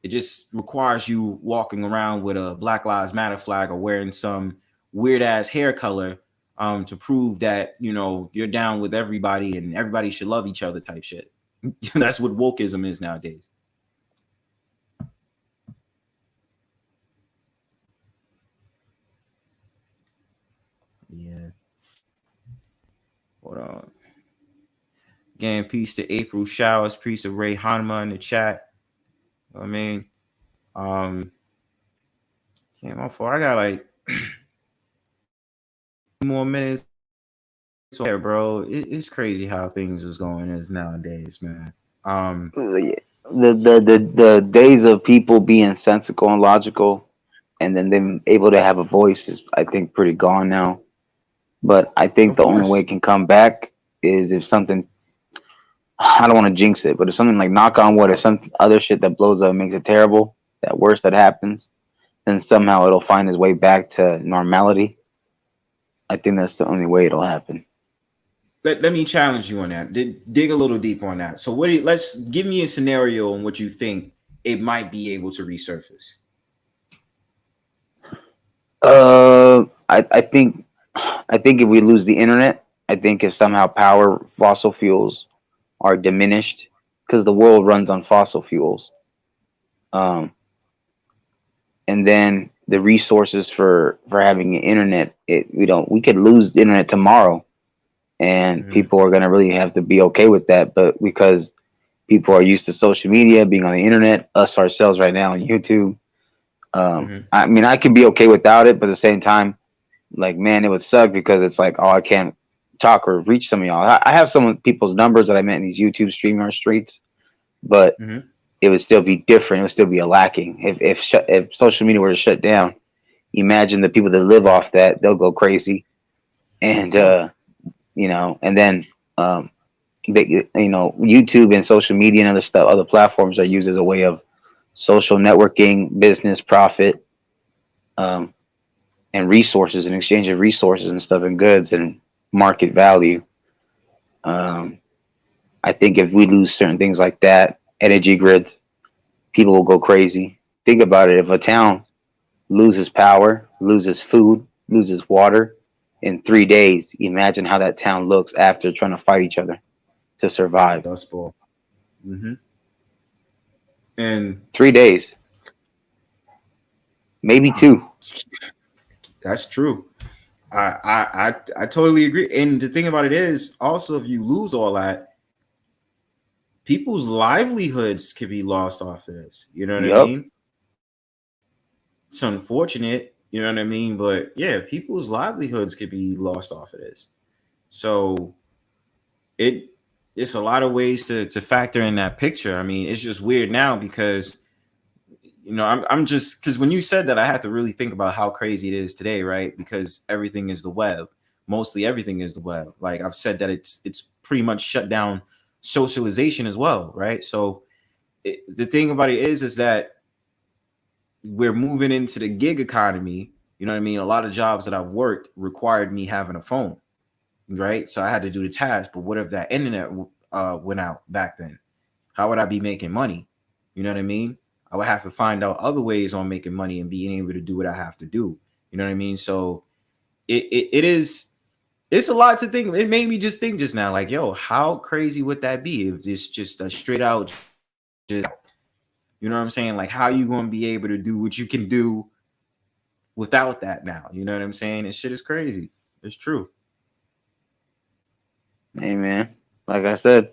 It just requires you walking around with a Black Lives Matter flag or wearing some weird ass hair color to prove that, you know, you're down with everybody and everybody should love each other type shit. That's what wokeism is nowadays. Yeah. Hold on. Again, peace to April Showers, peace to Ray Hanma in the chat. I mean, yeah, my fault. I got like more minutes. So, yeah, bro, it's crazy how things is going is nowadays, man. The days of people being sensical and logical, and then them able to have a voice is, I think, pretty gone now. But I think the only way it can come back is if something, I don't want to jinx it, but if something like knock on wood or some other shit that blows up makes it terrible, that worst that happens, then somehow it'll find its way back to normality. I think that's the only way it'll happen. Let me challenge you on that. Dig a little deep on that. So let's give me a scenario in which you think it might be able to resurface. I think if we lose the internet, I think if somehow fossil fuels are diminished, because the world runs on fossil fuels, and then the resources for having an internet, we could lose the internet tomorrow, and people are gonna really have to be okay with that. But because people are used to social media, being on the internet, us ourselves right now on YouTube, I mean, I could be okay without it, but at the same time, like, man, it would suck because it's like, oh, I can't talk or reach some of y'all. I have some people's numbers that I met in these YouTube StreamYard streets, but it would still be different. It would still be a lacking. If social media were to shut down, imagine the people that live off that, they'll go crazy. And, you know, and then, YouTube and social media and other stuff, other platforms are used as a way of social networking, business, profit, and resources, and exchange of resources and stuff and goods and market value. I think if we lose certain things like that, energy grids, people will go crazy. Think about it. If a town loses power, loses food, loses water in 3 days, imagine how that town looks after trying to fight each other to survive. Dust Bowl. Mm-hmm. And 3 days, maybe 2. that's true. I totally agree. And the thing about it is, also, if you lose all that, people's livelihoods could be lost off of this. You know what I mean? It's unfortunate, you know what I mean? But yeah, people's livelihoods could be lost off of this. So it's a lot of ways to factor in that picture. I mean, it's just weird now because, you know, I'm just, because when you said that, I had to really think about how crazy it is today, right? Because everything is the web. Mostly everything is the web. Like I've said that it's pretty much shut down socialization as well, right? So the thing about it is that we're moving into the gig economy. You know what I mean? A lot of jobs that I've worked required me having a phone, right? So I had to do the task. But what if that internet went out back then? How would I be making money? You know what I mean? I would have to find out other ways on making money and being able to do what I have to do. You know what I mean? So it's a lot to think. It made me just think just now, like, yo, how crazy would that be if it's just a straight out, just, you know what I'm saying? Like, how you going to be able to do what you can do without that now? You know what I'm saying? And shit is crazy. It's true. Hey, man. Like I said,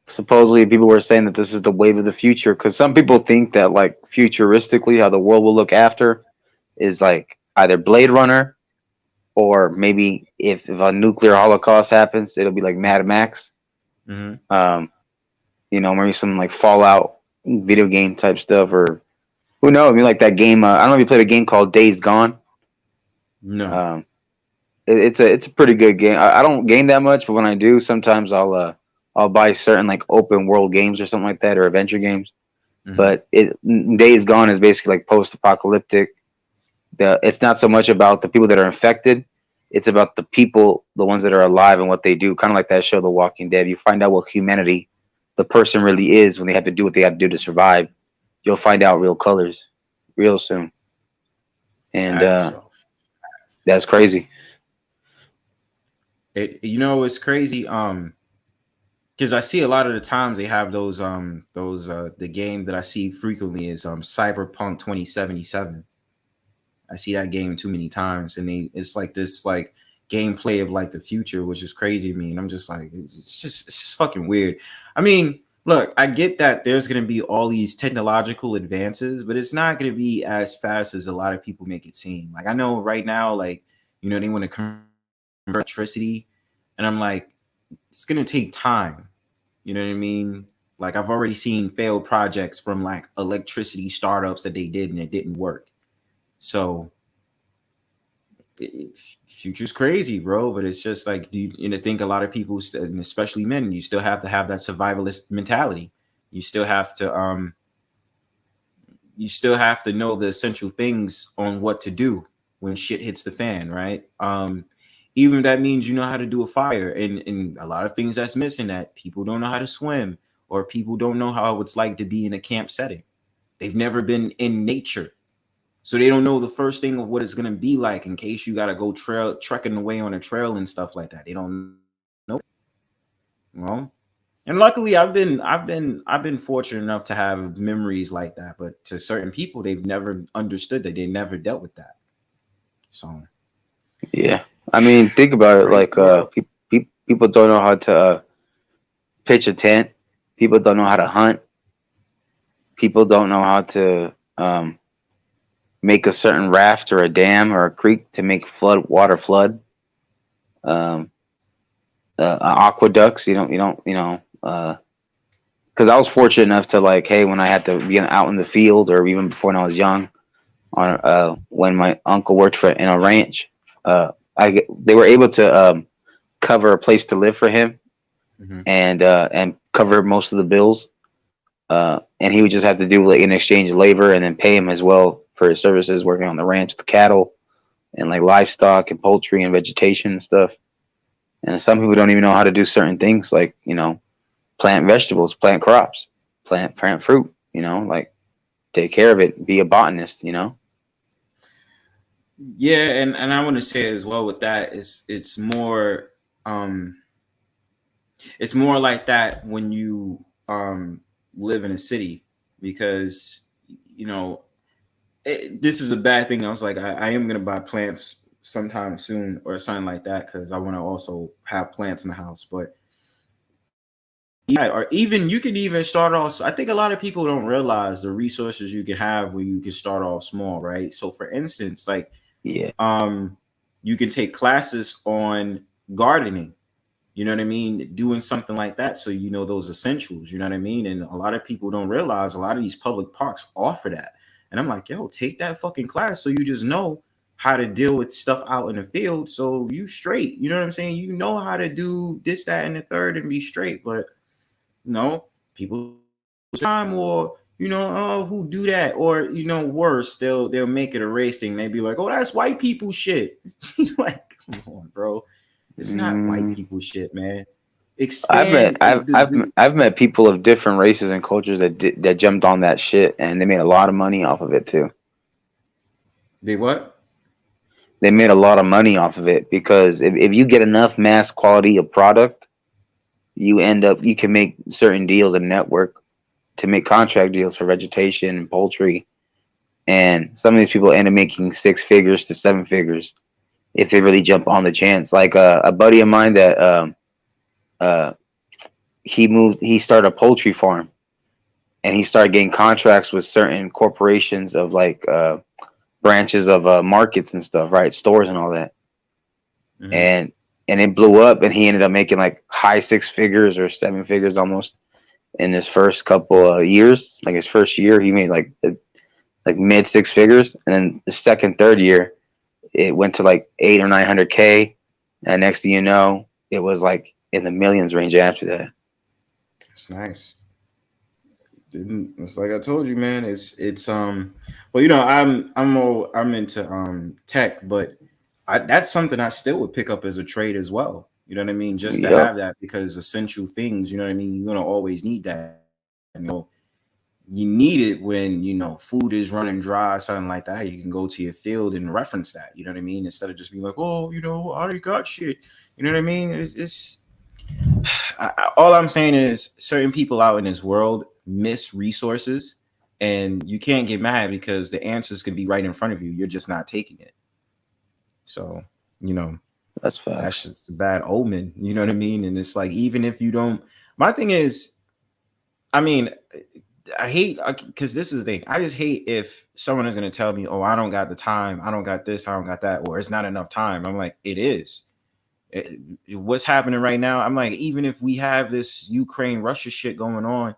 supposedly people were saying that this is the wave of the future because some people think that, like, futuristically, how the world will look after is like either Blade Runner or maybe if a nuclear holocaust happens, it'll be like Mad Max. Mm-hmm. Maybe some like Fallout video game type stuff, or who knows? I mean, like that game. I don't know if you played a game called Days Gone. No. It's a pretty good game. I don't game that much, but when I do, sometimes I'll buy certain like open world games or something like that, or adventure games. Mm-hmm. But Days Gone is basically like post apocalyptic. It's not so much about the people that are infected. It's about the people, the ones that are alive and what they do. Kind of like that show, The Walking Dead. You find out what humanity, the person really is when they have to do what they have to do to survive. You'll find out real colors real soon. And that's crazy. It's crazy. Because I see a lot of the times they have those the game that I see frequently is Cyberpunk 2077. I see that game too many times, and it's like this like gameplay of like the future, which is crazy to me. And I'm just like, it's just fucking weird. I mean, look, I get that there's gonna be all these technological advances, but it's not gonna be as fast as a lot of people make it seem. Like I know right now, like, you know, they want to convert electricity, and I'm like, it's gonna take time. You know what I mean? Like I've already seen failed projects from like electricity startups that they did and it didn't work. So future's crazy, bro. But it's just like I think a lot of people, and especially men, you still have to have that survivalist mentality. You still have to know the essential things on what to do when shit hits the fan, right? Even if that means you know how to do a fire, and a lot of things that's missing, that people don't know how to swim, or people don't know how it's like to be in a camp setting. They've never been in nature. So they don't know the first thing of what it's gonna be like in case you gotta go trekking away on a trail and stuff like that. They don't know. Well, and luckily I've been fortunate enough to have memories like that. But to certain people, they've never understood that. They never dealt with that. So yeah, I mean, think about it. Like people don't know how to pitch a tent. People don't know how to hunt. People don't know how to make a certain raft or a dam or a creek to make water flood. Aqueducts, because I was fortunate enough to, like, hey, when I had to be out in the field, or even before when I was young, when my uncle worked in a ranch, they were able to cover a place to live for him and cover most of the bills. And he would just have to do like in exchange labor and then pay him as well for his services working on the ranch with the cattle and like livestock and poultry and vegetation and stuff. And some people don't even know how to do certain things like, plant vegetables, plant crops, plant fruit, like take care of it, be a botanist, Yeah, and I want to say as well with that it's more like that when you live in a city, because this is a bad thing. I was like, I am gonna buy plants sometime soon or something like that, because I want to also have plants in the house. But yeah, or even you can even start off. I think a lot of people don't realize the resources you can have when you can start off small, right? So for instance, like yeah, you can take classes on gardening. You know what I mean? Doing something like that, so those essentials. You know what I mean? And a lot of people don't realize a lot of these public parks offer that. And I'm like, yo, take that fucking class so you just know how to deal with stuff out in the field. So you straight. You know what I'm saying? You know how to do this, that, and the third and be straight. But no, people time or who do that, or worse, they'll make it a race thing. They be like, oh, that's white people shit. Like, come on, bro. It's not white people shit, man. Expand. I've met people of different races and cultures that jumped on that shit and they made a lot of money off of it too. They what? They made a lot of money off of it because if you get enough mass quality of product, you can make certain deals and network to make contract deals for vegetation and poultry. And some of these people end up making 6 figures to 7 figures if they really jump on the chance. Like a buddy of mine that he started a poultry farm and he started getting contracts with certain corporations of like branches of markets and stuff, right? Stores and all that. Mm-hmm. And it blew up and he ended up making like high 6 figures or 7 figures almost in his first couple of years. Like his first year, he made like mid 6 figures. And then the second, third year, it went to like 800 or 900K. And next thing you know, it was like in the millions range after that. It's nice. It's like I told you, man. It's well, I'm into tech, but that's something I still would pick up as a trade as well. You know what I mean? Just to have that, because essential things, you know what I mean? You're gonna always need that. You need it when food is running dry, something like that. You can go to your field and reference that. You know what I mean? Instead of just being like, oh, I already got shit. You know what I mean? It's all I'm saying is certain people out in this world miss resources, and you can't get mad because the answers can be right in front of you. You're just not taking it. So, that's fine. That's just a bad omen. You know what I mean? And it's like, even if you don't, my thing is, I mean, I hate, because this is the thing. I just hate if someone is going to tell me, oh, I don't got the time, I don't got this, I don't got that, or it's not enough time. I'm like, it is. What's happening right now? I'm like, even if we have this Ukraine-Russia shit going on,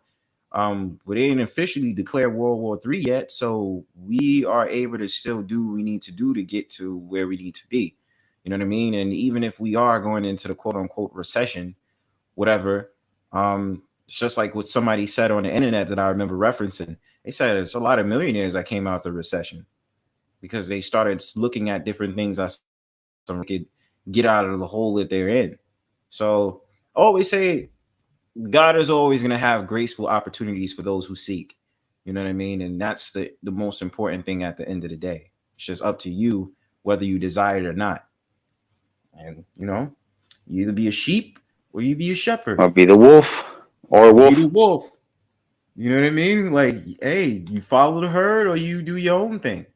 but they didn't officially declare World War III yet, so we are able to still do what we need to do to get to where we need to be. You know what I mean? And even if we are going into the quote-unquote recession, whatever, it's just like what somebody said on the internet that I remember referencing. They said it's a lot of millionaires that came out of the recession because they started looking at different things that could get out of the hole that they're in. So I always say God is always going to have graceful opportunities for those who seek. You know what I mean? And that's the most important thing at the end of the day. It's just up to you whether you desire it or not. And, you either be a sheep or you be a shepherd. Or be the wolf or a wolf. Be the wolf. You know what I mean? Like, hey, you follow the herd or you do your own thing.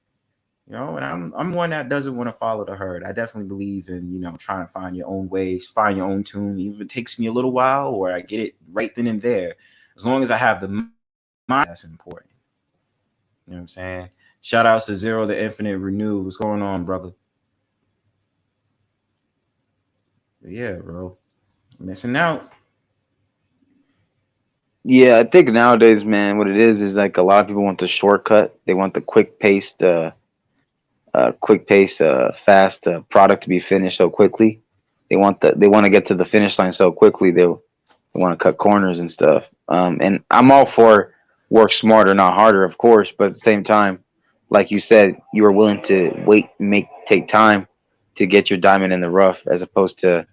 And I'm one that doesn't want to follow the herd. I definitely believe in, trying to find your own ways, find your own tune, even if it takes me a little while or I get it right then and there. As long as I have the mind, that's important. You know what I'm saying? Shout outs to Zero the Infinite Renew. What's going on, brother? But yeah, bro. Missing out. Yeah, I think nowadays, man, what it is like a lot of people want the shortcut. They want the quick-paced, fast product to be finished so quickly. They want to get to the finish line so quickly. They'll They want to cut corners and stuff. And I'm all for work smarter, not harder, of course. But at the same time, like you said, you are willing to wait, take time to get your diamond in the rough, as opposed to,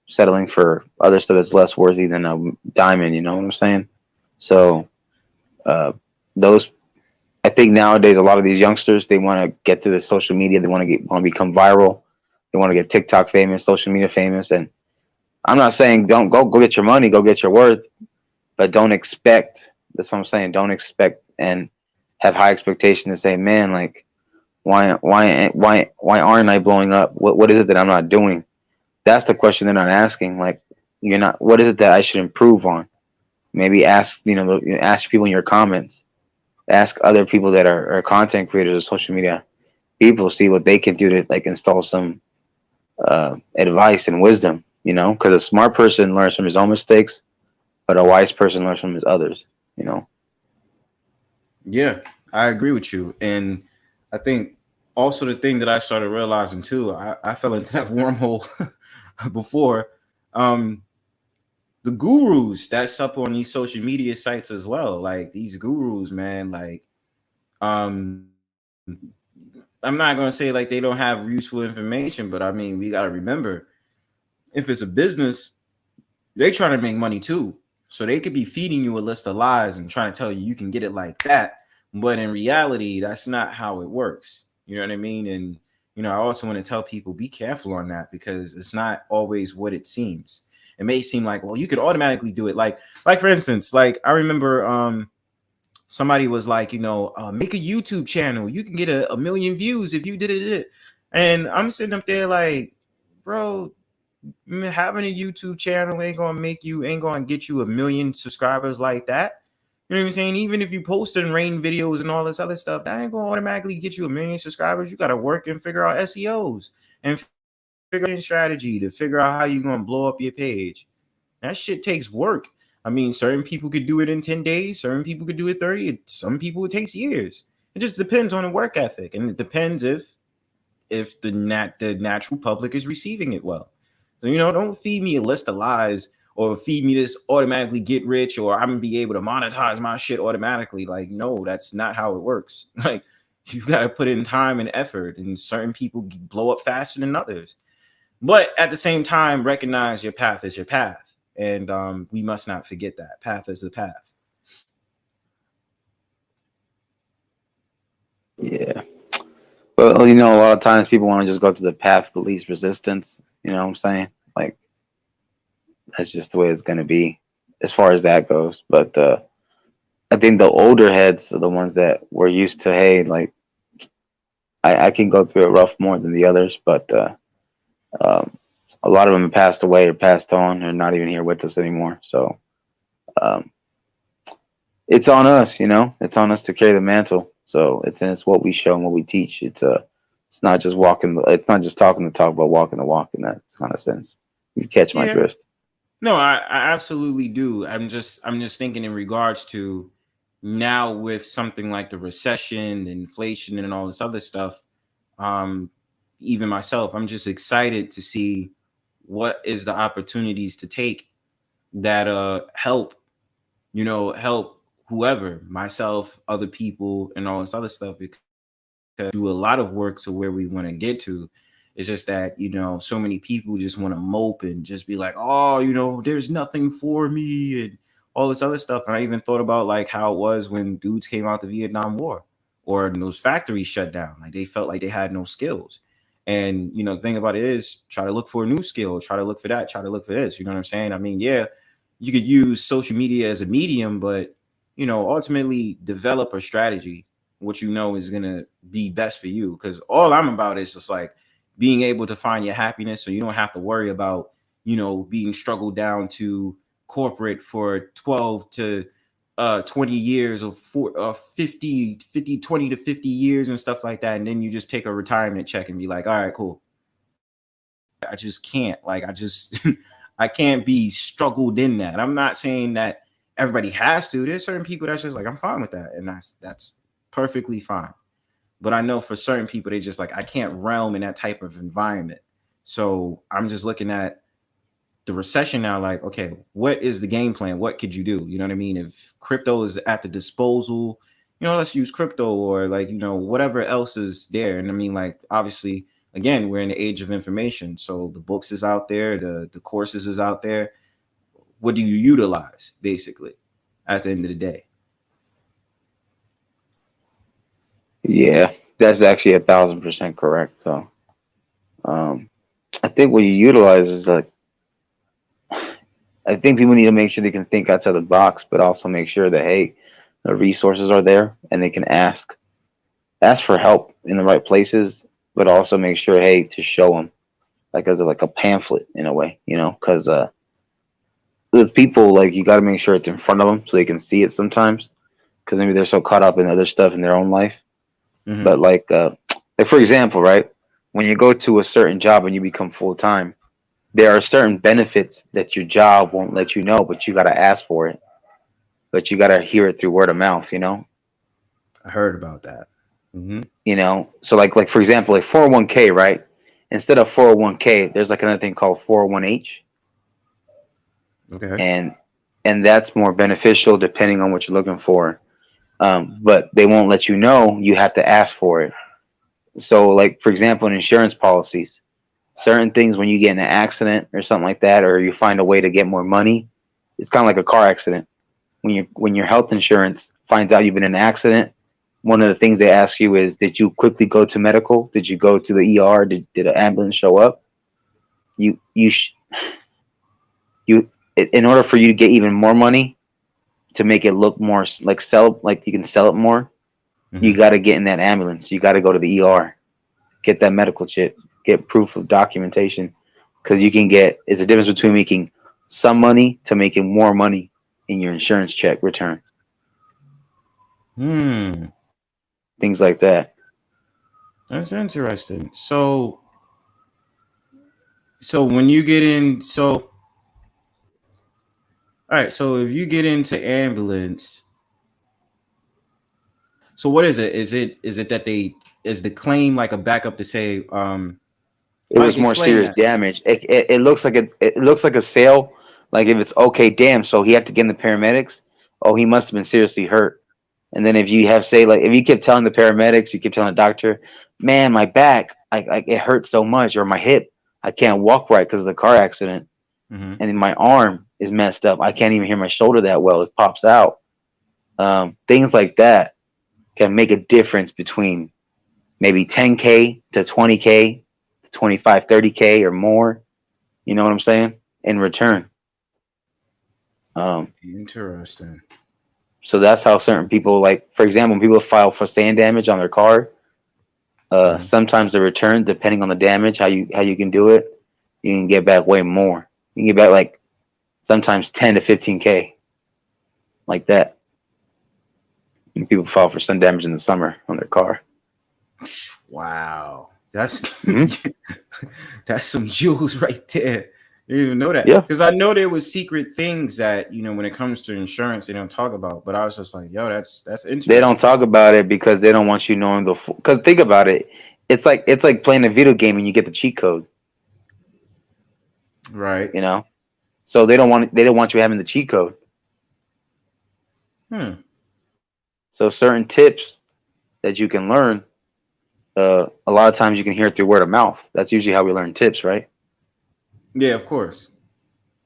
settling for other stuff that's less worthy than a diamond. You know what I'm saying? So those, I think nowadays a lot of these youngsters, they want to get to the social media. They want to become viral. They want to get TikTok famous, social media famous. And I'm not saying don't go get your money, go get your worth, but don't expect. That's what I'm saying. Don't expect and have high expectation to say, man, like, why aren't I blowing up? What is it that I'm not doing? That's the question they're not asking. Like, you're not. What is it that I should improve on? Maybe ask ask people in your comments. Ask other people that are content creators or social media people, see what they can do to like install some advice and wisdom. Because a smart person learns from his own mistakes, but a wise person learns from his others. Yeah, I agree with you. And I think also the thing that I started realizing too, I fell into that wormhole before. The gurus that's up on these social media sites as well. Like these gurus, man, like I'm not gonna say like they don't have useful information, but I mean we gotta remember, if it's a business, they trying to make money too. So they could be feeding you a list of lies and trying to tell you can get it like that. But in reality, that's not how it works. You know what I mean? And, I also want to tell people, be careful on that, because it's not always what it seems. It may seem like, well, you could automatically do it. Like for instance, like I remember somebody was like, make a YouTube channel. You can get a million views if you did it. And I'm sitting up there like, bro, having a YouTube channel ain't gonna get you a million subscribers like that. You know what I'm saying? Even if you post and rain videos and all this other stuff, that ain't gonna automatically get you a million subscribers. You gotta work and figure out SEOs and figure out strategy to figure out how you're gonna blow up your page. That shit takes work. I mean, certain people could do it in 10 days, certain people could do it 30, some people it takes years. It just depends on the work ethic, and it depends if the natural public is receiving it well. So, don't feed me a list of lies or feed me this automatically get rich or I'm gonna be able to monetize my shit automatically. Like, no, that's not how it works. Like, you got to put in time and effort, and certain people blow up faster than others. But at the same time, recognize your path is your path. And we must not forget that. Path is the path. Yeah. Well, a lot of times people want to just go to the path of least resistance. You know what I'm saying? Like, that's just the way it's going to be as far as that goes. But I think the older heads are the ones that were used to, hey, like, I can go through it rough more than the others. But a lot of them have passed away or passed on or not even here with us anymore. So it's on us, it's on us to carry the mantle. So it's what we show and what we teach. It's not just it's not just talking the talk, but walking the walk in that kind of sense. You catch my drift. No, I absolutely do. I'm just thinking in regards to now with something like the recession, inflation, and all this other stuff. Even myself, I'm just excited to see what is the opportunities to take that help whoever, myself, other people, and all this other stuff, because do a lot of work to where we want to get to. It's just that, so many people just want to mope and just be like, oh, there's nothing for me and all this other stuff. And I even thought about like how it was when dudes came out the Vietnam War or those factories shut down. Like they felt like they had no skills. And, the thing about it is try to look for a new skill, try to look for that, try to look for this. You know what I'm saying? I mean, yeah, you could use social media as a medium, but, ultimately develop a strategy, what is going to be best for you. Because all I'm about is just like being able to find your happiness, so you don't have to worry about, being struggled down to corporate for 12 to 20 years or 50, 20 to 50 years and stuff like that. And then you just take a retirement check and be like, all right, cool. I just can't, I can't be struggled in that. I'm not saying that everybody has to. There's certain people that's just like, I'm fine with that. And that's perfectly fine. But I know for certain people, they just like, I can't realm in that type of environment. So I'm just looking at the recession now, like, okay, what is the game plan? What could you do? You know what I mean? If crypto is at the disposal, let's use crypto, or like, whatever else is there. And I mean, like, obviously, again, we're in the age of information. So the books is out there, the courses is out there. What do you utilize, basically, at the end of the day? Yeah, that's actually 1,000% correct. So, I think what you utilize is like, I think people need to make sure they can think outside the box, but also make sure that, hey, the resources are there and they can ask for help in the right places, but also make sure, hey, to show them, like, as like a pamphlet in a way, because with people, like, you got to make sure it's in front of them so they can see it sometimes, because maybe they're so caught up in other stuff in their own life. Mm-hmm. But like for example, right, when you go to a certain job and you become full time, there are certain benefits that your job won't let you know, but you got to ask for it. But you got to hear it through word of mouth, I heard about that. Mm-hmm. So like for example, like 401k, right? Instead of 401k, there's like another thing called 401h. Okay. And that's more beneficial depending on what you're looking for. But they won't let you know. You have to ask for it. So, like, for example, in insurance policies, certain things, when you get in an accident or something like that, or you find a way to get more money, it's kind of like a car accident. When your health insurance finds out you've been in an accident, one of the things they ask you is, did you quickly go to medical? Did you go to the ER? Did an ambulance show up? In order for you to get even more money, to make it look more like you can sell it more, mm-hmm. You got to get in that ambulance. You got to go to the ER, get that medical chip, get proof of documentation, because it's a difference between making some money to making more money in your insurance check return. Things like that. That's interesting. So when you get in, all right, so if you get into ambulance, so what is it? Is it that is the claim like a backup to say it was more serious damage? It looks like it looks like a sale. Like, if it's okay, damn, so he had to get in the paramedics. Oh, he must have been seriously hurt. And then if you if you keep telling the paramedics, you keep telling the doctor, man, my back, it hurts so much, or my hip, I can't walk right because of the car accident. Mm-hmm. And then my arm is messed up. I can't even hear my shoulder that well. It pops out. Things like that can make a difference between maybe 10K to 20K, 25, 30K or more. You know what I'm saying? In return. Interesting. So that's how certain people, like, for example, when people file for sand damage on their car, mm-hmm. Sometimes the return, depending on the damage, how you can do it, you can get back way more. You can get back like sometimes 10 to 15K, like that. And people file for sun damage in the summer on their car. Wow, that's mm-hmm. That's some jewels right there. You didn't even know that. Yeah, because I know there was secret things that when it comes to insurance they don't talk about. But I was just like, yo, that's interesting. They don't talk about it because they don't want you knowing the. Because think about it, it's like playing a video game and you get the cheat code. Right. So they don't want you having the cheat code. So certain tips that you can learn, a lot of times you can hear it through word of mouth. That's usually how we learn tips, right? Yeah, of course.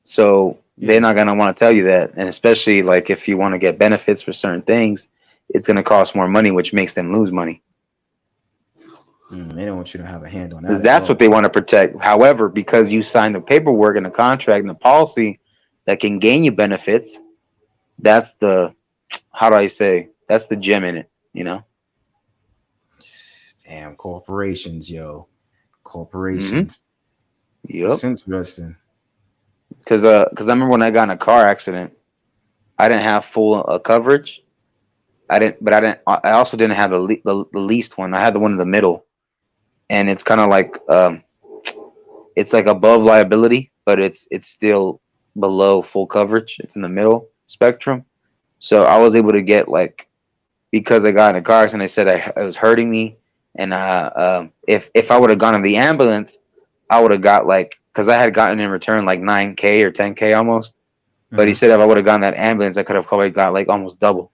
So they're not going to want to tell you that. And especially like if you want to get benefits for certain things, it's going to cost more money, which makes them lose money. They don't want you to have a hand on that. That's what they want to protect. However, because you signed the paperwork and the contract and the policy that can gain you benefits, that's the, that's the gem in it, Damn, corporations, yo. Corporations. Mm-hmm. Yep. That's interesting. Because I remember when I got in a car accident, I didn't have full coverage. I also didn't have the least one. I had the one in the middle. And it's kind of like it's like above liability, but it's still below full coverage. It's in the middle spectrum. So I was able to get, like, because I got in a car accident, they said it was hurting me, and if I would have gone in the ambulance, I would have got like because I had gotten in return like 9K or 10K almost. But he Mhm. said if I would have gotten that ambulance, I could have probably got like almost double.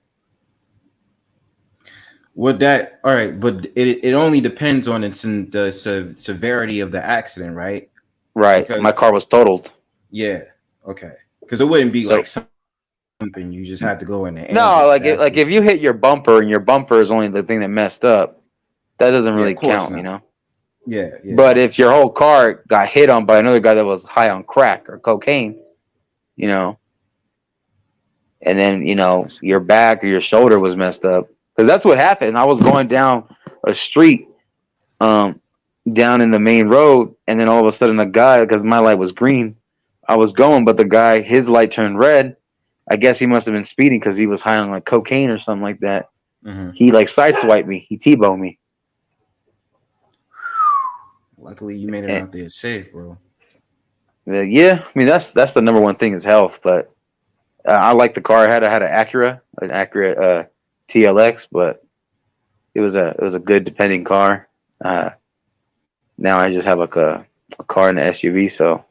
Would that all right? But it only depends on its in the severity of the accident, right? Right. My Because car was totaled. yeah, okay. Because it wouldn't be So like something you just had to go in the no, ambulance. like if you hit your bumper and your bumper is only the thing that messed up, that doesn't Yeah, really of course count, you not. know. Yeah, yeah, But if your whole car got hit on by another guy that was high on crack or cocaine, you know, and then your back or your shoulder was messed up, because that's what happened. I was going down a street, down in the main road, and then all of a sudden a guy, because my light was green, I was going, but the guy, his light turned red. I guess he must have been speeding because he was high on like cocaine or something like that. hmm He like sideswiped me. He T-boned me. Luckily, you made it And, out there safe, bro. yeah, I mean that's the number one thing is health. But I like the car I had. I had an Acura TLX, but it was a good depending car. Now I just have like a car and an SUV, so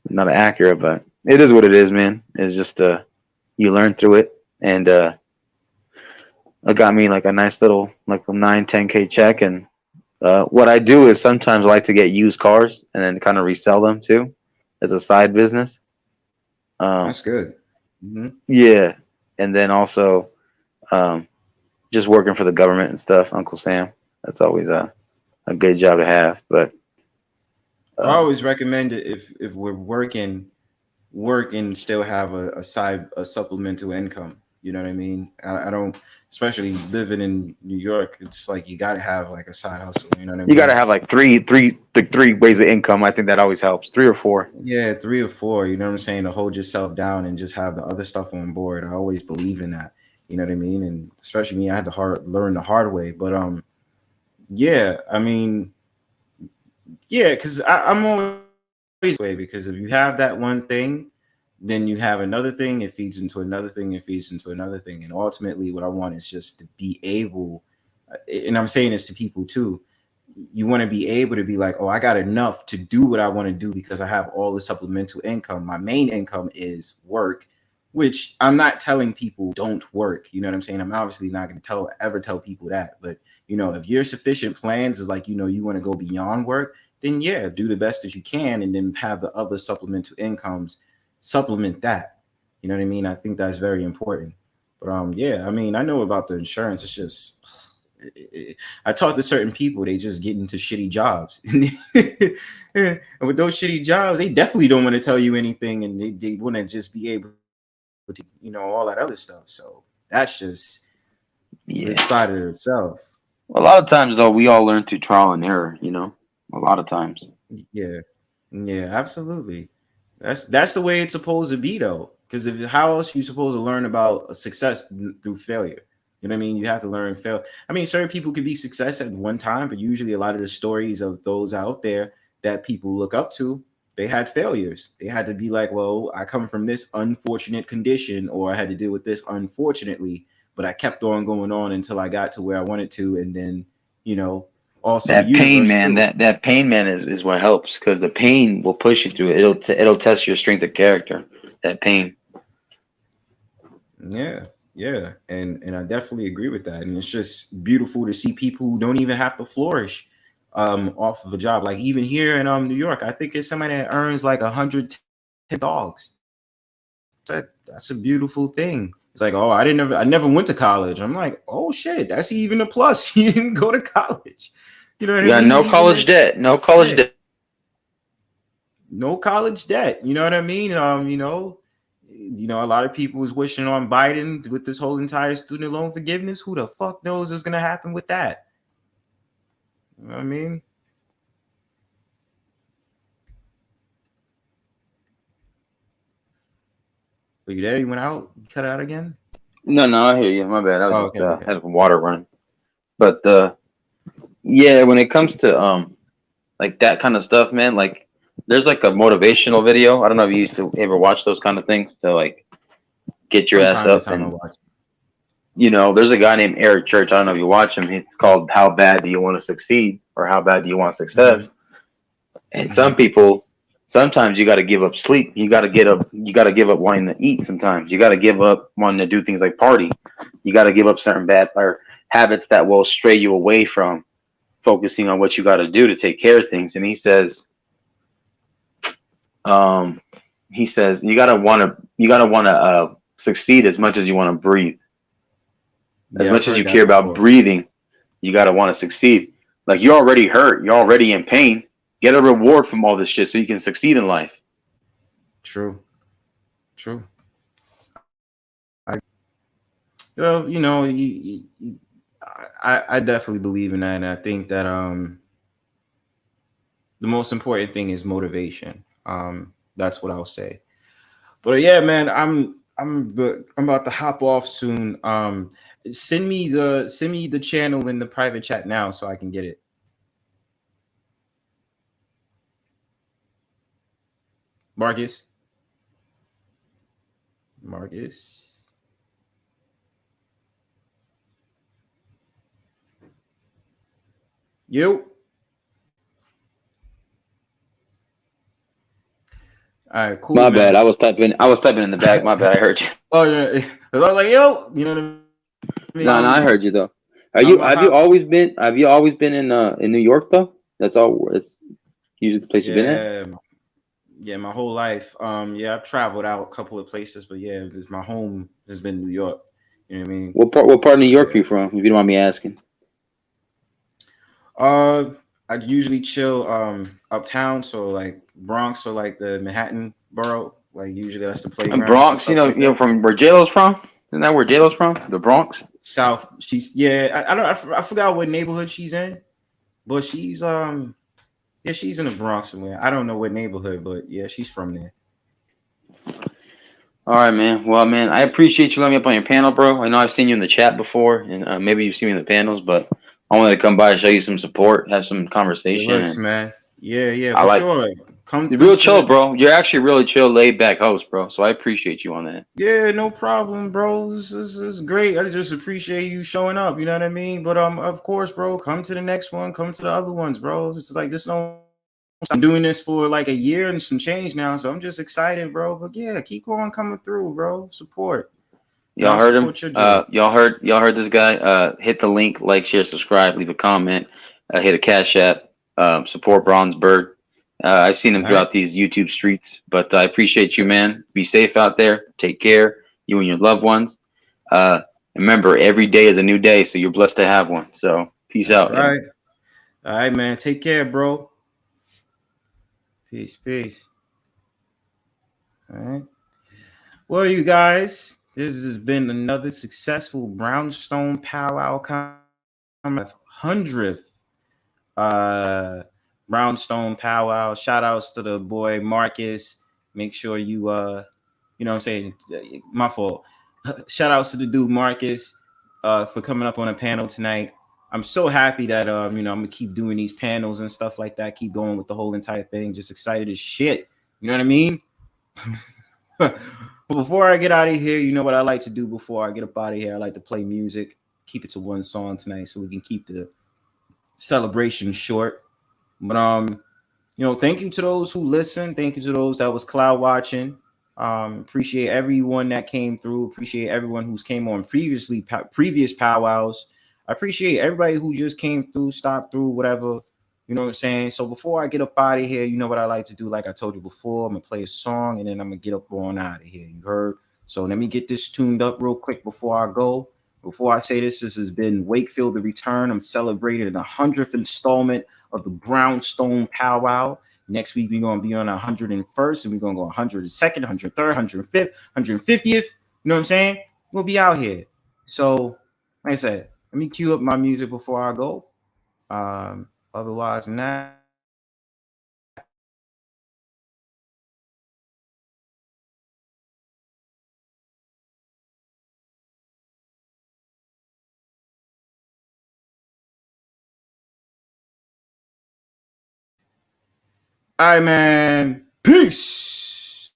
not an Acura, but it is what it is, man. It's just you learn through it, and it got me like a nice little like a 9-10K check. And what I do is sometimes I like to get used cars and then kind of resell them too as a side business. That's good. hmm Yeah, and then also just working for the government and stuff, Uncle Sam. That's always a good job to have. But I always recommend it if we're work and still have a supplemental income. You know what I mean? I don't, especially living in New York. It's like you got to have like a side hustle. You know what I you got to mean? have like three ways of income. I think that always helps. 3 or 4. Yeah, 3 or 4. You know what I'm saying? To hold yourself down and just have the other stuff on board. I always believe in that. You know what I mean? And especially me, I had to learn the hard way. But yeah, I mean, yeah, because I'm always way because if you have that one thing, then you have another thing, it feeds into another thing, it feeds into another thing. And ultimately, what I want is just to be able, and I'm saying this to people too, you want to be able to be like, oh, I got enough to do what I want to do because I have all the supplemental income. My main income is work, which I'm not telling people don't work. You know what I'm saying? I'm obviously not going to ever tell people that. But, if your sufficient plans is like, you want to go beyond work, then yeah, do the best that you can and then have the other supplemental incomes supplement that. You know what I mean? I think that's very important. But yeah, I mean, I know about the insurance. It's just I talk to certain people, they just get into shitty jobs. And with those shitty jobs, they definitely don't want to tell you anything and they want to just be able to, all that other stuff. So that's just Yeah. the side of itself. A lot of times though, we all learn through trial and error. A lot of times. Yeah. Yeah, absolutely. That's the way it's supposed to be though. Because how else you supposed to learn about a success through failure? You know what I mean? You have to learn fail. I mean, certain people could be success at one time, but usually a lot of the stories of those out there that people look up to, they had failures. They had to be like, well, I come from this unfortunate condition, or I had to deal with this unfortunately, but I kept on going on until I got to where I wanted to. And then, also That the pain, universe man. too. That pain, man, is what helps because the pain will push you through it. It'll test your strength of character. That pain. Yeah, yeah, and I definitely agree with that. And it's just beautiful to see people who don't even have to flourish off of a job. Like even here in New York, I think it's somebody that earns like $110. That's a beautiful thing. It's like, oh, I never went to college. I'm like, oh shit, that's even a plus. You didn't go to college. You know what You I got mean? no college debt. No college debt. No college debt. You know what I mean? A lot of people is wishing on Biden with this whole entire student loan forgiveness. Who the fuck knows what's gonna happen with that? You know what I mean? Are you there? You went out? You cut out again? No, I hear you. My bad. I was Oh, just okay, okay. had some water running. But yeah, when it comes to like that kind of stuff, man, like there's like a motivational video. I don't know if you used to ever watch those kind of things to like get your From ass time to up. time I And watch. there's a guy named Eric Church. I don't know if you watch him. It's called "How Bad Do You Want to Succeed?" or "How Bad Do You Want Success?" And some people sometimes you got to give up sleep. You got to get up. You got to give up wanting to eat. Sometimes you got to give up wanting to do things like party. You got to give up certain bad or habits that will stray you away from focusing on what you got to do to take care of things. And um, he says you gotta wanna succeed as much as you want to breathe. As Yeah, I've much as heard you that care about before. breathing, you gotta want to succeed. Like you're already hurt, you're already in pain. Get a reward from all this shit so you can succeed in life. True. I well, you know, I definitely believe in that, and I think that the most important thing is motivation. That's what I'll say. But yeah, man, I'm about to hop off soon. Send me the channel in the private chat now so I can get it. Marcus. You. All right, cool, My bad. man. I was typing. I was typing in the back. My bad. I heard you. Oh yeah, I was like, yo, you know what I mean? No, I heard you though. I'm a Have you hop. always been? Have you always been in New York though? That's all. It's usually the place you've been at. Yeah, yeah, my whole life. Yeah, I've traveled out a couple of places, but yeah, my home has been New York. You know what I mean? What part of So New York yeah. are you from? If you don't mind me asking. I usually chill uptown, so like Bronx or like the Manhattan borough. Like usually that's the And playgrounds and Bronx, stuff like that. from where JLo's from. Isn't that where JLo's from? The Bronx. South. She's yeah. I don't. I forgot what neighborhood she's in, but she's yeah, she's in the Bronx somewhere. I don't know what neighborhood, but yeah, she's from there. All right, man. Well, man, I appreciate you letting me up on your panel, bro. I know I've seen you in the chat before, and maybe you've seen me in the panels, but I wanted to come by and show you some support, have some It conversation, looks, and man. Yeah, I for like sure. Come you're through real to chill, the. bro. You're actually really chill, laid back host, bro. So I appreciate you on that. Yeah, no problem, bro. This is great. I just appreciate you showing up. You know what I mean? But of course, bro, come to the next one. Come to the other ones, bro. It's like this. I'm doing this for like a year and some change now, so I'm just excited, bro. But yeah, keep on coming through, bro. Support. You Y'all know, heard him. support your joint. Y'all heard this guy. Hit the link, like, share, subscribe, leave a comment, hit a cash app, support Bronzebird. I've seen him All right. throughout these YouTube streets, but I appreciate you, man. Be safe out there. Take care, you and your loved ones. Remember, every day is a new day, so you're blessed to have one. So peace That's out, y'all. right. All right, man. Take care, bro. Peace. All right. Well, you guys, this has been another successful Brownstone Powwow 100th Brownstone Powwow. Shout outs to the boy Marcus. Make sure you you know what I'm saying? My fault. Shout outs to the dude Marcus for coming up on a panel tonight. I'm so happy that you know, I'm gonna keep doing these panels and stuff like that, keep going with the whole entire thing. Just excited as shit. You know what I mean? But before I get out of here, you know what I like to do before I get up out of here? I like to play music, keep it to one song tonight so we can keep the celebration short. But you know, thank you to those who listened. Thank you to those that was cloud watching. Appreciate everyone that came through. Appreciate everyone who's came on previous powwows. I appreciate everybody who just came through, stopped through, whatever. You know what I'm saying? So before I get up out of here, you know what I like to do? Like I told you before, I'm gonna play a song and then I'm gonna get up on out of here. You heard? So let me get this tuned up real quick before I go. Before I say this has been Wakefield the Return. I'm celebrating the 100th installment of the Brownstone Powwow. Next week, we're going to be on 101st, and we're going to go 102nd, 103rd, 105th, 150th. You know what I'm saying? We'll be out here. So, like I said, let me cue up my music before I go. Otherwise than that, all right, man. Peace.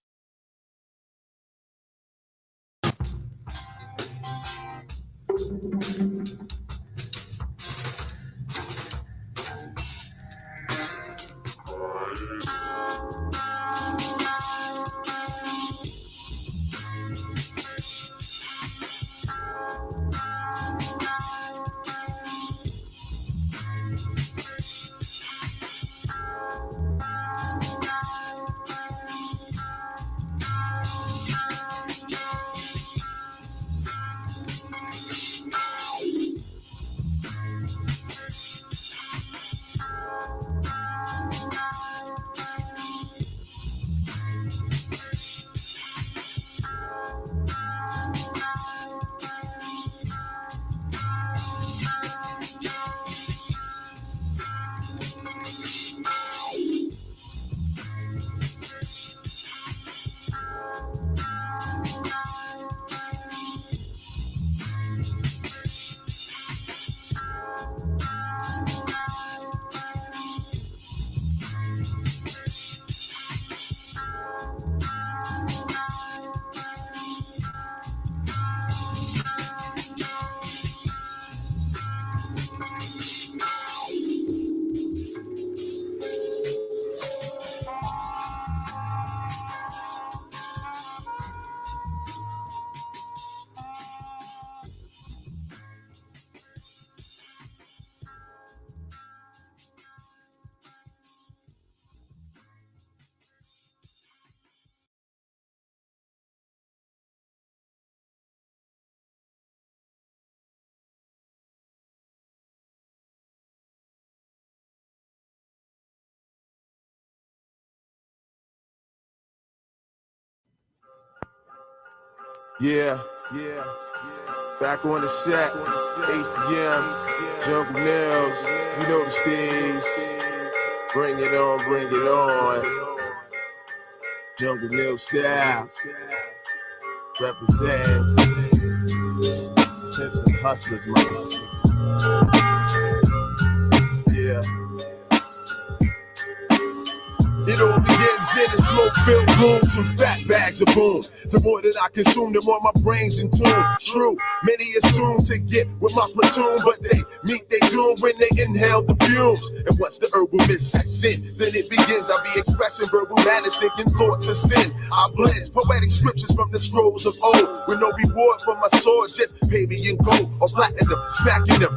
Yeah. Back on the set, HDM, Jungle Mills, you know the steez. Bring it on. Jungle Mills style. Represent. Tips and hustlers, man. Yeah. It all begins in a smoke-filled room, some fat bags of boom. The more that I consume, the more my brain's in tune. True, many assume to get with my platoon, but they meet their doom when they inhale the fumes. And once the herbal mist sets in, then it begins. I'll be expressing verbal madness, thinking thoughts of sin. I blend poetic scriptures from the scrolls of old, with no reward for my sword, just baby in gold or platinum, smacking them.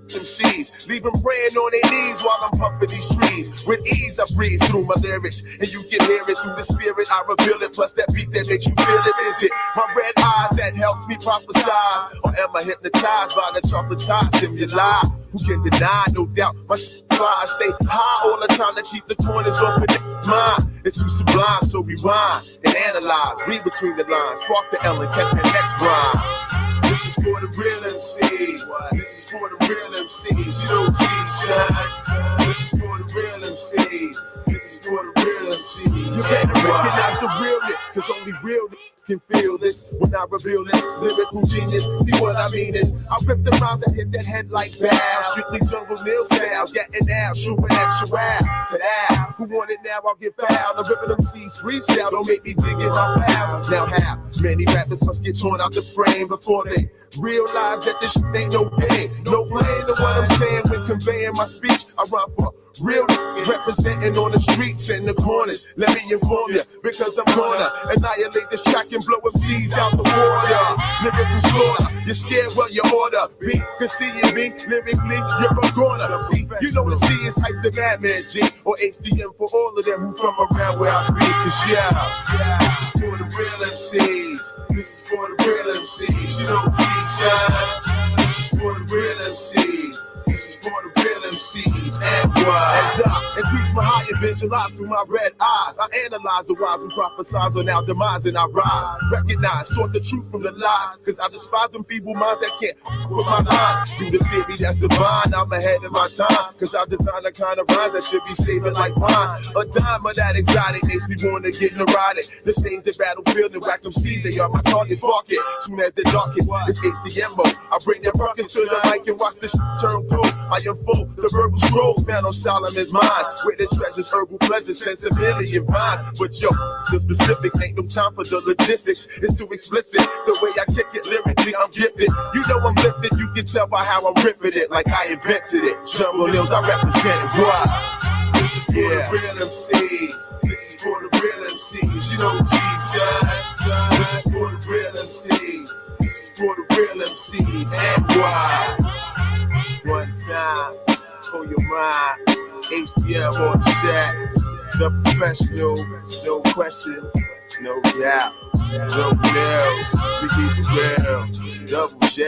MCs, leave them praying on their knees while I'm puffing these trees. With ease I breeze through my lyrics, and you can hear it through the spirit. I reveal it, plus that beat that makes you feel it. Is it my red eyes that helps me prophesize, or am I hypnotized by the traumatized stimuli? Who can deny? No doubt my fly. I stay high all the time to keep the corners open in mind. It's too sublime, so rewind and analyze. Read between the lines, spark the L and catch the next rhyme. This is for the real MCs. This is for the real MCs. You know T-Shine. This is for the real MCs. This is for the real MCs. You better recognize the realness, cause only real can feel this when I reveal this lyrical genius. See what I mean is I rip the rhymes that hit that head like bow. Strictly Jungle Mill style, getting out, shooting at your ass. Said Al, who want it now? I'll get fouled. I'm ripping them C's freestyle, don't make me dig in my pals. Now how many rappers must get torn out the frame before they realize that this shit ain't no game, no playing to what I'm saying when conveying my speech. I rhyme for real representing on the streets and the corners. Let me inform you, because I'm gonna annihilate this track and blow MCs out the water. Lyrical slaughter, you're scared, well you order. B, cause seeing me lyrically, you're a goner. See, you know the C is hype the Madman G, or HDM for all of them who from around where I be. Cause yeah, this is for the real MCs. This is for the real MCs. You know T-Shine. This is for the real MCs. This is for the real MCs. And as I increase my higher visualize through my red eyes, I analyze the wise and prophesize on our demise, and I rise. Recognize, sort the truth from the lies, cause I despise them feeble minds that can't with my lines. Through the theory that's divine, I'm ahead of my time, cause I design the kind of rhymes that should be saving like mine. A dime of that exotic makes me wanna get neurotic. The stage, the battlefield, and whack them seeds, they are my target. Spark it, soon as the darkest, it's HDMO. I bring that ruckus to the mic and watch this turn cool. I unfold the verbal scrolls found on Solomon's minds, where the treasures, herbal pleasures, sense a million vines. But yo, the specifics ain't no time for the logistics. It's too explicit. The way I kick it lyrically, I'm gifted. You know I'm lifted. You can tell by how I'm ripping it, like I invented it. Jungle Mills, I represent it. Why? This is for the real MCs. This is for the real MCs. You know G-Shine. This is for the real MCs. This is for the real MCs. And why? One time for your mind. HDM on the set. The professional, no question, no doubt. Jungle Mills, we keep it real. Double J,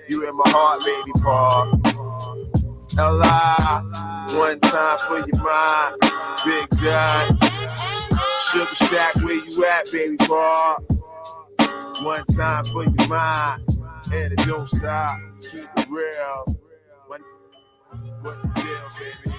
you in my heart, baby Paul. L.I., one time for your mind. Big Gunn, Sugar Shack, where you at, baby Paul? One time for your mind, and it don't stop. Keep it real. What the deal, baby?